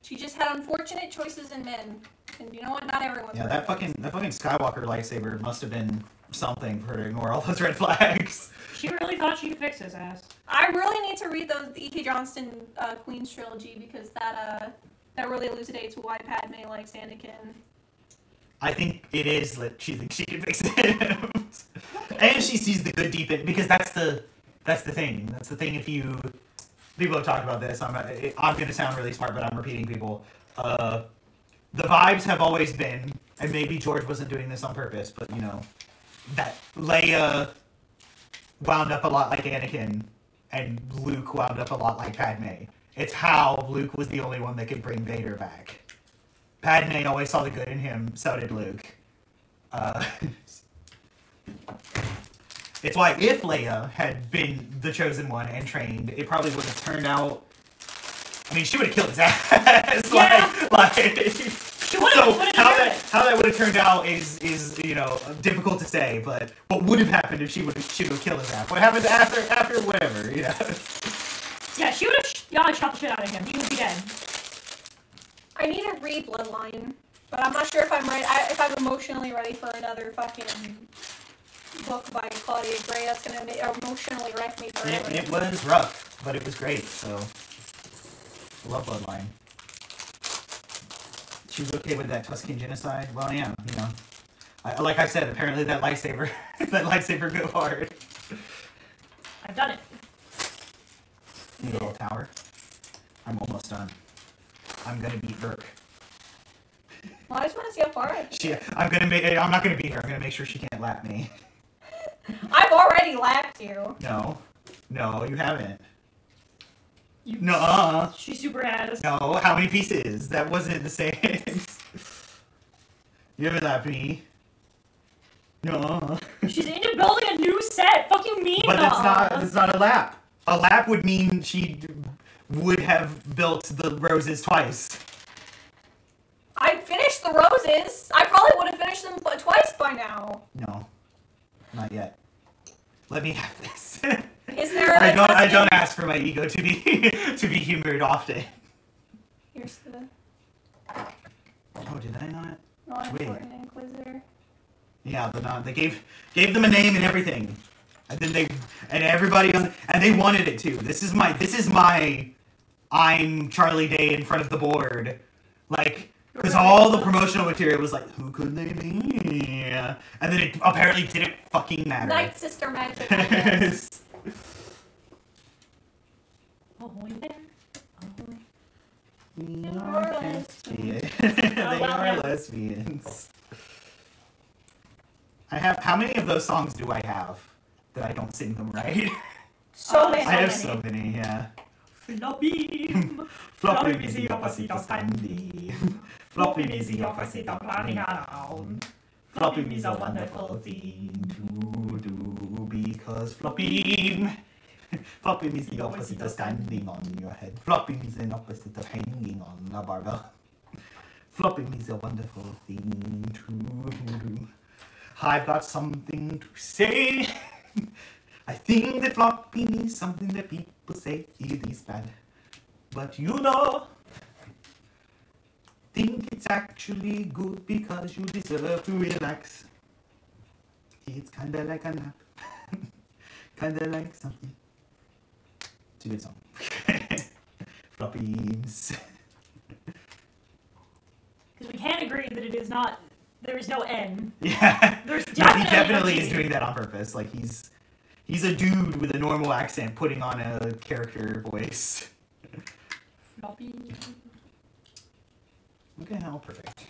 She just had unfortunate choices in men. And you know what? Not everyone's Yeah, that fucking Skywalker lightsaber must have been something for her to ignore all those red flags. She really thought she could fix his ass. I really need to read the E.K. Johnston Queen's trilogy because that really elucidates why Padme likes Anakin. I think it is that she thinks she can fix him. And she sees the good deep in, because that's the thing. That's the thing. If you people have talked about this, I'm going to sound really smart, but I'm repeating people. The vibes have always been, and maybe George wasn't doing this on purpose, but you know, that Leia wound up a lot like Anakin, and Luke wound up a lot like Padme. It's how Luke was the only one that could bring Vader back. Padme always saw the good in him, so did Luke. It's why if Leia had been the chosen one and trained, it probably would have turned out... I mean, she would have killed his ass. Yeah. like she would have. So how that would have turned out is you know, difficult to say. But what would have happened if she would have killed his ass? What happened after whatever, you know? Yeah, she would have shot the shit out of him. He would be dead. I need to read Bloodline, but I'm not sure if I'm ready. If I'm emotionally ready for another fucking book by Claudia Gray that's gonna emotionally wreck me forever. It was rough, but it was great. So I love Bloodline. She was okay with that Tuscan genocide. Well, yeah, you know. Like I said, apparently that lightsaber go hard. I've done it. You little tower. I'm almost done. I'm gonna beat Burke. Well, I just want to see how far I can. I'm not gonna beat her. I'm gonna make sure she can't lap me. I've already lapped you. No, you haven't. You, No. She super has. No, how many pieces? That wasn't the same. You haven't lapped me. No. She's into building a new set. Fuck you mean? But that's not a lap. A lap would mean she would have built the roses twice. I finished the roses. I probably would have finished them twice by now. No, not yet. Let me have this. Is there? I don't ask for my ego to be humored often. Here's the. Oh, did I not? Non-important Inquisitor. Yeah, they gave them a name and everything, and then everybody and they wanted it too. This is my I'm Charlie Day in front of the board, like, because all the promotional material was like, who could they be? And then it apparently didn't fucking matter. Night Sister Magic. Yes. Oh, there. We are lesbians. They are lesbians. How many of those songs do I have that I don't sing them right? So many. I have so many, yeah. Floppy busy opposite standing. Floppy busy opposite running around. Floppy is a wonderful thing to do because flopping is the opposite of standing on your head. Flopping is an opposite of hanging on a barbell. Flopping is a wonderful thing to do. I've got something to say. I think that flopping is something that people say it is bad. But you know, think it's actually good because you deserve to relax. It's kinda like a nap. Kinda like something. It's a good song. Floppies. Because we can't agree that it is not There's no N. Yeah. There's No, he definitely definitely no is G. doing that on purpose. Like he's a dude with a normal accent putting on a character voice. Floppy. Look at how perfect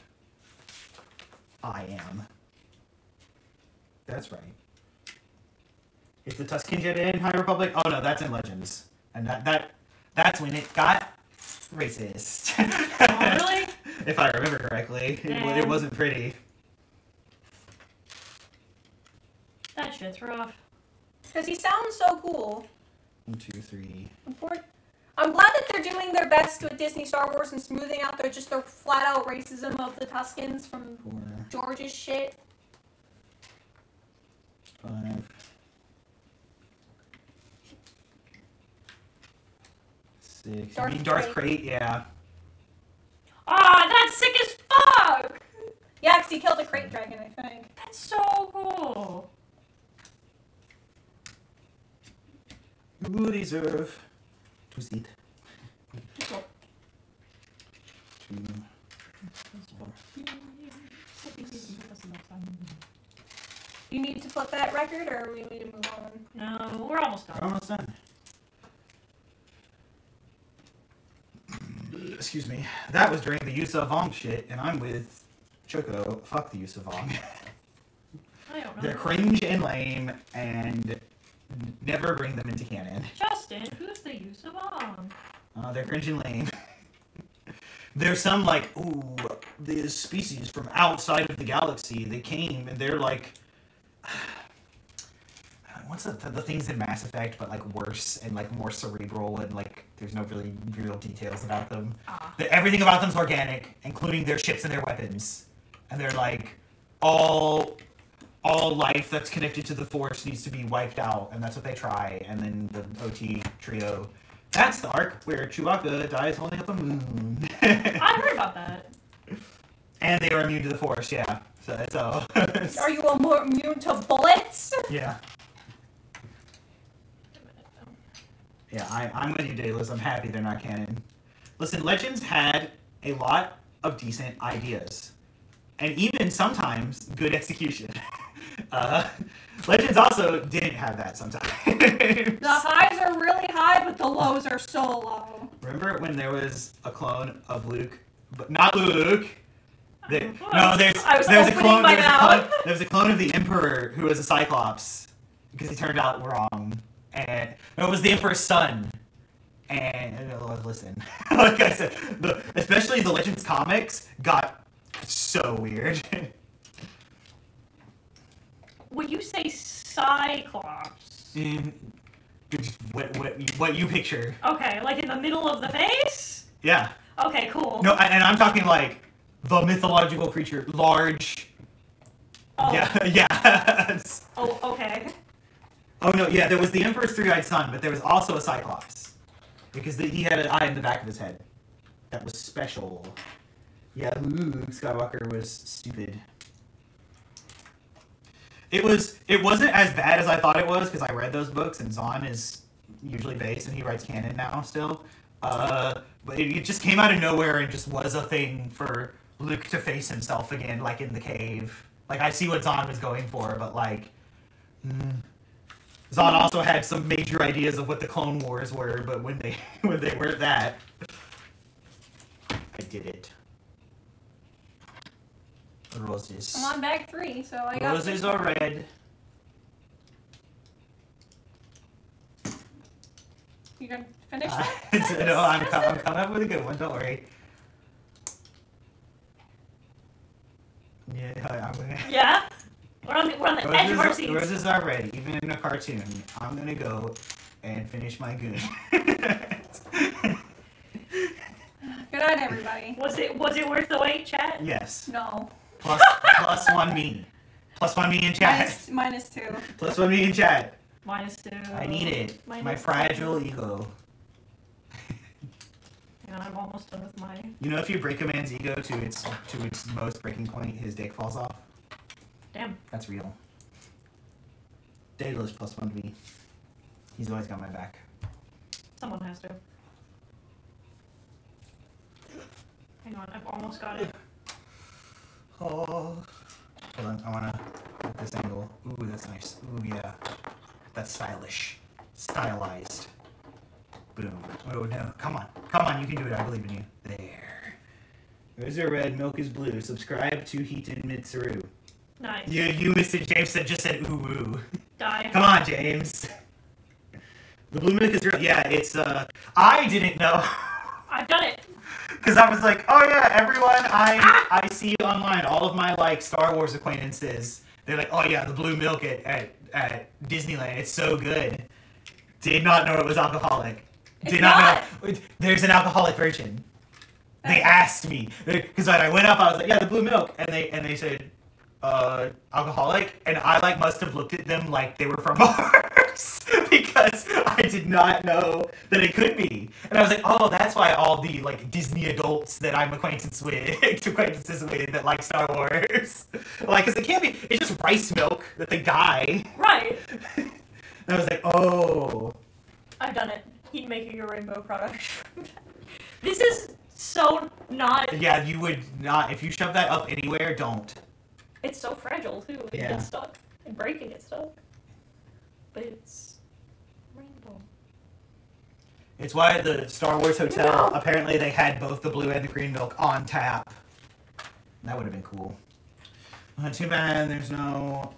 I am. That's right. Is the Tusken Jet in High Republic? Oh no, that's in Legends. And that's when it got racist. Oh, really? If I remember correctly. It wasn't pretty. That shit's rough. Because he sounds so cool. 1, 2, 3. I'm glad that they're doing their best with Disney Star Wars and smoothing out their flat out racism of the Tuskens from 4, George's shit. 5, 6. Darth You mean Darth Krayt. Krayt? Yeah. Ah, that's sick as fuck! Yeah, because he killed a crate dragon, I think. That's so cool. You deserve to sit. 2, 4. You need to flip that record, or we need to move on? No, we're almost done. We're almost done. Excuse me. That was during the use of Vong shit, and I'm with Choco. Fuck the use of Vong. I don't know. They're cringe and lame, and never bring them into canon. Justin, who's the use of on? They're cringe and lame. There's some like, ooh, this species from outside of the galaxy. They came and they're like, what's the things in Mass Effect, but like worse and like more cerebral and like there's no really real details about them. Everything about them's organic, including their ships and their weapons. And they're like, all life that's connected to the Force needs to be wiped out, and that's what they try. And then the OT trio. That's the arc where Chewbacca dies holding up a moon. I heard about that. And they are immune to the Force, yeah. So Are you immune to bullets? yeah. Yeah, I'm with you, Daedalus. I'm happy they're not canon. Listen, Legends had a lot of decent ideas. And even sometimes good execution. Legends also didn't have that sometimes. The highs are really high, but the lows are so low. Remember when there was a clone of Luke? But not Luke! There's a clone of the Emperor who was a Cyclops. Because he turned out wrong. And no, it was the Emperor's son. And listen, like I said, especially the Legends comics got so weird. When you say Cyclops... What you picture. Okay, like in the middle of the face? Yeah. Okay, cool. No, and I'm talking like the mythological creature, large. Oh. Yeah, yeah. Oh, okay. Oh no, yeah, there was the Emperor's three-eyed son, but there was also a Cyclops. Because he had an eye in the back of his head. That was special. Yeah, Luke Skywalker was stupid. It wasn't as bad as I thought it was, because I read those books, and Zahn is usually based, and he writes canon now still. But it just came out of nowhere and just was a thing for Luke to face himself again, like in the cave. Like, I see what Zahn was going for, but like... Zahn also had some major ideas of what the Clone Wars were, but when they weren't that, I did it. Roses. I'm on bag 3, so I got... Roses are red. You gonna finish that? No, I'm coming up with a good one. Don't worry. Yeah, I'm gonna... Yeah? We're on the edge of our seats. Roses are red, even in a cartoon. I'm gonna go and finish my goon. Good night, everybody. Was it worth the wait, chat? Yes. No. Plus 1 me. Plus 1 me in chat. Minus 2. Plus 1 me in chat. -2. I need it. Minus My fragile ego. Yeah, I'm almost done with my... You know, if you break a man's ego to its most breaking point, his dick falls off. Damn. That's real. Daedalus plus 1 to me. He's always got my back. Someone has to. Hang on, I've almost got it. Oh. Hold on, I wanna get this angle. Ooh, that's nice. Ooh, yeah. That's stylish. Stylized. Boom. Oh, no. Come on. Come on, you can do it. I believe in you. There. Roses are red, milk is blue. Subscribe to Heaton Mitsuru. Nice. You Mr. James just said ooh woo. Die. Come on, James. The blue milk is real. Yeah, it's, I didn't know. I've done it. Because I was like, oh yeah, everyone I see online, all of my, like, Star Wars acquaintances, they're like, oh yeah, the blue milk at Disneyland, it's so good. Did not know it was alcoholic. Did not know. There's an alcoholic version. They asked me. Because when I went up, I was like, yeah, the blue milk. And they said, alcoholic? And I, like, must have looked at them like they were from bars. Because I did not know that it could be. And I was like, oh, that's why all the, like, Disney adults that I'm acquaintances with that like Star Wars. Like, because it can't be, it's just rice milk that they dye. Right. And I was like, oh. I've done it. He's making a rainbow product. This is so not... Yeah, you would not, if you shove that up anywhere, don't. It's so fragile, too. It gets stuck. And breaking gets stuck. But it's rainbow. It's why the Star Wars Hotel, apparently they had both the blue and the green milk on tap. That would have been cool. Too bad there's no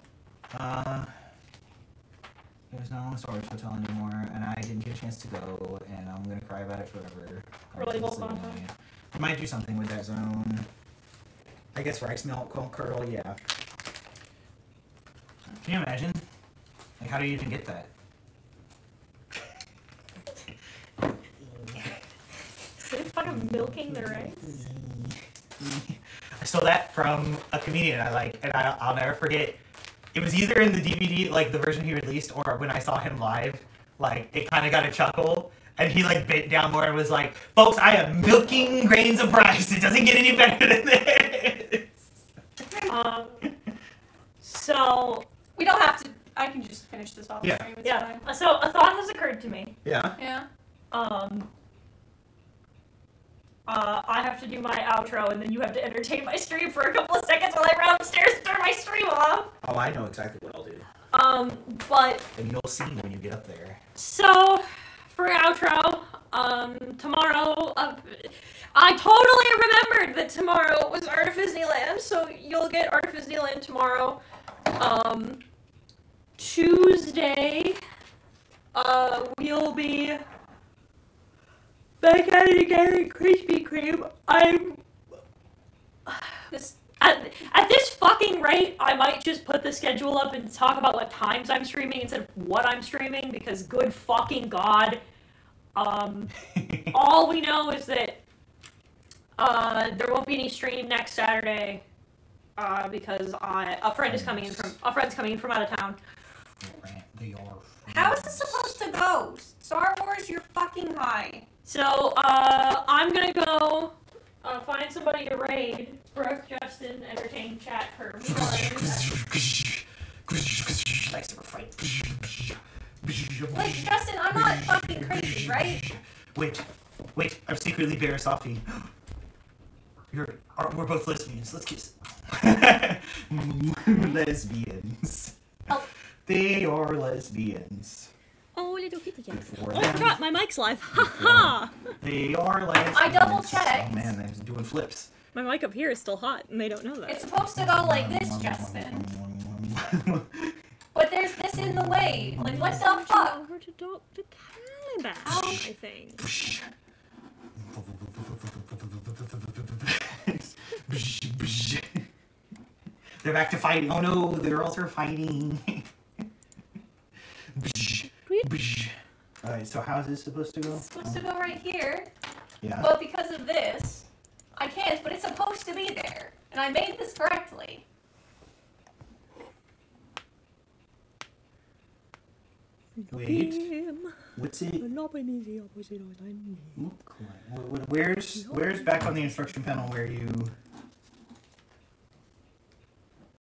Star Wars Hotel anymore, and I didn't get a chance to go, and I'm gonna cry about it forever. I might do something with that zone. I guess rice milk curl, yeah. Can you imagine? Like, how do you even get that? Is it fucking milking the rice? I stole that from a comedian I like, and I'll never forget. It was either in the DVD, like the version he released, or when I saw him live. Like, it kind of got a chuckle, and he like bent down more and was like, "Folks, I am milking grains of rice. It doesn't get any better than this." So we don't have to. I can just finish this off. Yeah. Stream, it's yeah. fine. So a thought has occurred to me. Yeah. Yeah. I have to do my outro, and then you have to entertain my stream for a couple of seconds while I run upstairs and turn my stream off. Oh, I know exactly what I'll do. But And you'll see when you get up there. so for outro, tomorrow, I totally remembered that tomorrow was Art of Disneyland, so you'll get Art of Disneyland tomorrow. Tuesday, we'll be back at it again at Krispy Kreme. At this fucking rate, I might just put the schedule up and talk about what times I'm streaming instead of what I'm streaming, because good fucking god. All we know is that there won't be any stream next Saturday, because a friend's coming in from out of town. How is this supposed to go? Star Wars, you're fucking high. So, I'm gonna go find somebody to raid. Brooke, Justin, entertain, chat for me. Wait, Justin, I'm not fucking crazy, right? Wait, I'm secretly Barasafi. We're both lesbians. Let's kiss. Lesbians. Oh. They are lesbians. Oh, little kitty cat. Before Oh, them. crap, my mic's live. Ha ha! They are lesbians. I double-checked. Oh man, they're doing flips. My mic up here is still hot, and they don't know that. It's supposed to go like this, Justin. But there's this in the way. Like, what the fuck? Over to Dr. Calabash, I think. They're back to fighting. Oh no, the girls are fighting. Alright, so how is this supposed to go? It's supposed to go right here. Yeah. But because of this, I can't, but it's supposed to be there. And I made this correctly. Wait. What's it? Where's back on the instruction panel where you